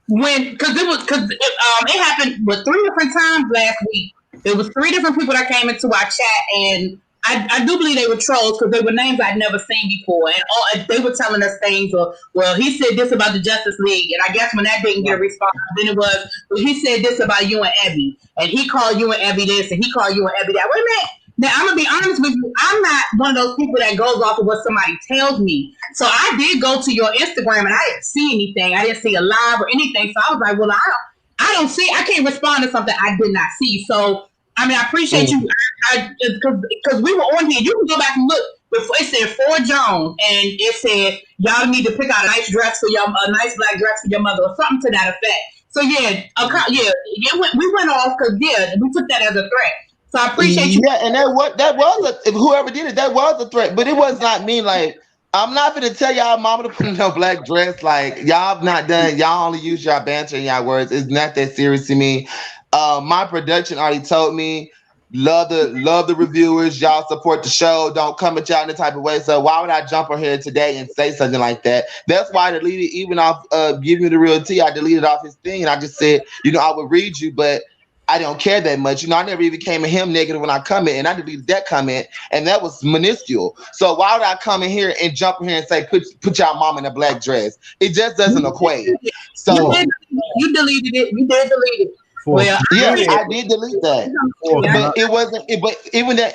because it happened 3 different times last week. There was 3 different people that came into our chat, and I do believe they were trolls because they were names I'd never seen before, and they were telling us things. Or, well, he said this about the Justice League, and I guess when that didn't get a response, then it was, well, he said this about you and Ebby, and he called you and Ebby this, and he called you and Ebby that. Wait a minute. Now, I'm going to be honest with you. I'm not one of those people that goes off of what somebody tells me. So I did go to your Instagram, and I didn't see anything. I didn't see a live or anything. So I was like, well, I can't respond to something I did not see. So, I mean, I appreciate you. Because we were on here. You can go back and look. Before it said 4 Jones, and it said, y'all need to pick out a nice nice black dress for your mother, or something to that effect. So, we went off because, we took that as a threat. So I appreciate you. Yeah, and that was whoever did it, that was a threat, but it was not me. Like, I'm not gonna tell y'all mama to put in no black dress. Like, y'all have not done. Y'all only use y'all banter and y'all words. It's not that serious to me. My production already told me, love the reviewers. Y'all support the show. Don't come at y'all in the type of way. So why would I jump on here today and say something like that? That's why I deleted even off Give Me the Real Tea. I deleted off his thing, and I just said, I would read you, but I don't care that much. I never even came at him negative when I comment, and I deleted that comment, and that was minuscule. So why would I come in here and jump in here and say, put y'all mom in a black dress? It just doesn't equate. So you deleted it. You did delete it. Well, yeah, I did delete that. But it wasn't.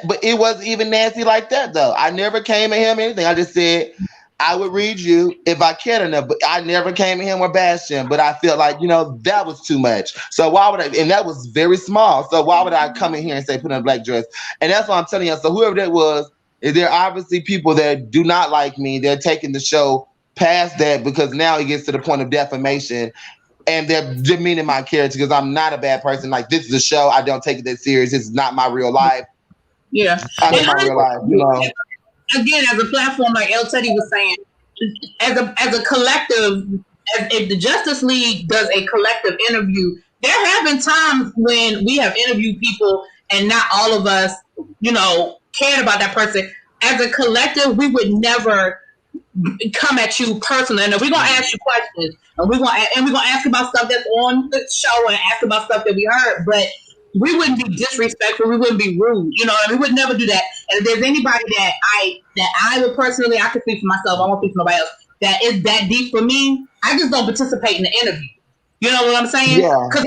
But it wasn't even nasty like that though. I never came at him or anything. I just said I would read you if I cared enough, but I never came at him or bashed him. But I felt like, that was too much. So why would I? And that was very small. So why would I come in here and say put on a black dress? And that's what I'm telling you. So whoever that was, there are obviously people that do not like me. They're taking the show past that because now it gets to the point of defamation. And they're demeaning my character because I'm not a bad person. Like, this is a show. I don't take it that serious. This is not my real life. Yeah. I live my real life, Again, as a platform, like El Teddy was saying, as a collective, if the Justice League does a collective interview, there have been times when we have interviewed people and not all of us, cared about that person. As a collective, we would never come at you personally, and we're gonna ask you questions, and we're gonna ask about stuff that's on the show and ask about stuff that we heard, but we wouldn't be disrespectful, we wouldn't be rude, we would never do that. And if there's anybody that I would personally, I can speak for myself, I won't speak for nobody else, that is that deep for me, I just don't participate in the interview. You know what I'm saying? Because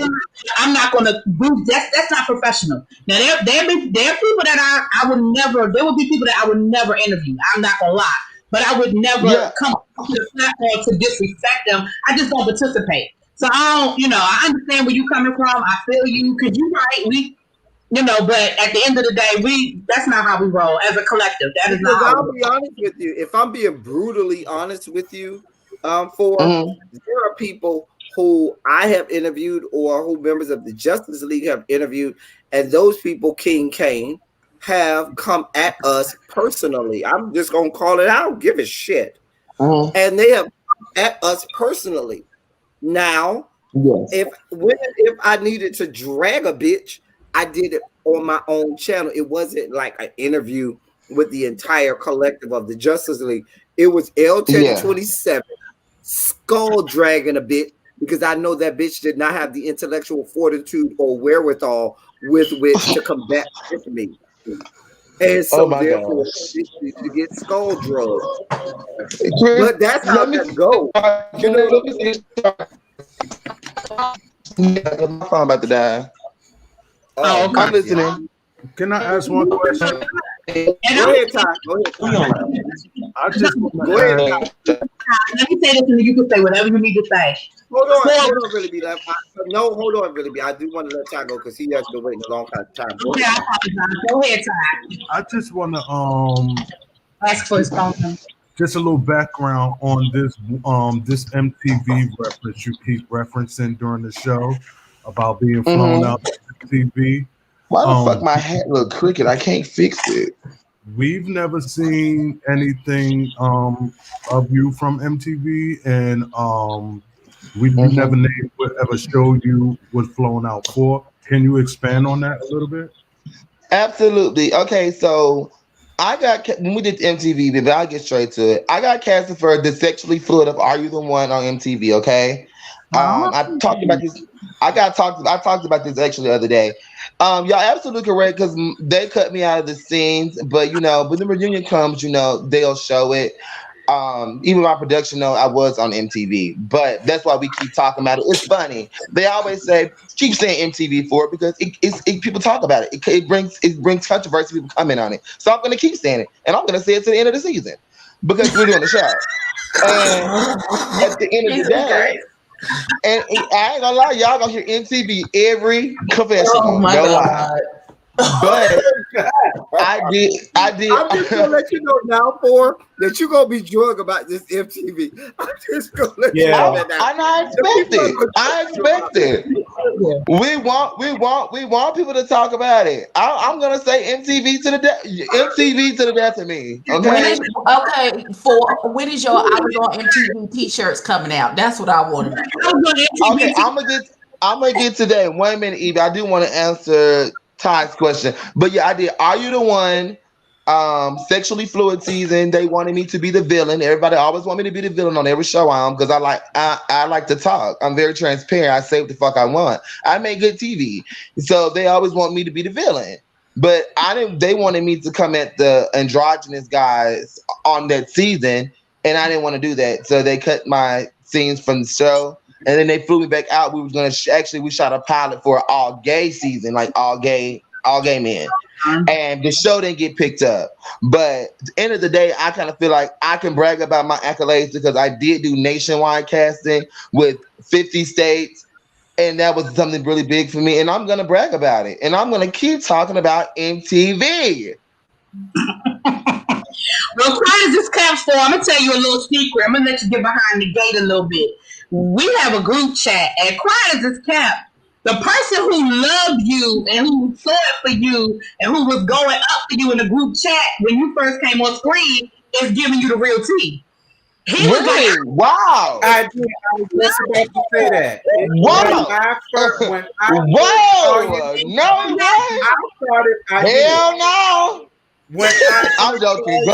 I'm not going to do that. That's not professional. Now, there are people that I would never, there will be people that I would never interview. I'm not going to lie. But I would never come to the platform to disrespect them. I just don't participate. So I don't, I understand where you're coming from. I feel you, because you're right. But at the end of the day, that's not how we roll as a collective. That is not how I'll be honest with you. If I'm being brutally honest with you, there are people who I have interviewed or who members of the Justice League have interviewed, and those people, King Kane, have come at us personally. I'm just gonna call it out, give a shit. And they have come at us personally. Now, if I needed to drag a bitch, I did it on my own channel. It wasn't like an interview with the entire collective of the Justice League. It was L1027 skull dragging a bit because I know that bitch did not have the intellectual fortitude or wherewithal with which to combat with me. And so therefore she needs to get skull drugged. But that's how that goes. You know, my phone about to die. Oh, okay. I'm listening. Can I ask one question? Go ahead, Ty. I just want Go ahead, Ty. Let me say this, and you can say whatever you need to say. Hold on, Billy B. Hold on, Billy B. I do want to let Ty go because he has been waiting a long time. Okay, I apologize. Go ahead, Ty. I just want to Ask for his phone number. just a little background on this this MTV reference you keep referencing during the show about being flown out to MTV. Why the fuck my hat look crooked? I can't fix it. We've never seen anything of you from MTV, and we never named whatever show you was flown out for. Can you expand on that a little bit? Absolutely. Okay, so I got when we did MTV, baby, I'll get straight to it. I got casted for the Sexually Fluid of Are You the One on MTV, okay? I talked about this. I talked about this actually the other day. Y'all absolutely correct because they cut me out of the scenes, but you know, when the reunion comes, you know, they'll show it. Even my production know I was on MTV, but that's why we keep talking about it. It's funny. They always say keep saying MTV for it because it people talk about it. It brings controversy. People comment on it. So I'm gonna keep saying it, and I'm gonna say it to the end of the season because we're doing the show. And at the end of the day. And I ain't gonna lie, y'all gonna hear MTV every confessional. Oh my God. But I did. I'm just gonna let you know now, that you're gonna be drunk about this MTV. I'm just gonna let you know that now. And I expect it. We want people to talk about it. I'm gonna say MTV to the death. MTV to the death of me. Okay. When is your I was on MTV t-shirts coming out? That's what I want to know. Okay, I'm gonna get today. 1 minute, Evie. I do want to answer Ty's question, but yeah, I did. Are You the One? Sexually Fluid season. They wanted me to be the villain. Everybody always want me to be the villain on every show I'm because I like to talk. I'm very transparent. I say what the fuck I want. I make good TV, so they always want me to be the villain. But they wanted me to come at the androgynous guys on that season, and I didn't want to do that. So they cut my scenes from the show. And then they flew me back out. We was gonna we shot a pilot for an all gay season, like all gay men. And the show didn't get picked up. But at the end of the day, I kind of feel like I can brag about my accolades because I did do nationwide casting with 50 states. And that was something really big for me. And I'm gonna brag about it. And I'm gonna keep talking about MTV. Well, quiet as this comes for, I'm gonna tell you a little secret. I'm gonna let you get behind the gate a little bit. We have a group chat, and quiet as this cap, the person who loved you and who fought for you and who was going up for you in the group chat when you first came on screen is giving you the real tea. Really? Wow. I was just about to say that. Wow. No way. Hell no. I'm joking.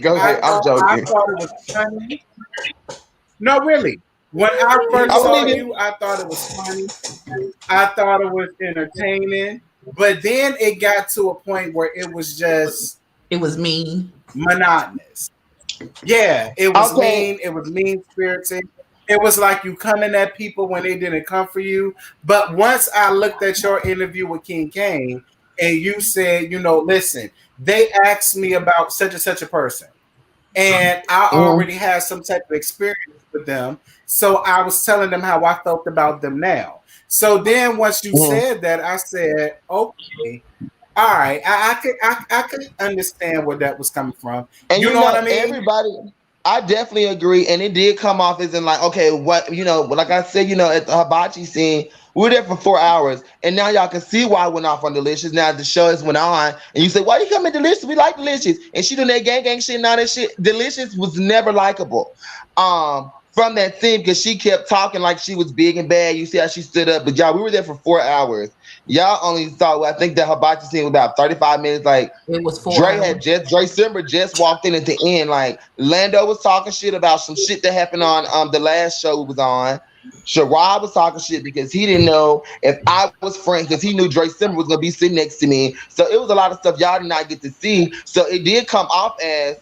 Go ahead. I'm joking. I thought it was funny. No, really. When I first saw you, I thought it was funny. I thought it was entertaining. But then it got to a point where it was mean. Monotonous. Yeah, it was mean. It was mean-spirited. It was like you coming at people when they didn't come for you. But once I looked at your interview with King Kane and you said, listen, they asked me about such and such a person. And I already had some type of experience with them. So I was telling them how I felt about them now. So then once you said that, I said, okay, all right, I could understand where that was coming from. And you know what I mean? Everybody, I definitely agree. And it did come off as in like, okay, what, like I said, at the hibachi scene, we were there for 4 hours. And now y'all can see why I went off on Delicious. Now the show has went on. And you say, why you coming Delicious? We like Delicious. And she doing that gang shit and all that shit. Delicious was never likable. from that scene because she kept talking like she was big and bad. You see how she stood up, but y'all, we were there for 4 hours. Y'all only saw, I think the hibachi scene was about 35 minutes. Like It was 4 Dre hours. Dre Simber just walked in at the end. Like Lando was talking shit about some shit that happened on the last show we was on. Sherrod was talking shit because he didn't know if I was friends, because he knew Dre Simber was gonna be sitting next to me. So it was a lot of stuff y'all did not get to see. So it did come off as,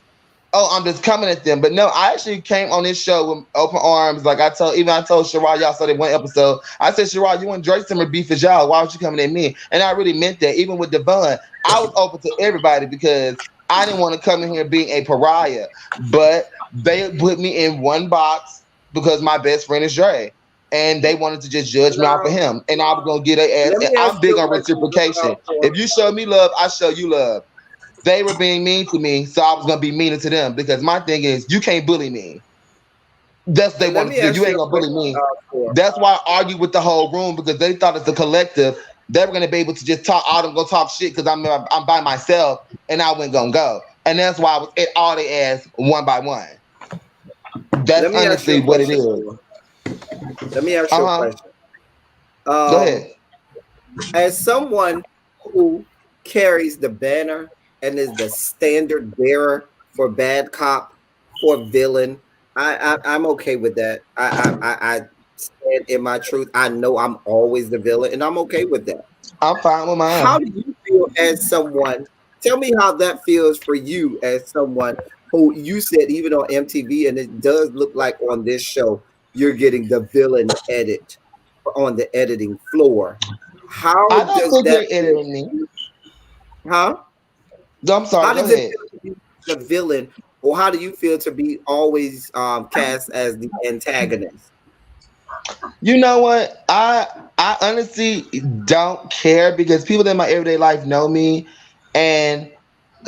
oh, I'm just coming at them. But no, I actually came on this show with open arms. Like I told Sherrod, y'all saw that one episode. I said, Sherrod, you and Dre Simber beef as y'all. Why was you coming at me? And I really meant that. Even with Devon, I was open to everybody because I didn't want to come in here being a pariah. But they put me in one box because my best friend is Dre. And they wanted to just judge me off of him. And I was going to get their ass. And I'm big on reciprocation. If you show me love, I show you love. They were being mean to me, so I was going to be meaner to them because my thing is, you can't bully me. That's what they wanted to do. You ain't going to bully me. That's why I argued with the whole room because they thought it's a collective. They were going to be able to just talk, all them go talk shit because I'm by myself and I wasn't going to go. And that's why I was at all they asked one by one. That's honestly what it is. Let me ask you a question. Go ahead. As someone who carries the banner and is the standard bearer for bad cop, for villain, I'm okay with that. I stand in my truth. I know I'm always the villain, and I'm okay with that. I'm fine with mine. How do you feel as someone? Tell me how that feels for you as someone who you said even on MTV, and it does look like on this show, you're getting the villain edit on the editing floor. How does that editing me? Huh? I'm sorry. How does it feel to be the villain, or how do you feel to be always cast as the antagonist? You know what? I honestly don't care because people in my everyday life know me, and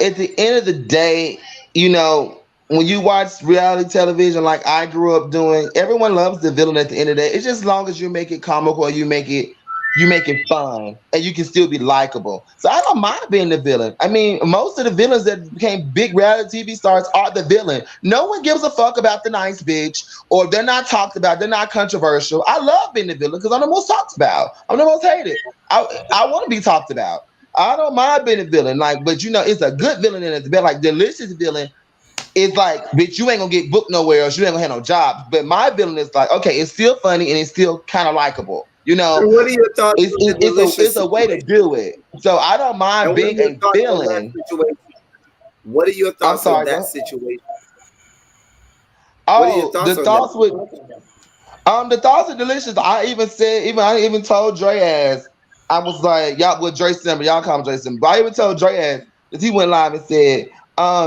at the end of the day, you know, when you watch reality television like I grew up doing, everyone loves the villain at the end of the day. It's just as long as you make it comical or you make it fun and you can still be likable. So I don't mind being the villain. I mean, most of the villains that became big reality TV stars are the villain. No one gives a fuck about the nice bitch, or they're not talked about, they're not controversial. I love being the villain because I'm the most talked about. I'm the most hated. I want to be talked about. I don't mind being a villain, like, but you know, it's a good villain and it's bad. Like Delicious villain, it's like, bitch, you ain't gonna get booked nowhere else. You ain't gonna have no job. But my villain is like, okay, it's still funny and it's still kind of likable. You know, so what are your thoughts? It's a way to do it. So I don't mind being a villain. What are your thoughts on that situation? Oh, the thoughts with Delicious. I even told Dre ass. I was like, y'all with Dre Simber, y'all call him Dre Simber. But I even told Dre ass that he went live and said,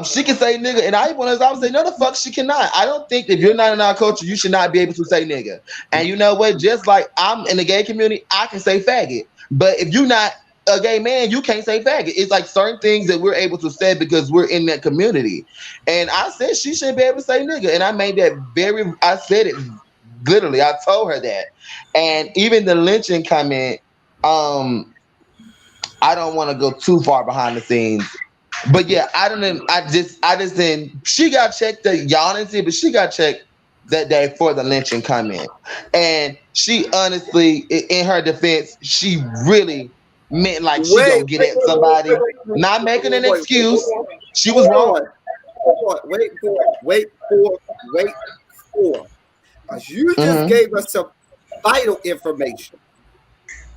she can say nigga, and I was say, no, the fuck she cannot. I don't think if you're not in our culture, you should not be able to say nigga. And you know what? Just like I'm in the gay community, I can say faggot. But if you're not a gay man, you can't say faggot. It's like certain things that we're able to say because we're in that community. And I said she shouldn't be able to say nigga. And I made that I said it literally. I told her that. And even the lynching comment, I don't want to go too far behind the scenes. But yeah, I just didn't. She got checked y'all didn't see it, but she got checked that day for the lynching comment. And she honestly, in her defense, she really meant like she gonna get at somebody. Not making an excuse. She was wrong. Wait for. Because you just gave us some vital information.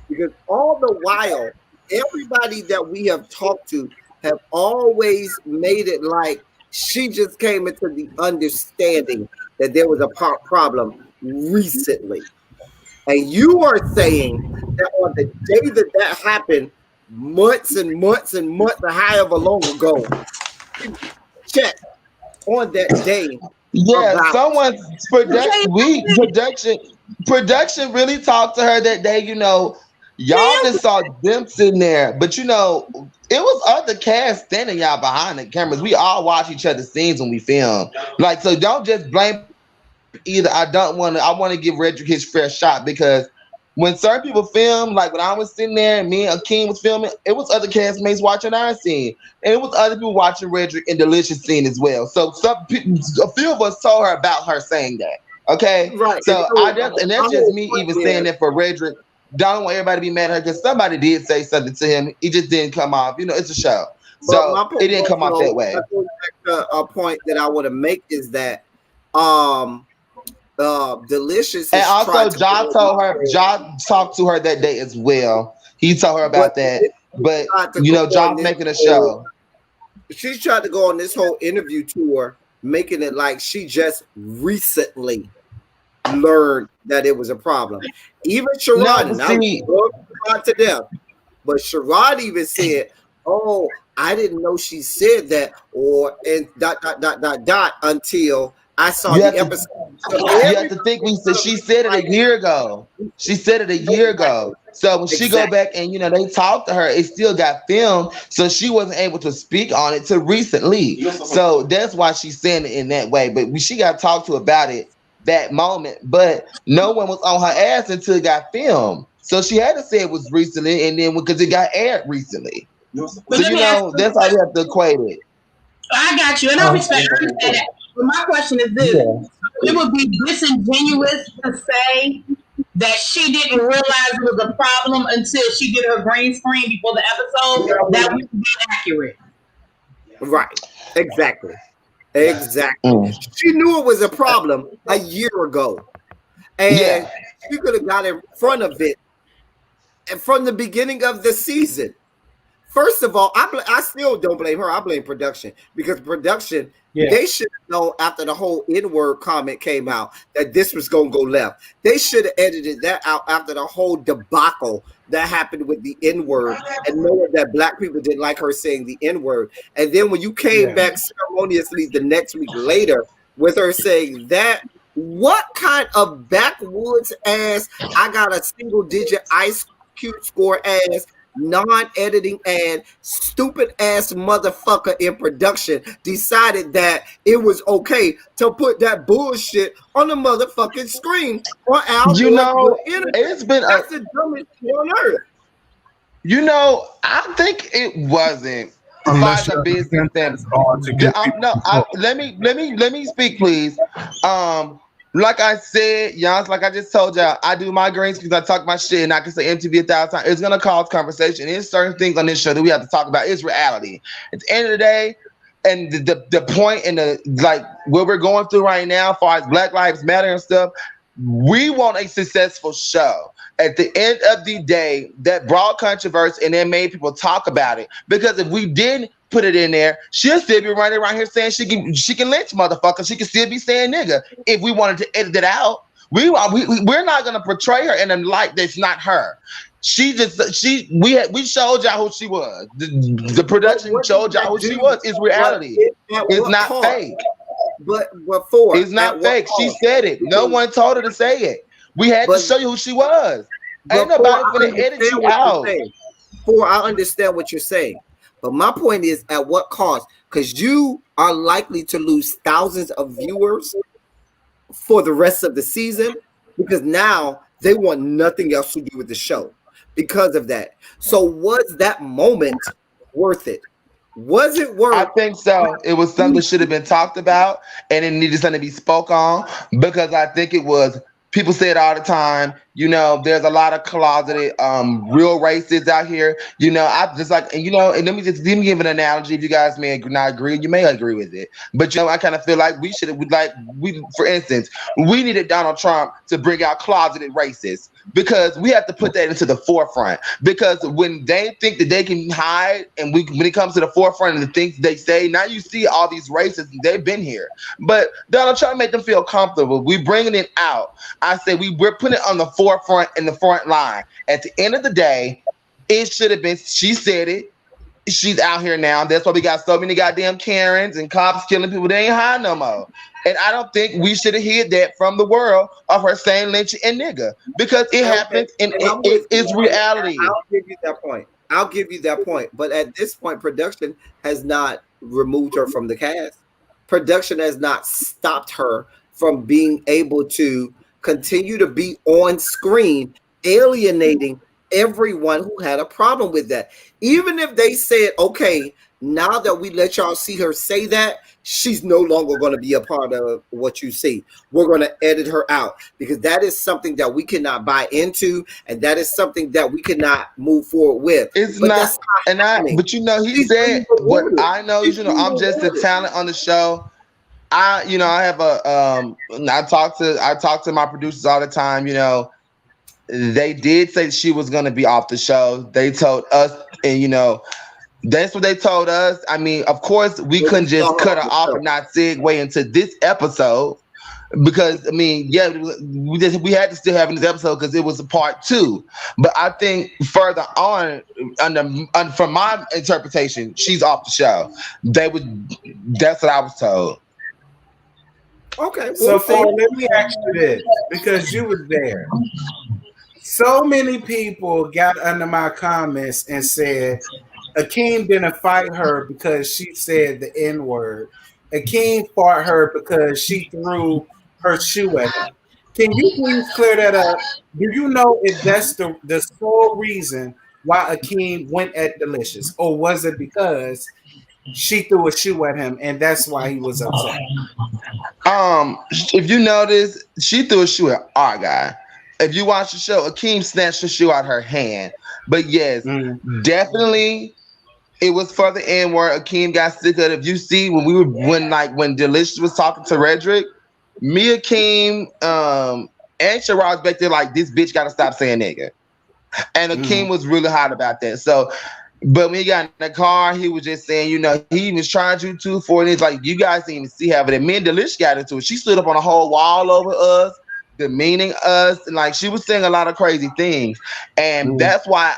Because all the while, everybody that we have talked to have always made it like she just came into the understanding that there was a problem recently. And you are saying that on the day that happened, months and months and months, or however long ago, check on that day. Yeah, someone's production really talked to her that day, you know. Y'all just saw them sitting there, but you know, it was other cast standing y'all behind the cameras. We all watch each other's scenes when we film. Like, so don't just blame either. I want to give Redrick his fair shot, because when certain people film, like when I was sitting there and me and Akeem was filming, it was other castmates watching our scene. And it was other people watching Redrick and Delicious scene as well. So a few of us told her about her saying that. Okay, Right. so I just, and that's my just whole me point even saying is- that for Redrick. Don't want everybody to be mad at her because somebody did say something to him. It just didn't come off. You know, it's a show, But so my point it didn't come off that also, way. a point that I want to make is that Delicious And has also, tried to Josh talked to her that day as well. He told her about that, but you know, Josh making a show. She's tried to go on this whole interview tour, making it like she just recently learned that it was a problem. Even Sherrod, not to death, but Sherrod even said, "Oh, I didn't know she said that," or and ... until I saw the episode. You have to think she said it a year ago. She said it a year ago. So when she go back and, you know, they talked to her, it still got filmed. So she wasn't able to speak on it till recently. So that's why she's saying it in that way. But she got talked to about it that moment. But no one was on her ass until it got filmed. So she had to say it was recently, and then because it got aired recently. So, you know, that's how you have to equate it. I got you, and I respect that. But my question is this: it would be disingenuous to say that she didn't realize it was a problem until she did her green screen before the episode. That would be accurate. Right. Exactly. She knew it was a problem a year ago, and she could have got in front of it, and from the beginning of the season. First of all, I still don't blame her. I blame production, because production, they should have known after the whole N-word comment came out that this was going to go left. They should have edited that out after the whole debacle that happened with the N-word, and knowing that black people didn't like her saying the N-word. And then when you came back ceremoniously the next week later with her saying that, what kind of backwoods ass, I got a single digit Ice Cube score ass, non-editing and stupid ass motherfucker in production decided that it was okay to put that bullshit on the motherfucking screen on our it's been that's the dumbest shit on earth. You know, I think it wasn't. Unless Let me speak, please. Like I said, y'all, like I just told y'all, I do my greens because I talk my shit, and I can say MTV 1,000 times. It's gonna cause conversation. There's certain things on this show that we have to talk about. It's reality. At the end of the day, and the point and the like what we're going through right now, as far as Black Lives Matter and stuff, we want a successful show. At the end of the day, that brought controversy and it made people talk about it. Because if we didn't put it in there, she'll still be running around here saying she can lynch motherfuckers. She can still be saying nigga. If we wanted to edit it out, we're not gonna portray her in a light that's not her. We showed y'all who she was. The production showed y'all who she was. It's reality. It's not fake. But for it's not fake. She said it. No one told her to say it. We had to show you who she was. Ain't nobody gonna edit you out. I understand what you're saying. But my point is, at what cost? Because you are likely to lose thousands of viewers for the rest of the season, because now they want nothing else to do with the show because of that. So was that moment worth it? Was it worth? I think so. It was something that should have been talked about, and it needed something to be spoke on, because I think it was. People say it all the time, you know, there's a lot of closeted, real racists out here. You know, I just like, and you know, and let me give an analogy. If you guys may not agree, you may agree with it. But, you know, I kind of feel like for instance, we needed Donald Trump to bring out closeted racists, because we have to put that into the forefront. Because when they think that they can hide, and when it comes to the forefront of the things they say, now you see all these racists, they've been here. But Donald Trump made them feel comfortable. We bringing it out. I say we're putting it on the forefront, in the front line. At the end of the day, it should have been, she said it. She's out here now. That's why we got so many goddamn Karens and cops killing people. They ain't high no more. And I don't think we should have hid that from the world of her saying lynch and nigga, because it happens and it is reality. I'll give you that point. But at this point, production has not removed her from the cast. Production has not stopped her from being able to continue to be on screen, alienating everyone who had a problem with that. Even if they said, okay, now that we let y'all see her say that, she's no longer going to be a part of what you see. We're going to edit her out because that is something that we cannot buy into, and that is something that we cannot move forward with. It's But not, that's not happening. but you know, he said what I know. You know, I'm just a talent on the show. I have I talk to my producers all the time. You know, they did say she was going to be off the show. They told us, and you know, that's what they told us. I mean, of course, we couldn't just cut her off and not segue into this episode because, I mean, yeah, we had to still have this episode because it was a part 2. But I think further on, from my interpretation, she's off the show. That's what I was told. Okay. So, let me ask you this, because you was there. So many people got under my comments and said Akeem didn't fight her because she said the N-word. Akeem fought her because she threw her shoe at him. Can you please clear that up? Do you know if that's the sole reason why Akeem went at Delicious? Or was it because she threw a shoe at him and that's why he was upset? If you notice, she threw a shoe at our guy. If you watch the show, Akeem snatched the shoe out her hand. But yes, definitely it was for the N-word. Akeem got sick of it. If you see when Delicious was talking to Redrick, me, Akeem, and Sherrod's back there like, this bitch gotta stop saying nigga. And Akeem was really hot about that. So, but when he got in the car, he was just saying, you know, he even tried you too for it. It's like, you guys didn't even see how it. And me and Delicious got into it. She stood up on a whole wall over us, demeaning us, and like she was saying a lot of crazy things. And that's why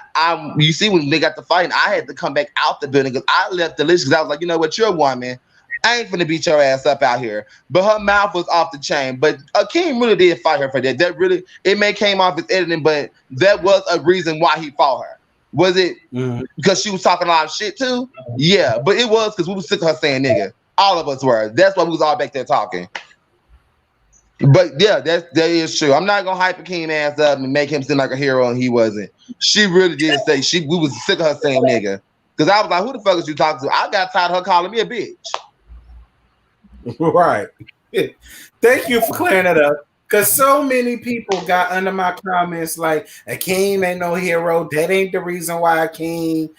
you see when they got the fight, I had to come back out the building because I left Delicious because I was like, you know what, you're a woman. I ain't finna beat your ass up out here. But her mouth was off the chain. But Akeem really did fight her for that. That really, it may came off as editing, but that was a reason why he fought her. Was it because she was talking a lot of shit too? Yeah, but it was because we were sick of her saying nigga. All of us were. That's why we was all back there talking. But yeah, that is true. I'm not gonna hype Akeem ass up and make him seem like a hero, and he wasn't. She really did say we was sick of her saying nigga. Because I was like, who the fuck is you talking to? I got tired of her calling me a bitch. Right. Thank you for clearing it up. Because so many people got under my comments like, Akeem ain't no hero. That ain't the reason why Akeem,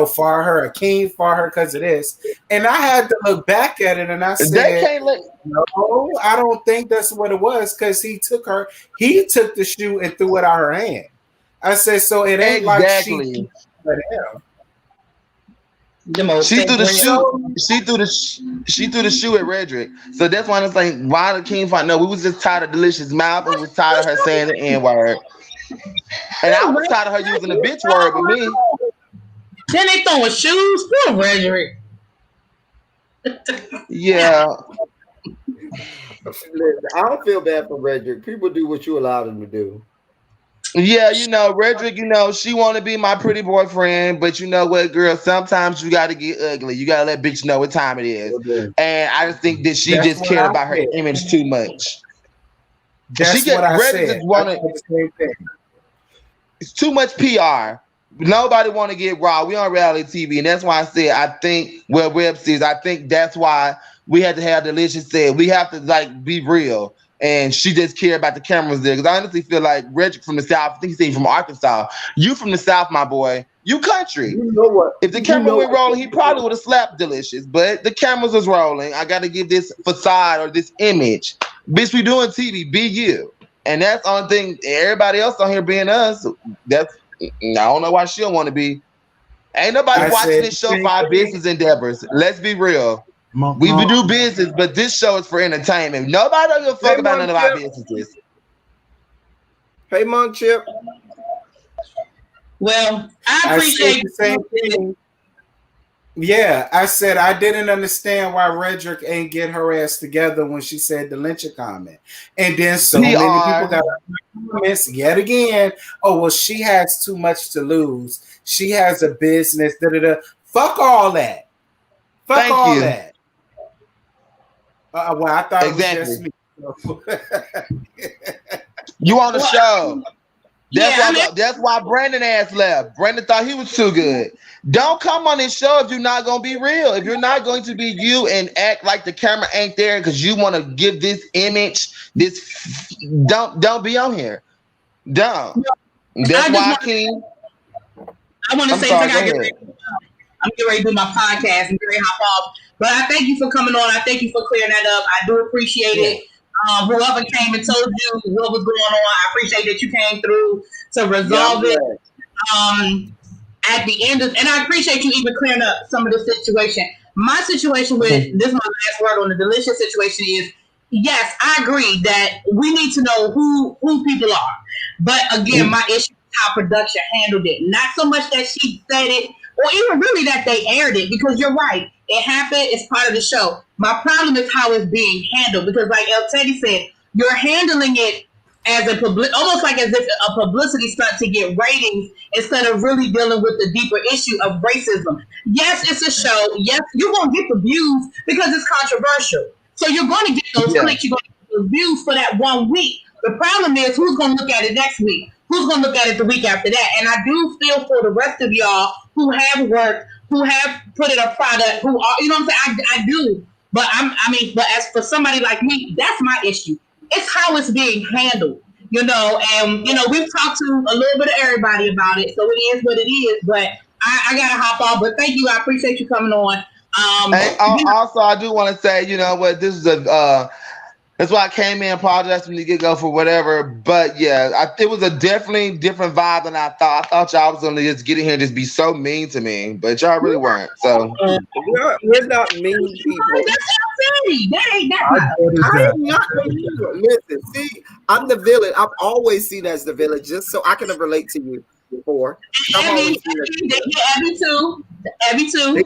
fought her. Akeem fought her because of this. And I had to look back at it and I said, no, I don't think that's what it was because he took the shoe and threw it out her hand. I said, so it ain't like she let him. She threw the shoe. She threw the shoe at Redrick. So that's why I was like, why the King fight? No, we was just tired of Delicious mouth and was tired of her saying the N-word. And I was tired of her using the bitch word with me. Then they throwing shoes for Redrick. Yeah. I don't feel bad for Redrick. People do what you allow them to do. Yeah, Redrick, she want to be my pretty boyfriend, but you know what, girl? Sometimes you got to get ugly. You got to let bitch know what time it is. Okay. And I just think that she just cared about her image too much. That's what I said. It's too much PR. Nobody want to get raw. We on reality TV, and that's why I said I think web series. I think that's why we had to have Delicious said we have to be real. And she just cared about the cameras there. Because I honestly feel like Redrick from the South, I think he's from Arkansas. You from the South, my boy. You country. You know what? If the camera went rolling, he probably would have slapped Delicious. But the cameras was rolling. I got to give this facade or this image. Bitch, we doing TV. Be you. And that's the only thing. Everybody else on here being us. I don't know why she don't want to be. Ain't nobody watching this show for our business endeavors. Let's be real. We do business, but this show is for entertainment. Nobody don't give a fuck about none of our businesses. Hey, Monk Chip. Well, I appreciate the same thing. Yeah, I said I didn't understand why Redrick ain't get her ass together when she said the lynching comment. And then so many people got comments yet again. Oh, well, she has too much to lose. She has a business. Fuck all that. Fuck all that. Well, I thought exactly. It was just me. You on the show. That's why Brandon ass left. Brandon thought he was too good. Don't come on this show if you're not gonna be real. If you're not going to be you and act like the camera ain't there because you want to give this image, don't be on here. Don't. That's why I want to say something. I'm getting ready to do my podcast and get hop off. But I thank you for coming on. I thank you for clearing that up. I do appreciate it. Whoever came and told you what was going on, I appreciate that you came through to resolve it. At the end of, and I appreciate you even clearing up some of the situation. My situation with this, my last word on the Delicious situation is, yes, I agree that we need to know who people are. But again, my issue is how production handled it. Not so much that she said it, or even really that they aired it, because you're right. It happened. It's part of the show. My problem is how it's being handled, because like El Teddy said, you're handling it as almost like as if a publicity stunt to get ratings instead of really dealing with the deeper issue of racism. Yes, it's a show. Yes, you're going to get the views because it's controversial. So you're going to get those clicks. You're going to get the views for that 1 week. The problem is who's going to look at it next week? Who's going to look at it the week after that? And I do feel for the rest of y'all who have worked, who have put in a product, who are, you know what I'm saying? I do. But but as for somebody like me, that's my issue. It's how it's being handled, you know, and, you know, we've talked to a little bit of everybody about it, so it is what it is, but I got to hop off, but thank you. I appreciate you coming on. Also, I do want to say, you know what, this is that's why I came in, apologize from the get-go for whatever, but yeah, it was a definitely different vibe than I thought. I thought y'all was going to just get in here and just be so mean to me, but y'all really weren't, so. We're not mean people. I'm not mean. Listen, see, I'm the villain. I've always seen as the villain, just so I can relate to you before. They get Abby too.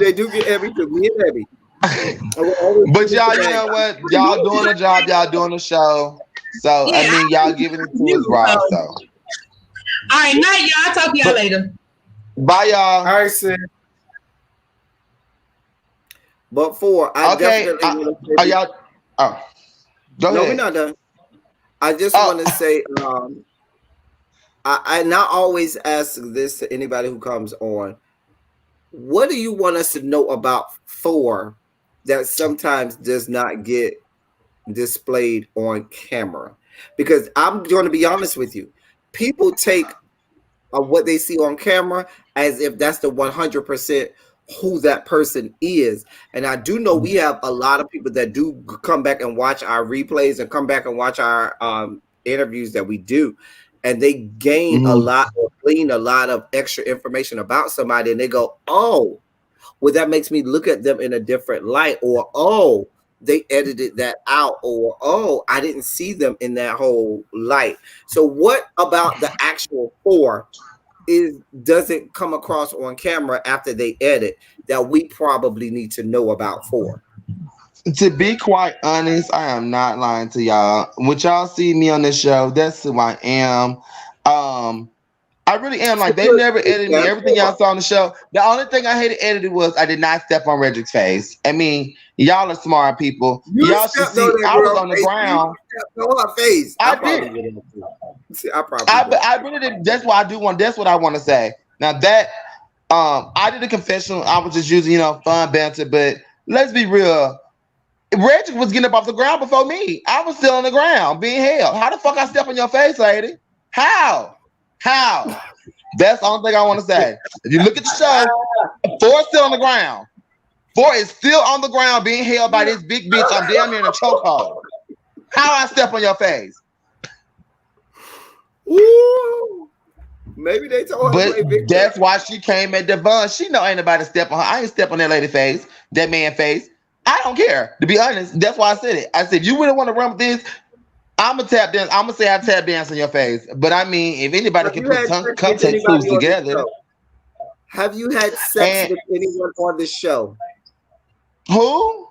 They do get Abby too. Me and Abby. But y'all, you know what? Y'all doing the job. Y'all doing the show. So yeah, I mean, y'all giving it to us raw. So. All right, night, y'all. I'll talk to y'all later. Bye, y'all. All right, sis. But I definitely are y'all? Oh, go ahead. We're not done. I just want to say, I not always ask this to anybody who comes on. What do you want us to know about 4 that sometimes does not get displayed on camera? Because I'm going to be honest with you, people take what they see on camera as if that's the 100% who that person is. And I do know we have a lot of people that do come back and watch our replays and come back and watch our interviews that we do, and they gain a lot or glean a lot of extra information about somebody, and they go, oh, well, that makes me look at them in a different light, or oh, they edited that out, or oh, I didn't see them in that whole light. So what about the actual 4 doesn't come across on camera after they edit that we probably need to know about 4? To be quite honest, I am not lying to y'all. When y'all see me on this show, that's who I am. I really am. Like, they never edited me. Everything y'all saw on the show, the only thing I hated edited was I did not step on Reggie's face. I mean, y'all are smart people. Y'all should see I was on the ground. On her face. I really did. That's what I do want. That's what I want to say. Now that I did a confessional, I was just using, you know, fun banter, but let's be real. Reggie was getting up off the ground before me. I was still on the ground being held. How the fuck I step on your face, lady? How? That's the only thing I want to say. If you look at the show, 4 is still on the ground. 4 is still on the ground being held by this big bitch. I'm damn near in a chokehold. How I step on your face? Ooh. Maybe they told her. But that's why she came at Devon. She know ain't nobody step on her. I ain't step on that lady face, that man face. I don't care, to be honest. That's why I said it. I said, if you really want to run with this, I'm gonna tap dance. I'm gonna say I tap dance on your face. But I mean, if anybody can come take foods together. Have you had sex with anyone on the show? Who?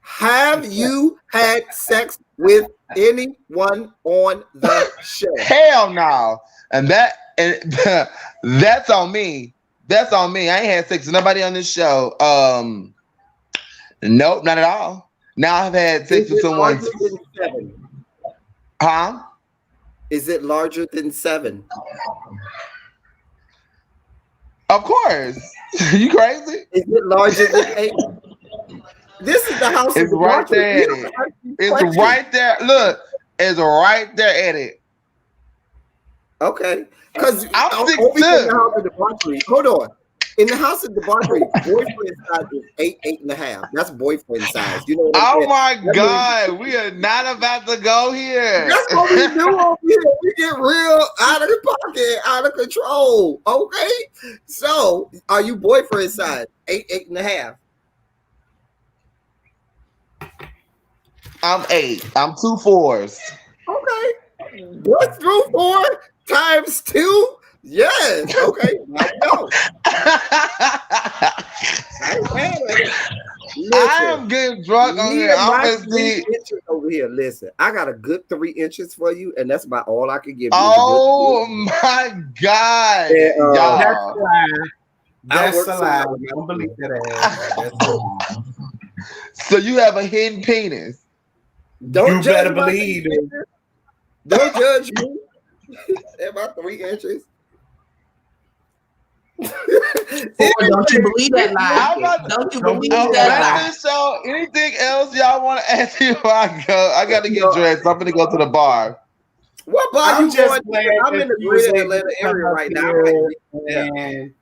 Have you had sex with anyone on the show? Hell no. And that's on me. That's on me. I ain't had sex with nobody on this show. Nope, not at all. Now I've had sex with someone. Huh? Is it larger than 7? Of course. You crazy? Is it larger than 8? This is the house. It's of right debauchery. there at it. It's right there. Look, it's right there at it. Okay. Because I'm over 6'2". in the house of debauchery. Hold on. In the house of debauchery, boyfriend size is 8, 8.5. That's boyfriend size. You know what I'm saying? My God, we are not about to go here. That's what we do over here. We get real out of the pocket, out of control. Okay. So, are you boyfriend size? 8, 8.5. I'm 8. I'm 2 4s. Okay. What's through 4 times 2? Yes. Okay. I know. I am getting drunk on here. I'm 3 inches over here. Listen, I got a good 3 inches for you, and that's about all I can give you. Oh my God. And, y'all. That's a lie. I don't believe that. So you have a hidden penis. Don't you better believe it. Don't judge me. Am I 3 inches? Don't you believe that lie? Don't you believe that lie? So anything else y'all want to ask me before I go? I got to get dressed. I'm going to go to the bar. What bar I'm you just going to? I'm in the greater Atlanta area right now. And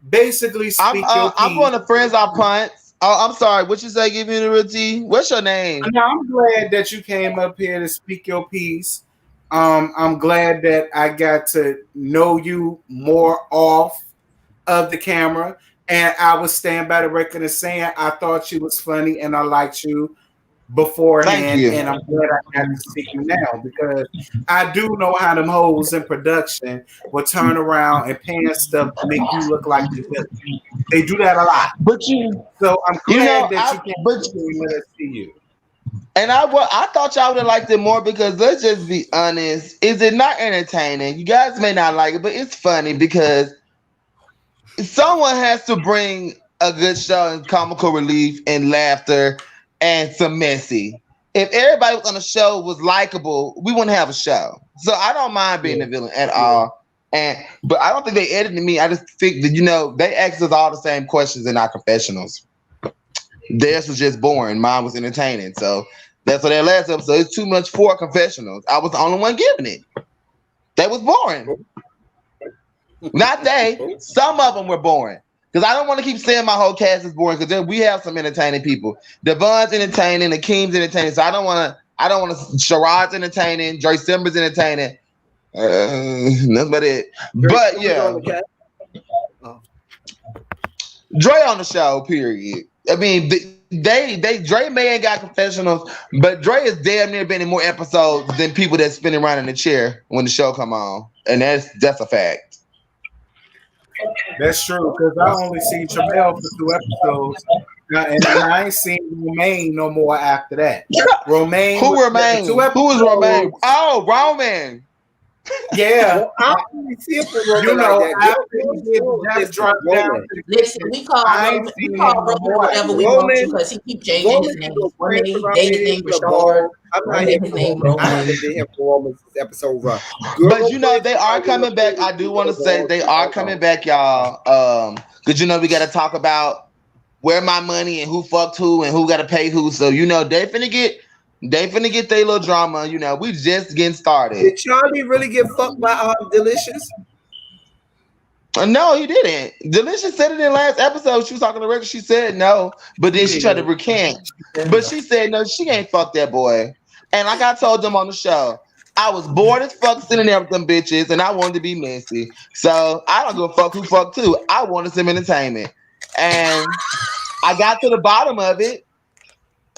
basically speak your piece. I'm going to Friends I Punt. Oh, I'm sorry. What you say? Give me the routine. What's your name? No, I'm glad that you came up here to speak your piece. I'm glad that I got to know you more off of the camera, and I was stand by the record and saying I thought you was funny and I liked you beforehand, and I'm glad I got to see you now because I do know how them hoes in production will turn around and pan stuff to make you look like you. They do that a lot. So I'm glad that you came let us see you. And I thought y'all would have liked it more because let's just be honest. Is it not entertaining? You guys may not like it, but it's funny because someone has to bring a good show and comical relief and laughter and some messy. If everybody on the show was likable, we wouldn't have a show. So I don't mind being the villain at all. But I don't think they edited me. I just think that, they asked us all the same questions in our confessionals. Theirs was just boring. Mine was entertaining. So that's what that last episode. It's too much for confessionals. I was the only one giving it. That was boring. Not they. Some of them were boring. Because I don't want to keep saying my whole cast is boring. Because then we have some entertaining people. Devon's entertaining. Akeem's entertaining. So I don't want to. Sherrod's entertaining. Dre Simber's entertaining. That's about it. But yeah, Dre on the show. Period. I mean, Dre may ain't got confessionals, but Dre is damn near been in more episodes than people that's spinning around in the chair when the show come on, and that's a fact. That's true because I only seen Jamel for 2 episodes, and I ain't seen Romaine no more after that. Romaine. Who Romaine? Who was Romaine? Oh, Roman. Yeah, I only see it for Roman after he did just drop down. Listen, we call Roman whatever we want to because he keep changing his name. One day he dated his name Rashard. I'm not here for Roman since episode run. But they are coming back. I do want to say they are coming back, y'all. Because we got to talk about where my money and who fucked who and who got to pay who. So they finna get their little drama. We just getting started. Did Charlie really get fucked by Delicious? No, he didn't. Delicious said it in last episode. She was talking to Rick. She said no, but then she tried to recant. But she said no, she ain't fucked that boy. And like I told them on the show, I was bored as fuck sitting there with them bitches, and I wanted to be messy. So I don't give a fuck who fucked who. I wanted some entertainment, and I got to the bottom of it.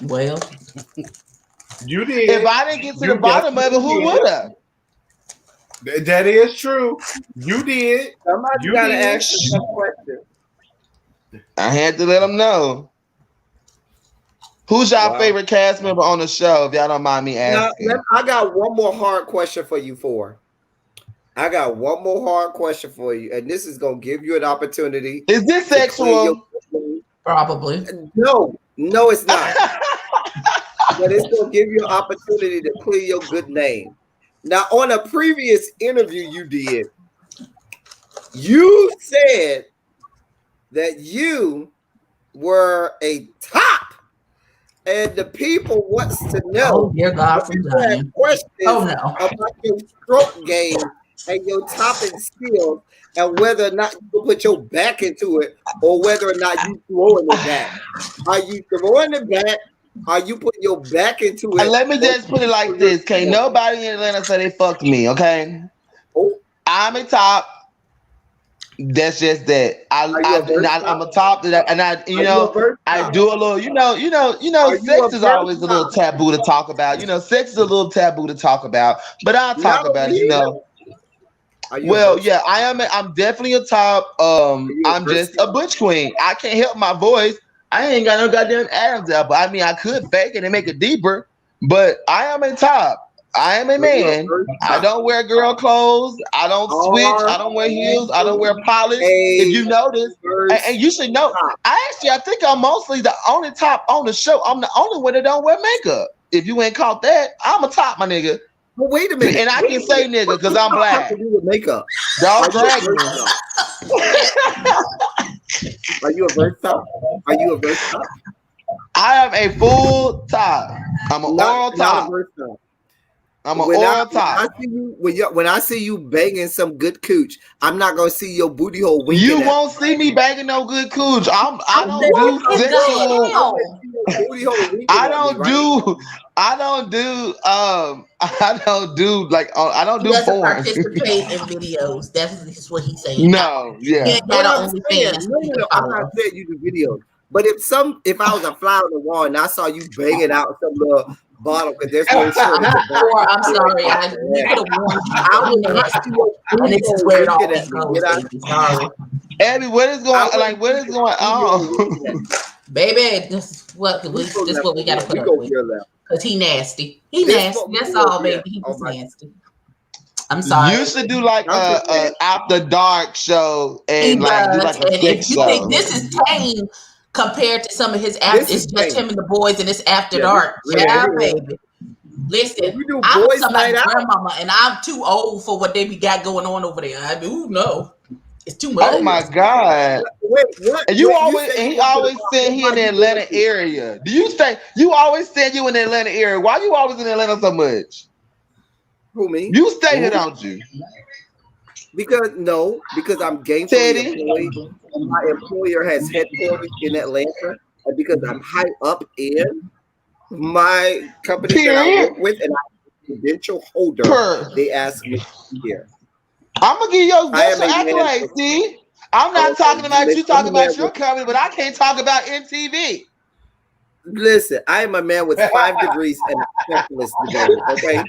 Well. You did. If I didn't get to the bottom of it, who would have? That is true. You did. Somebody gotta ask you some questions. I had to let them know. Who's y'all favorite cast member on the show? If y'all don't mind me asking. Now, I got one more hard question for you. I got one more hard question for you, and this is gonna give you an opportunity. Is this sexual? Probably. No, it's not. But it's gonna give you an opportunity to clear your good name. Now, on a previous interview you did, you said that you were a top, and the people wants to know. Oh dear God, from Zion. Questions Oh no. about your stroke game and your topping skills, and whether or not you put your back into it, or whether or not you throwing it back. Are you throwing it back? Are you putting your back into it? And let me just put it like this. Can't nobody in Atlanta say they fucked me, okay? Oh. I'm a top. That's just that. I'm a top that, and I do a little, sex is always a little taboo to talk about. Sex is a little taboo to talk about, but I'll talk about it, Well, yeah, I am. I'm definitely a top. I'm just a butch queen. I can't help my voice. I ain't got no goddamn Adam's apple. I mean, I could fake it and make it deeper, but I am a top. I am a man. I don't wear girl clothes. I don't switch. I don't wear heels. I don't wear polish. If you notice, and you should know, I think I'm mostly the only top on the show. I'm the only one that don't wear makeup. If you ain't caught that, I'm a top, my nigga. Well, wait a minute. And I can say nigga because I'm black. With makeup. Don't drag me. Are you a verse top? Are you a verse top? I am a full top. I'm an oral top. I'm an oral top. When I see you banging some good cooch, I'm not gonna see your booty hole winking. You won't see me banging no good cooch. I don't do sexual. I don't do porn. Participate in videos. That's what he's saying. No, yeah. I'm not saying you do videos, but if I was a fly on the wall and I saw you banging out some little bottle because there's no shirt. I'm sorry. I could have warned you. And this is where it all goes. Sorry. Abby, what is going on? Baby, this is what we gotta put up with. Because he nasty. He nasty. That's all, baby. He was nasty. I'm sorry. You should do like a after dark show and do like a sex if you show. think this is tame compared to some of his after, it's just him and the boys and it's after dark. Yeah, baby. Listen, I'm somebody's grandmama and I'm too old for what they got going on over there. I mean, no. It's too much. Oh my God! And he always said he in the Atlanta area. Do you say you always said you in the Atlanta area? Why you always in Atlanta so much? Who, me? You stay here, don't you? Because I'm gainfully employed. My employer has headquarters in Atlanta, and because I'm high up in my company that I work with, and I'm a credential holder, they ask me here. I'm gonna give you your special accolades. See, I'm not talking about you talking about your company, but I can't talk about MTV. Listen, I am a man with 5 degrees and a checklist degree. Okay,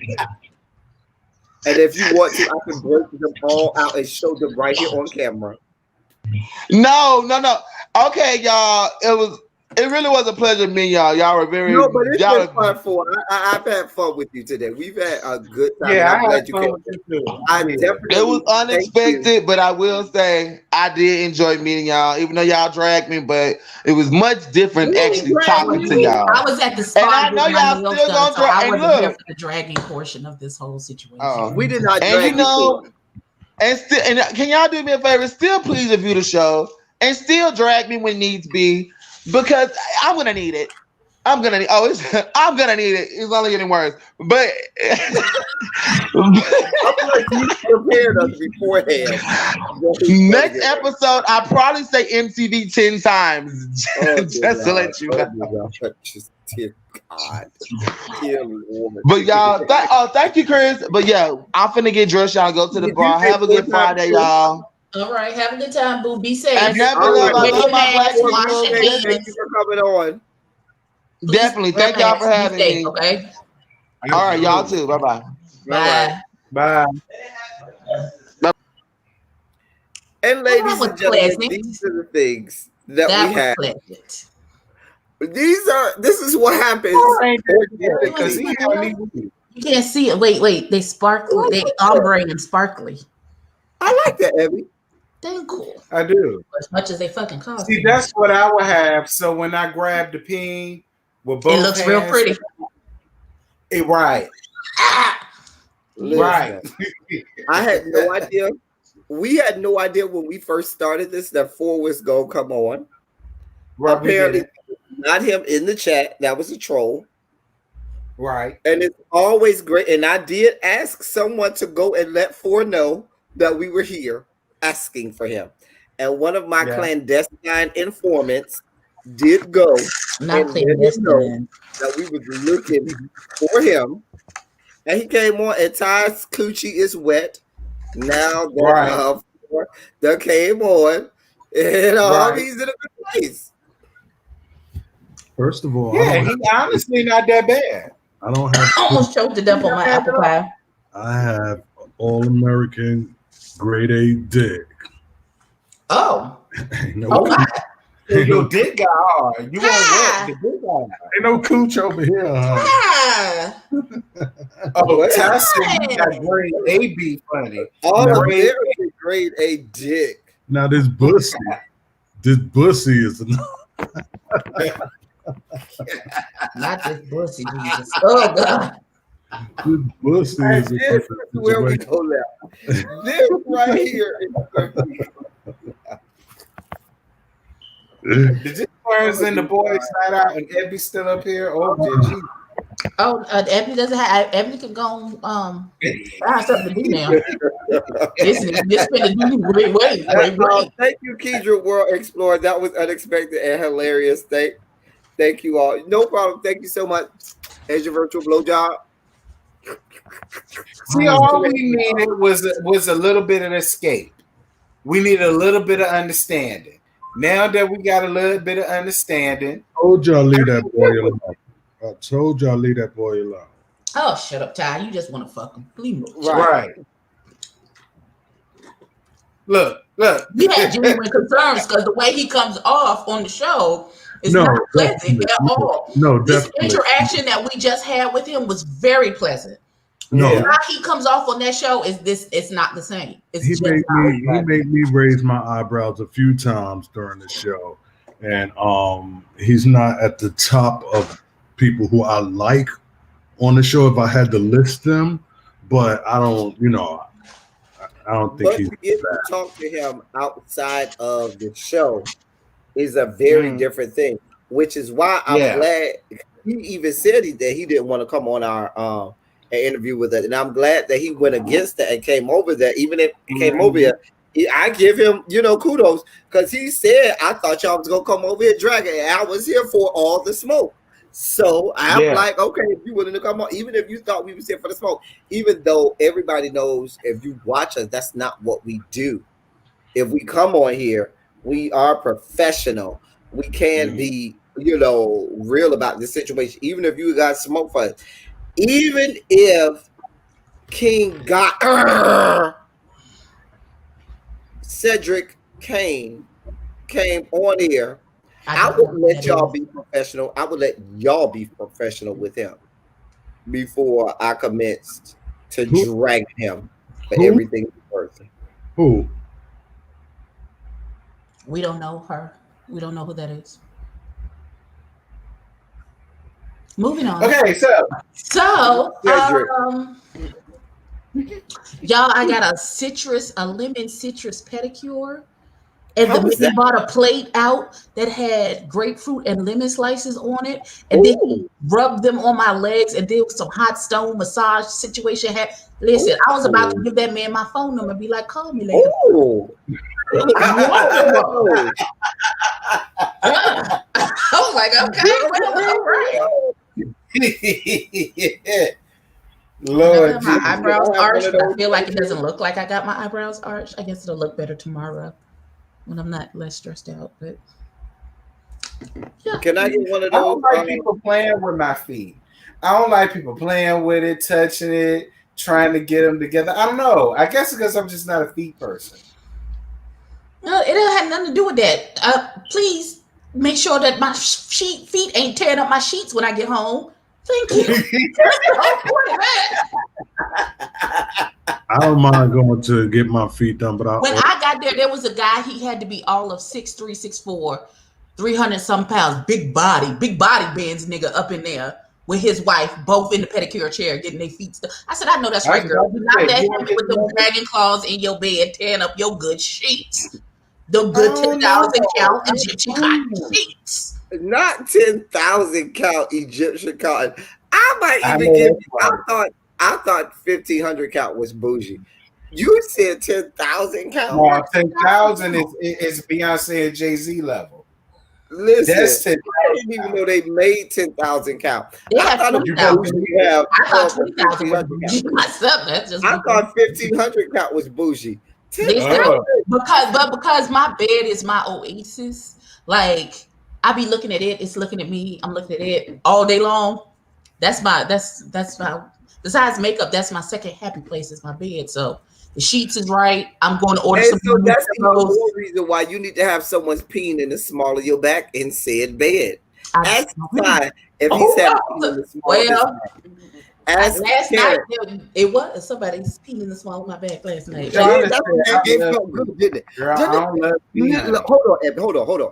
and if you want to, I can break them all out and show them right here on camera. No. Okay, y'all, it really was a pleasure meeting y'all. Y'all were very. No, but it's been fun for. I've had fun with you today. We've had a good time. Yeah, I had fun with you too. It was unexpected, but I will say I did enjoy meeting y'all, even though y'all dragged me. But it was much different actually talking to y'all. I was at the spot, and I know y'all still gonna drag. I wasn't here for the dragging portion of this whole situation. We did not. And and can y'all do me a favor? Still, please review the show and still drag me when needs be. Because I'm gonna need it. I'm gonna need it. It's only getting worse. But I'm like you prepared us beforehand. Next episode, I'll probably say MTV 10 times. Just to let you know. But y'all, thank you, Chris. But yeah, I'm finna get dressed, y'all. Go to the bar. Have a good Friday, y'all. All right, have a good time, boo. Be safe. I love my black people. Thank you for coming on. Definitely. Thank y'all for having me. Okay. All right, y'all too. Bye-bye. Bye. And ladies and gentlemen, these are the things that we have. This is what happens. You can't see it. Wait. They sparkly. They ombre and sparkly. I like that, Abby. They're cool. I do. As much as they fucking cost. See, that's what I would have. So when I grab the peen with both it looks real pretty. Right. Listen, Right. I had no idea. We had no idea when we first started this that 4 was gonna come on. Right. Apparently, not him in the chat. That was a troll. Right. And it's always great. And I did ask someone to go and let 4 know that we were here asking for him. And one of my clandestine informants did go Not and let him know that we was looking for him. And he came on, and Ty's coochie is wet. Now that came on, and he's in a good place. First of all, he honestly not that bad. I don't have. I almost choked to death on my apple pie. I have all-American grade A dick. Oh. No Your dick got hard. You want what? The dick got hard. Ain't no cooch over here. Tessie got grade A B funny. All-American grade A dick. Now this bussy is enough. Not this bussy, Jesus. Oh God. This bussy is where we go now. This right here is Did you Squares and the boys side out and Ebby still up here? Or did you? Oh, Ebony doesn't have. Ebony can go find something to do now. This finna do. Wait. Thank you, Kedra World Explorer. That was unexpected and hilarious. Thank you all. No problem. Thank you so much. As your virtual blowjob. See, all we needed was a little bit of escape. We needed a little bit of understanding. Now that we got a little bit of understanding, I told y'all leave that boy alone. I told y'all leave that boy alone. Oh, shut up, Ty. You just want to fuck him. Leave him. Right. Look. We had genuine concerns because the way he comes off on the show is not pleasant at all. No, this definitely. interaction that we just had with him was very pleasant. No, how he comes off on that show it's not the same. He made me raise my eyebrows a few times during the show, and he's not at the top of people who I like on the show if I had to list them, but I don't think he's if you talk to him outside of the show is a very different thing, which is why I'm glad he even said that he didn't want to come on our an interview with it, and I'm glad that he went against that and came over there. Even if he came over here, I give him, kudos, because he said, "I thought y'all was gonna come over here dragging, and I was here for all the smoke." So I'm like, okay, if you willing to come on, even if you thought we was here for the smoke, even though everybody knows if you watch us, that's not what we do. If we come on here, we are professional. We can be, real about this situation, even if you got smoke for us. Even if King got Cedric came on here, I wouldn't let y'all be professional. I would let y'all be professional with him before I commenced to drag him for everything he's worth. Who? We don't know her. We don't know who that is. Moving on. Okay, so y'all, I got a lemon citrus pedicure, and the bought a plate out that had grapefruit and lemon slices on it, and then he rubbed them on my legs and did some hot stone massage situation. Listen, I was about to give that man my phone number and be like, call me later. I was like, okay, well, all right. Lord, my eyebrows arched. I feel like it doesn't look like I got my eyebrows arched. I guess it'll look better tomorrow when I'm not less stressed out. But can I get one of those? I don't like people playing with my feet. I don't like people playing with it, touching it, trying to get them together. I don't know. I guess because I'm just not a feet person. No, it don't have nothing to do with that. Please make sure that my feet ain't tearing up my sheets when I get home. Thank you. I don't mind going to get my feet done, but when I got there was a guy. He had to be all of 6'3", 6'4", 300 some pounds, big body bands nigga up in there with his wife, both in the pedicure chair, getting their feet stuck. I said, I know that's right, girl. You're not that happy with the dragon claws in your bed, tearing up your good sheets. The good 10,000 count Egyptian cotton sheets. Not 10,000 count Egyptian cotton. I might even give you. I thought 1,500 count was bougie. You said 10,000 count. No, 10,000 is Beyonce and Jay-Z level. Listen, I didn't even know they made 10,000 count. I thought 1,500 count was bougie. Because my bed is my oasis. Like I be looking at it, it's looking at me. I'm looking at it all day long. That's my. Besides makeup, that's my second happy place is my bed. So the sheets is right. I'm going to order some. So that's the more reason why you need to have someone's peeing in the small of your back in said bed. Ask fine if he's having in the small of his back. Last night it was somebody's peeing in the small of my back last night. It felt good, didn't it? Hold on.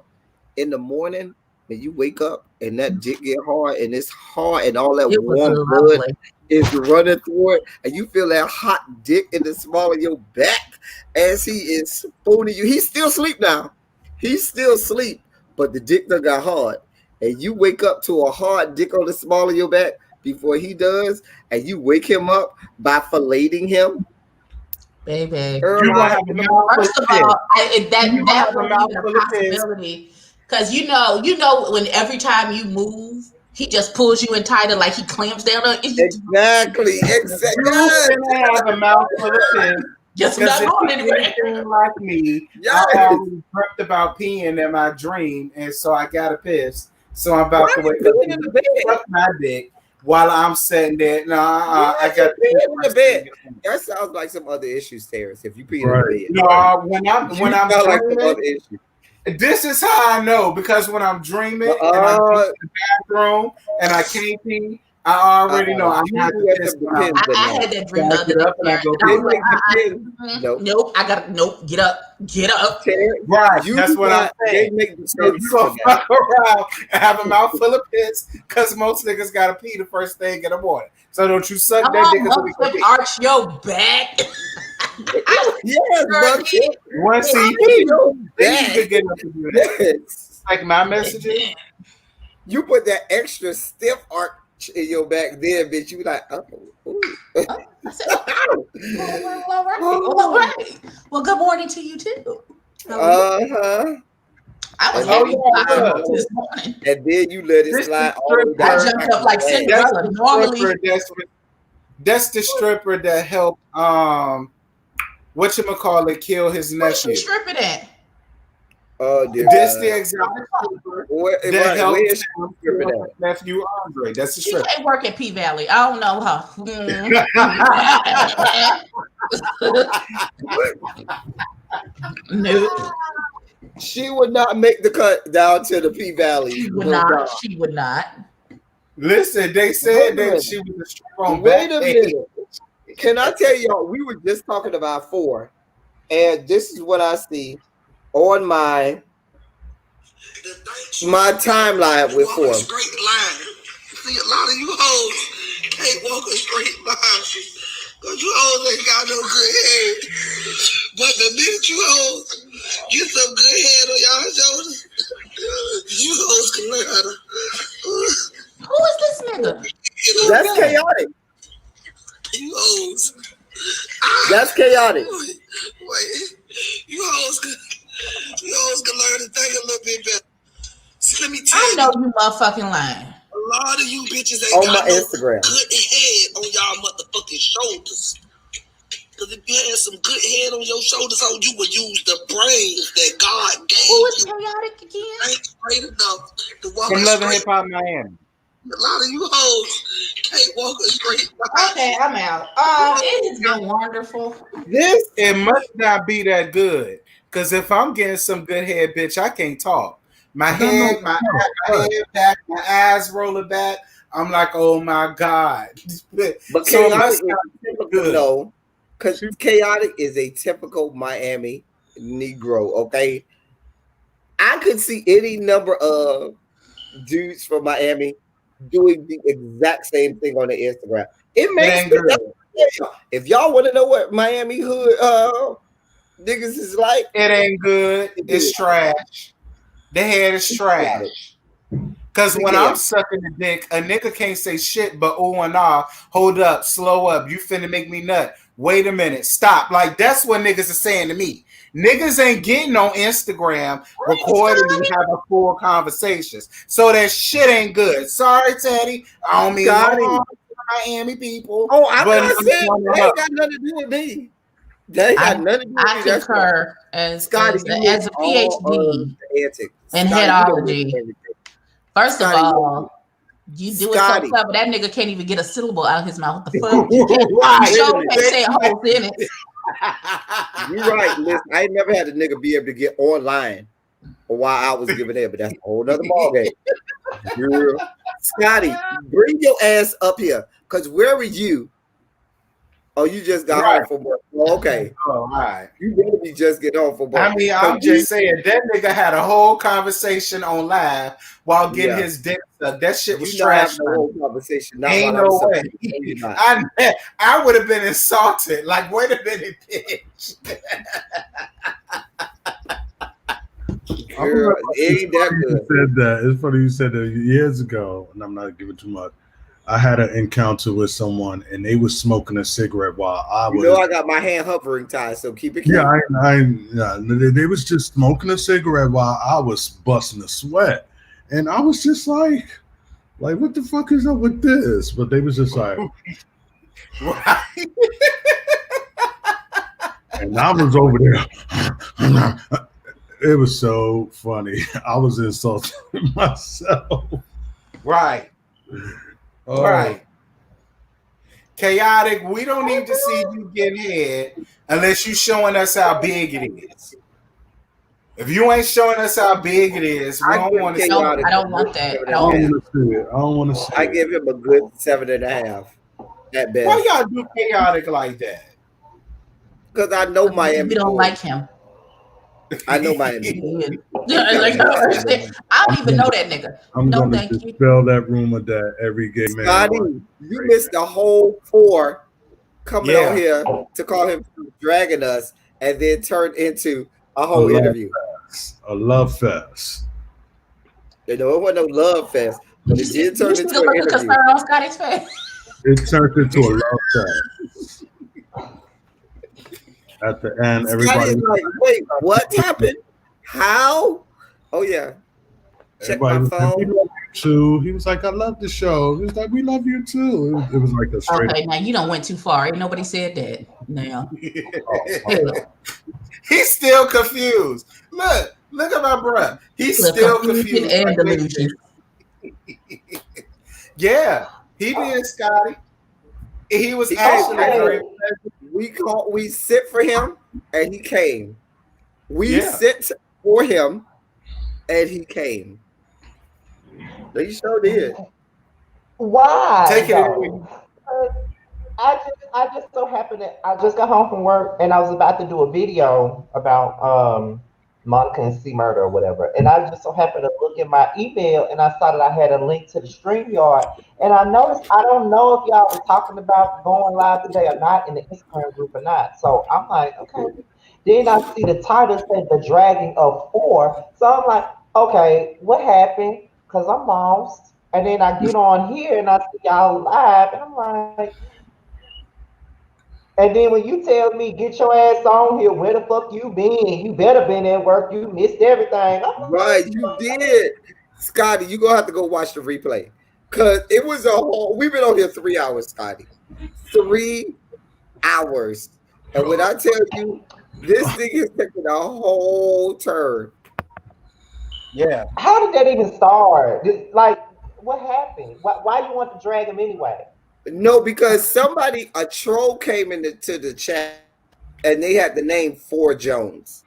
In the morning, when you wake up and that dick get hard and it's hard and all that warm blood is running through it, and you feel that hot dick in the small of your back as he is spooning you. He's still asleep now. He's still asleep, but the dick done got hard. And you wake up to a hard dick on the small of your back before he does, and you wake him up by filleting him. Baby, first of all, that would be a possibility. Because you know, when every time you move, he just pulls you in tighter, like he clamps down on you. Exactly. You have a mouth full of piss. Just not going anywhere. Like me, I always dreamt about peeing in my dream, and so I got to piss. So I'm about to wake up and suck my dick while I'm sitting there. I got to pee in the bed. That sounds like some other issues, Terrence. If you pee in the bed, no, when I'm dreaming, like some other issues. This is how I know, because when I'm dreaming and I'm in the bathroom and I can't pee, I already know I have to piss. I had that dream the other day. Nope. Get up. Right, that's what I'm saying. So you gonna fuck around and have a mouth full of piss, because most niggas gotta pee the first thing in the morning. So don't you suck that dick? Arch your back. Once you get up to do that. Like my messages. You put that extra stiff arch in your back there, bitch. You like, all right. Well, good morning to you too. I was this morning. And then you let it slide. I jumped up like Cinderella. Normally, that's the stripper that helped whatchamacallit kill his nephew. Where's she stripping at? This the exotic stripper that helped kill his nephew Andre. That's the stripper. She can't work at P Valley. I don't know her. No. She would not make the cut down to the P Valley. She would not. Listen, they said that she was a strong. Wait a minute. Can I tell y'all? We were just talking about 4, and this is what I see on my timeline with 4. Straight line. See, a lot of you hoes can't walk a straight line. Because you hoes ain't got no good head. But the minute you hoes get some good head on y'all shoulders, you hoes can learn how to. Who is this nigga? That's chaotic. You hoes. That's chaotic. Wait. You hoes can learn to think a little bit better. See, let me tell you. I know you motherfucking lying. A lot of you bitches ain't on got my Instagram. Good head on y'all motherfucking shoulders. Because if you had some good head on your shoulders, you would use the brains that God gave you. Who is chaotic again? Ain't straight enough to walk from Love and straight. Hip Hop Miami. A lot of you hoes can't walk a straight line. Okay, I'm out. It has been wonderful. It must not be that good. Because if I'm getting some good head, bitch, I can't talk. My head back, my eyes rolling back. I'm like, oh my God. But so chaotic is typical, no, because chaotic is a typical Miami Negro, okay? I could see any number of dudes from Miami doing the exact same thing on the Instagram. It makes me. If y'all want to know what Miami hood niggas is like, it ain't good. It's trash. The head is trash. Because when I'm sucking the dick, a nigga can't say shit but ooh and ah. Hold up, slow up. You finna make me nut. Wait a minute, stop. Like, that's what niggas are saying to me. Niggas ain't getting on Instagram recording and having full conversations. So that shit ain't good. Sorry, Teddy. I don't mean no harm to Miami people. Oh, I'm not saying they ain't got nothing to do with me. They got nothing to do with me. I concur as Scotty, as a PhD in headology. First of all, you do it so clever. That nigga can't even get a syllable out of his mouth. What the fuck? You can't say a whole sentence. You're right. Listen, I ain't never had a nigga be able to get online while I was giving head, but that's a whole nother ballgame. Scotty, bring your ass up here. Because where were you? Oh, you just got home from work. Oh, okay. All right. You better be just getting home from work. I mean, I'm just saying that nigga had a whole conversation on live while getting his dick sucked. That shit was trash. No whole conversation. Ain't no way. I would have been insulted. Like, wait a minute, bitch. Girl, it ain't that good. Said that. It's funny you said that years ago, and I'm not giving too much. I had an encounter with someone, and they was smoking a cigarette while I was. You know, I got my hand hovering tied, so keep it. Yeah, they was just smoking a cigarette while I was busting a sweat, and I was just like, what the fuck is up with this? But they was just like, and I was over there. It was so funny. I was insulting myself. Right. Oh. Right. Chaotic, we don't need to see you get head unless you showing us how big it is. If you ain't showing us how big it is, we don't want to see it. I don't want that. I don't want to see it. I give him a good 7.5 at best. Why y'all do Chaotic like that? Because I know Miami. We don't like him. I know Miami. I don't even know that nigga. I'm going to dispel that rumor that every gay man. Scotty, you missed the whole 4 coming on here to call him dragging us and then turned into a whole interview. A love fest. You know, it wasn't no love fest, but it did turn into an interview. On Scotty's face. It turned into a love fest. At the end, everybody was like, wait, what happened? How? Oh, yeah. Check my phone. We love you too. He was like, I love the show. He was like, we love you too. It was like a straight. Okay, now you don't went too far. Ain't nobody said that. Now. He's still confused. Look at my bruh. He's still confused. And delusion. Yeah, he did, Scotty. He was actually very pleasant. We sit for him and he came. We sit for him and he came. They sure did. Why? Take it away. I just so happened that I just got home from work and I was about to do a video about Monica and C Murder or whatever. And I just so happened to look in my email and I saw that I had a link to the StreamYard. And I noticed, I don't know if y'all were talking about going live today or not in the Instagram group or not. So I'm like, okay. Then I see the title said The Dragging of 4. So I'm like, okay, what happened? Because I'm lost. And then I get on here and I see y'all live and I'm like, and then when you tell me get your ass on here, where the fuck you been? You better been at work. You missed everything. Right, you did. Scotty, you gonna have to go watch the replay. Cause it was a whole, we've been on here 3 hours, Scotty. 3 hours. And when I tell you this thing is taking a whole turn. Yeah. How did that even start? Like, what happened? Why you want to drag him anyway? No, because a troll came into the chat and they had the name 4 Jones.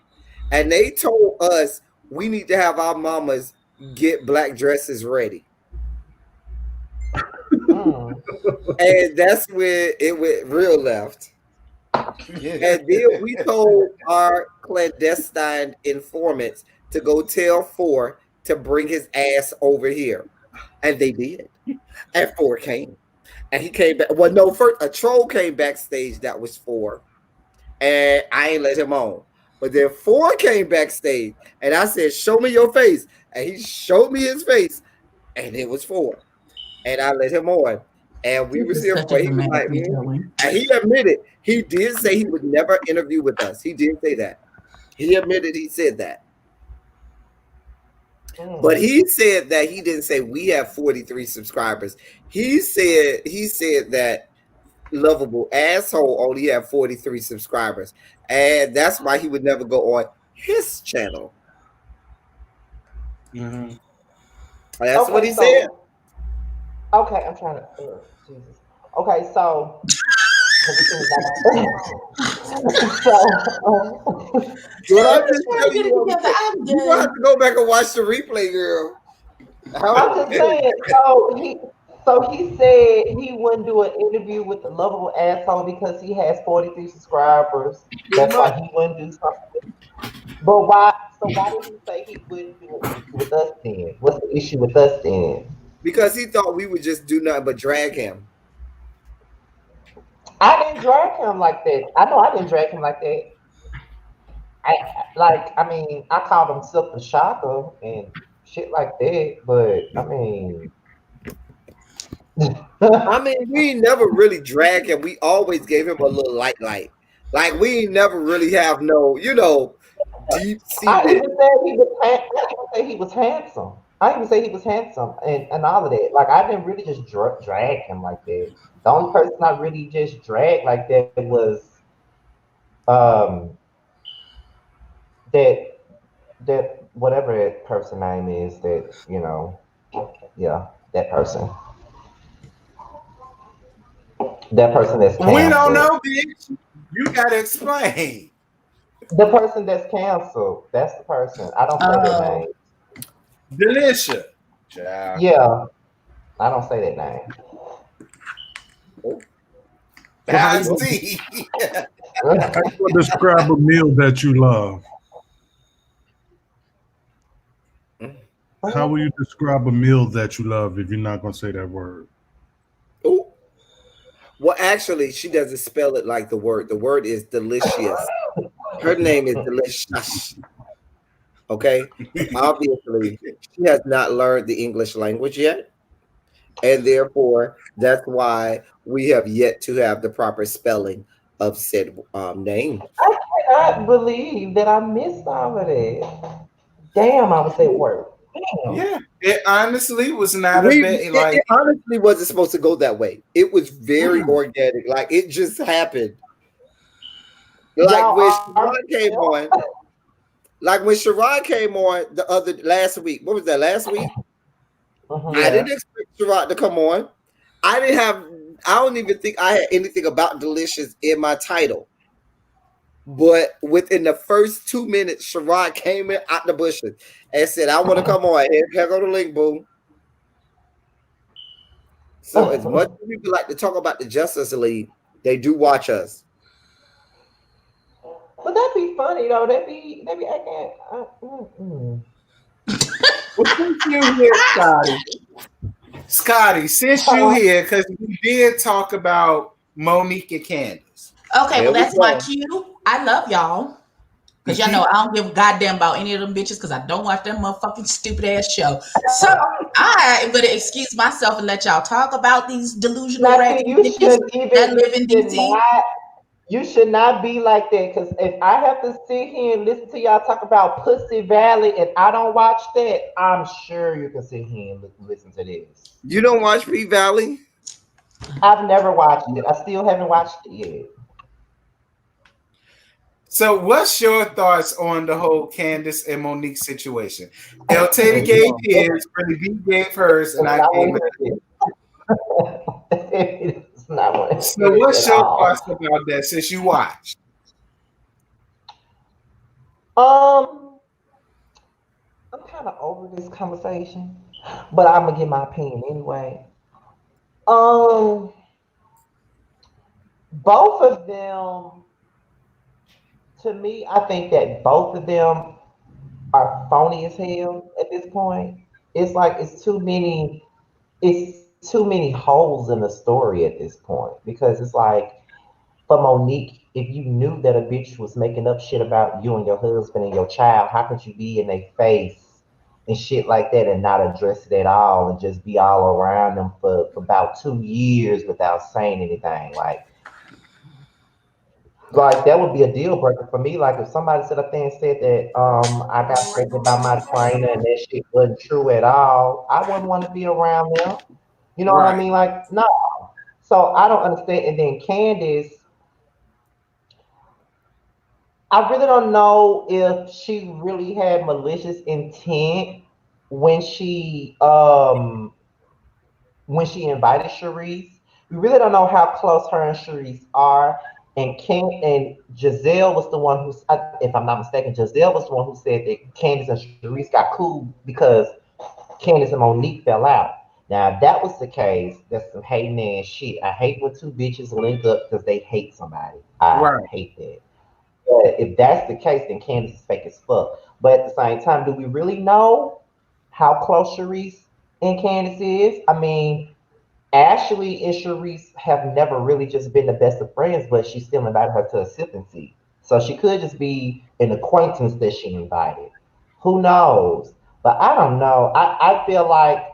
And they told us we need to have our mamas get black dresses ready. And that's where it went real left. And then we told our clandestine informants to go tell 4 to bring his ass over here. And they did. And 4 came. And he came back. Well, no, first a troll came backstage that was 4. And I ain't let him on. But then 4 came backstage. And I said, show me your face. And he showed me his face. And it was 4. And I let him on. And we were here for he was like, and he admitted he did say he would never interview with us. He did say that. He admitted he said that. But he said that he didn't say we have 43 subscribers. He said that Lovable Asshole only have 43 subscribers. And that's why he would never go on his channel. Mm-hmm. That's what he said. Okay, I'm trying to. Jesus. Okay, so. You have to go back and watch the replay, girl. I'm just saying. So he said he wouldn't do an interview with the Lovable Asshole because he has 43 subscribers. That's why he wouldn't do something. But why? So why did he say he wouldn't do it with us then? What's the issue with us then? Because he thought we would just do nothing but drag him. I didn't drag him like that. I know I didn't drag him like that. I called him Silk the Shocker and shit like that, but we never really drag him. We always gave him a little light. Like we never really have no, deep seated. I even say he was handsome. I even say he was handsome and all of that. Like I didn't really just drag him like that. The only person I really just dragged like that was that whatever that person name is that that person. That person that's canceled. We don't know, bitch. You gotta explain. The person that's canceled. That's the person. I don't say that name. Delisha. Yeah. I don't say that name. I see. Describe a meal that you love. How will you describe a meal that you love if you're not going to say that word? Ooh. Well, actually, she doesn't spell it like the word. The word is delicious. Her name is Delicious. Okay? Obviously, she has not learned the English language yet. And therefore, that's why we have yet to have the proper spelling of said name. I cannot believe that I missed all of that. Damn, I was at work. Damn. Yeah, it honestly was not a bit like. It honestly wasn't supposed to go that way. It was very organic. Like it just happened. Like when Sharon came on. Like when Sharon came on last week. What was that? Last week. I didn't expect Sherrod to come on. I don't even think I had anything about Delicious in my title. But within the first 2 minutes, Sherrod came in out the bushes and said, I want to come on. Here go the link, boom. So as much as people like to talk about the Justice League, they do watch us. But that'd be funny though. That'd be acting. Well, since you here, Scotty, since you here, because we did talk about Monique and Candace. Okay, well that's my cue. I love y'all. Because y'all know I don't give a goddamn about any of them bitches because I don't watch that motherfucking stupid ass show. So I am going to excuse myself and let y'all talk about these delusional bitches that live in DC. You should not be like that because if I have to sit here and listen to y'all talk about Pussy Valley and I don't watch that, I'm sure you can sit here and listen to this. You don't watch P Valley? I've never watched it. I still haven't watched it yet. So what's your thoughts on the whole Candace and Monique situation? El Teddy gave his, Freddie B gave hers, and I gave it. So what's your thoughts about that since you watched? I'm kind of over this conversation, but I'm gonna give my opinion anyway. Both of them, to me, I think that both of them are phony as hell at this point. it's like it's too many holes in the story at this point, because it's like, for Monique, if you knew that a bitch was making up shit about you and your husband and your child, how could you be in their face and shit like that and not address it at all and just be all around them for about 2 years without saying anything? Like that would be a deal breaker for me. Like if somebody stood up there and said that I got pregnant by my trainer and that shit wasn't true at all, I wouldn't want to be around them. You know what I mean? Like, no. So I don't understand. And then Candace, I really don't know if she really had malicious intent when she invited Sharice. We really don't know how close her and Sharice are. And Giselle was the one who, if I'm not mistaken, Giselle was the one who said that Candace and Sharice got cool because Candace and Monique fell out. Now, if that was the case, that's some hating ass shit. I hate when two bitches link up because they hate somebody. I hate that. But if that's the case, then Candace is fake as fuck. But at the same time, do we really know how close Sharice and Candace is? I mean, Ashley and Sharice have never really just been the best of friends, but she still invited her to a sipping seat. So she could just be an acquaintance that she invited. Who knows? But I don't know. I feel like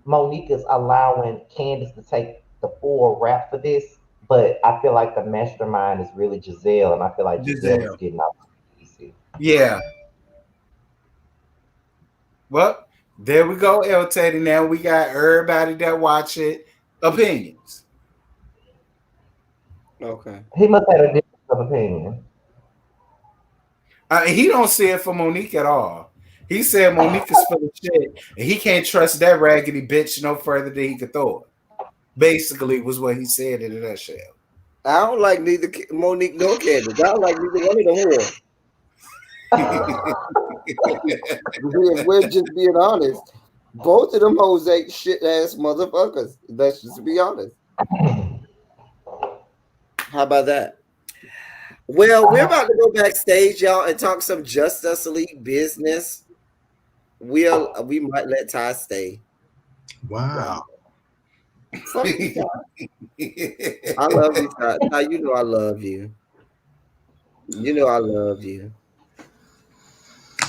Monique is allowing Candace to take the full rap for this, but I feel like the mastermind is really Giselle, and I feel like Giselle is getting off easy. Yeah. Well, there we go, El Teddy. Now we got everybody that watch it opinions. Okay. He must have a difference of opinion. He don't see it for Monique at all. He said Monique is full of shit, and he can't trust that raggedy bitch no further than he could throw it. Basically, was what he said in a nutshell. I don't like neither Monique nor Candace. I don't like neither one of them. We're just being honest. Both of them hoes ain't shit ass motherfuckers. Let's just be honest. How about that? Well, we're about to go backstage, y'all, and talk some Justice League business. We might let Ty stay. Wow. I love you, Ty. Ty, you know I love you. You know I love you.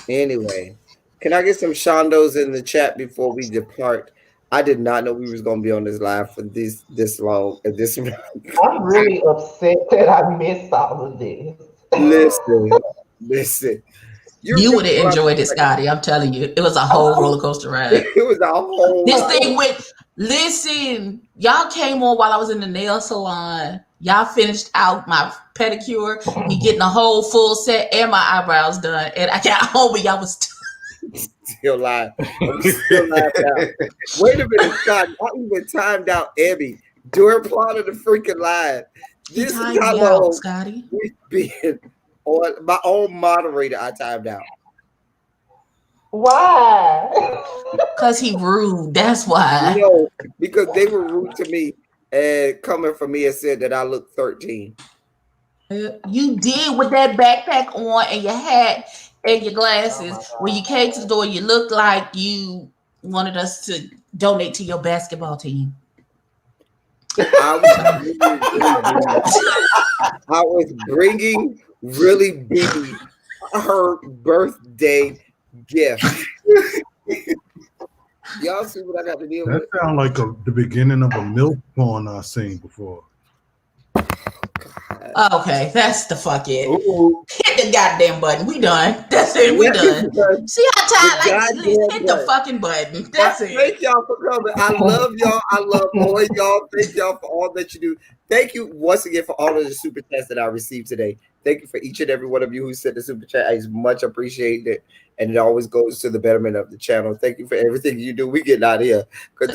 Anyway, can I get some Shondos in the chat before we depart? I did not know we was gonna be on this live for this long. I'm really upset that I missed all of this. Listen. You would have enjoyed it, Scotty. I'm telling you, it was a whole roller coaster ride. It was a whole. This thing went. Listen, y'all came on while I was in the nail salon. Y'all finished out my pedicure. We getting a whole full set and my eyebrows done. And I got home and y'all was still live. I'm still live now. Wait a minute, Scott. I even timed out Abby during part of the freaking live. This is how long Scotty. We've been on my own moderator. I timed out. Why? Because he rude. That's why. No, because they were rude to me and coming from me and said that I look 13. You did with that backpack on and your hat and your glasses. When you came to the door, you looked like you wanted us to donate to your basketball team. I was bringing really big her birthday gift. Y'all see what I got to deal with? That sounds like the beginning of a milk porn I've seen before. Okay, that's the fuck it. Hit the goddamn button. We done. That's it. We done. See how tired like this? Hit the fucking button. That's it. Thank y'all for coming. I love y'all. I love all of y'all. Thank y'all for all that you do. Thank you once again for all of the super chats that I received today. Thank you for each and every one of you who sent the super chat. I much appreciate it. And it always goes to the betterment of the channel. Thank you for everything you do. We getting out of here.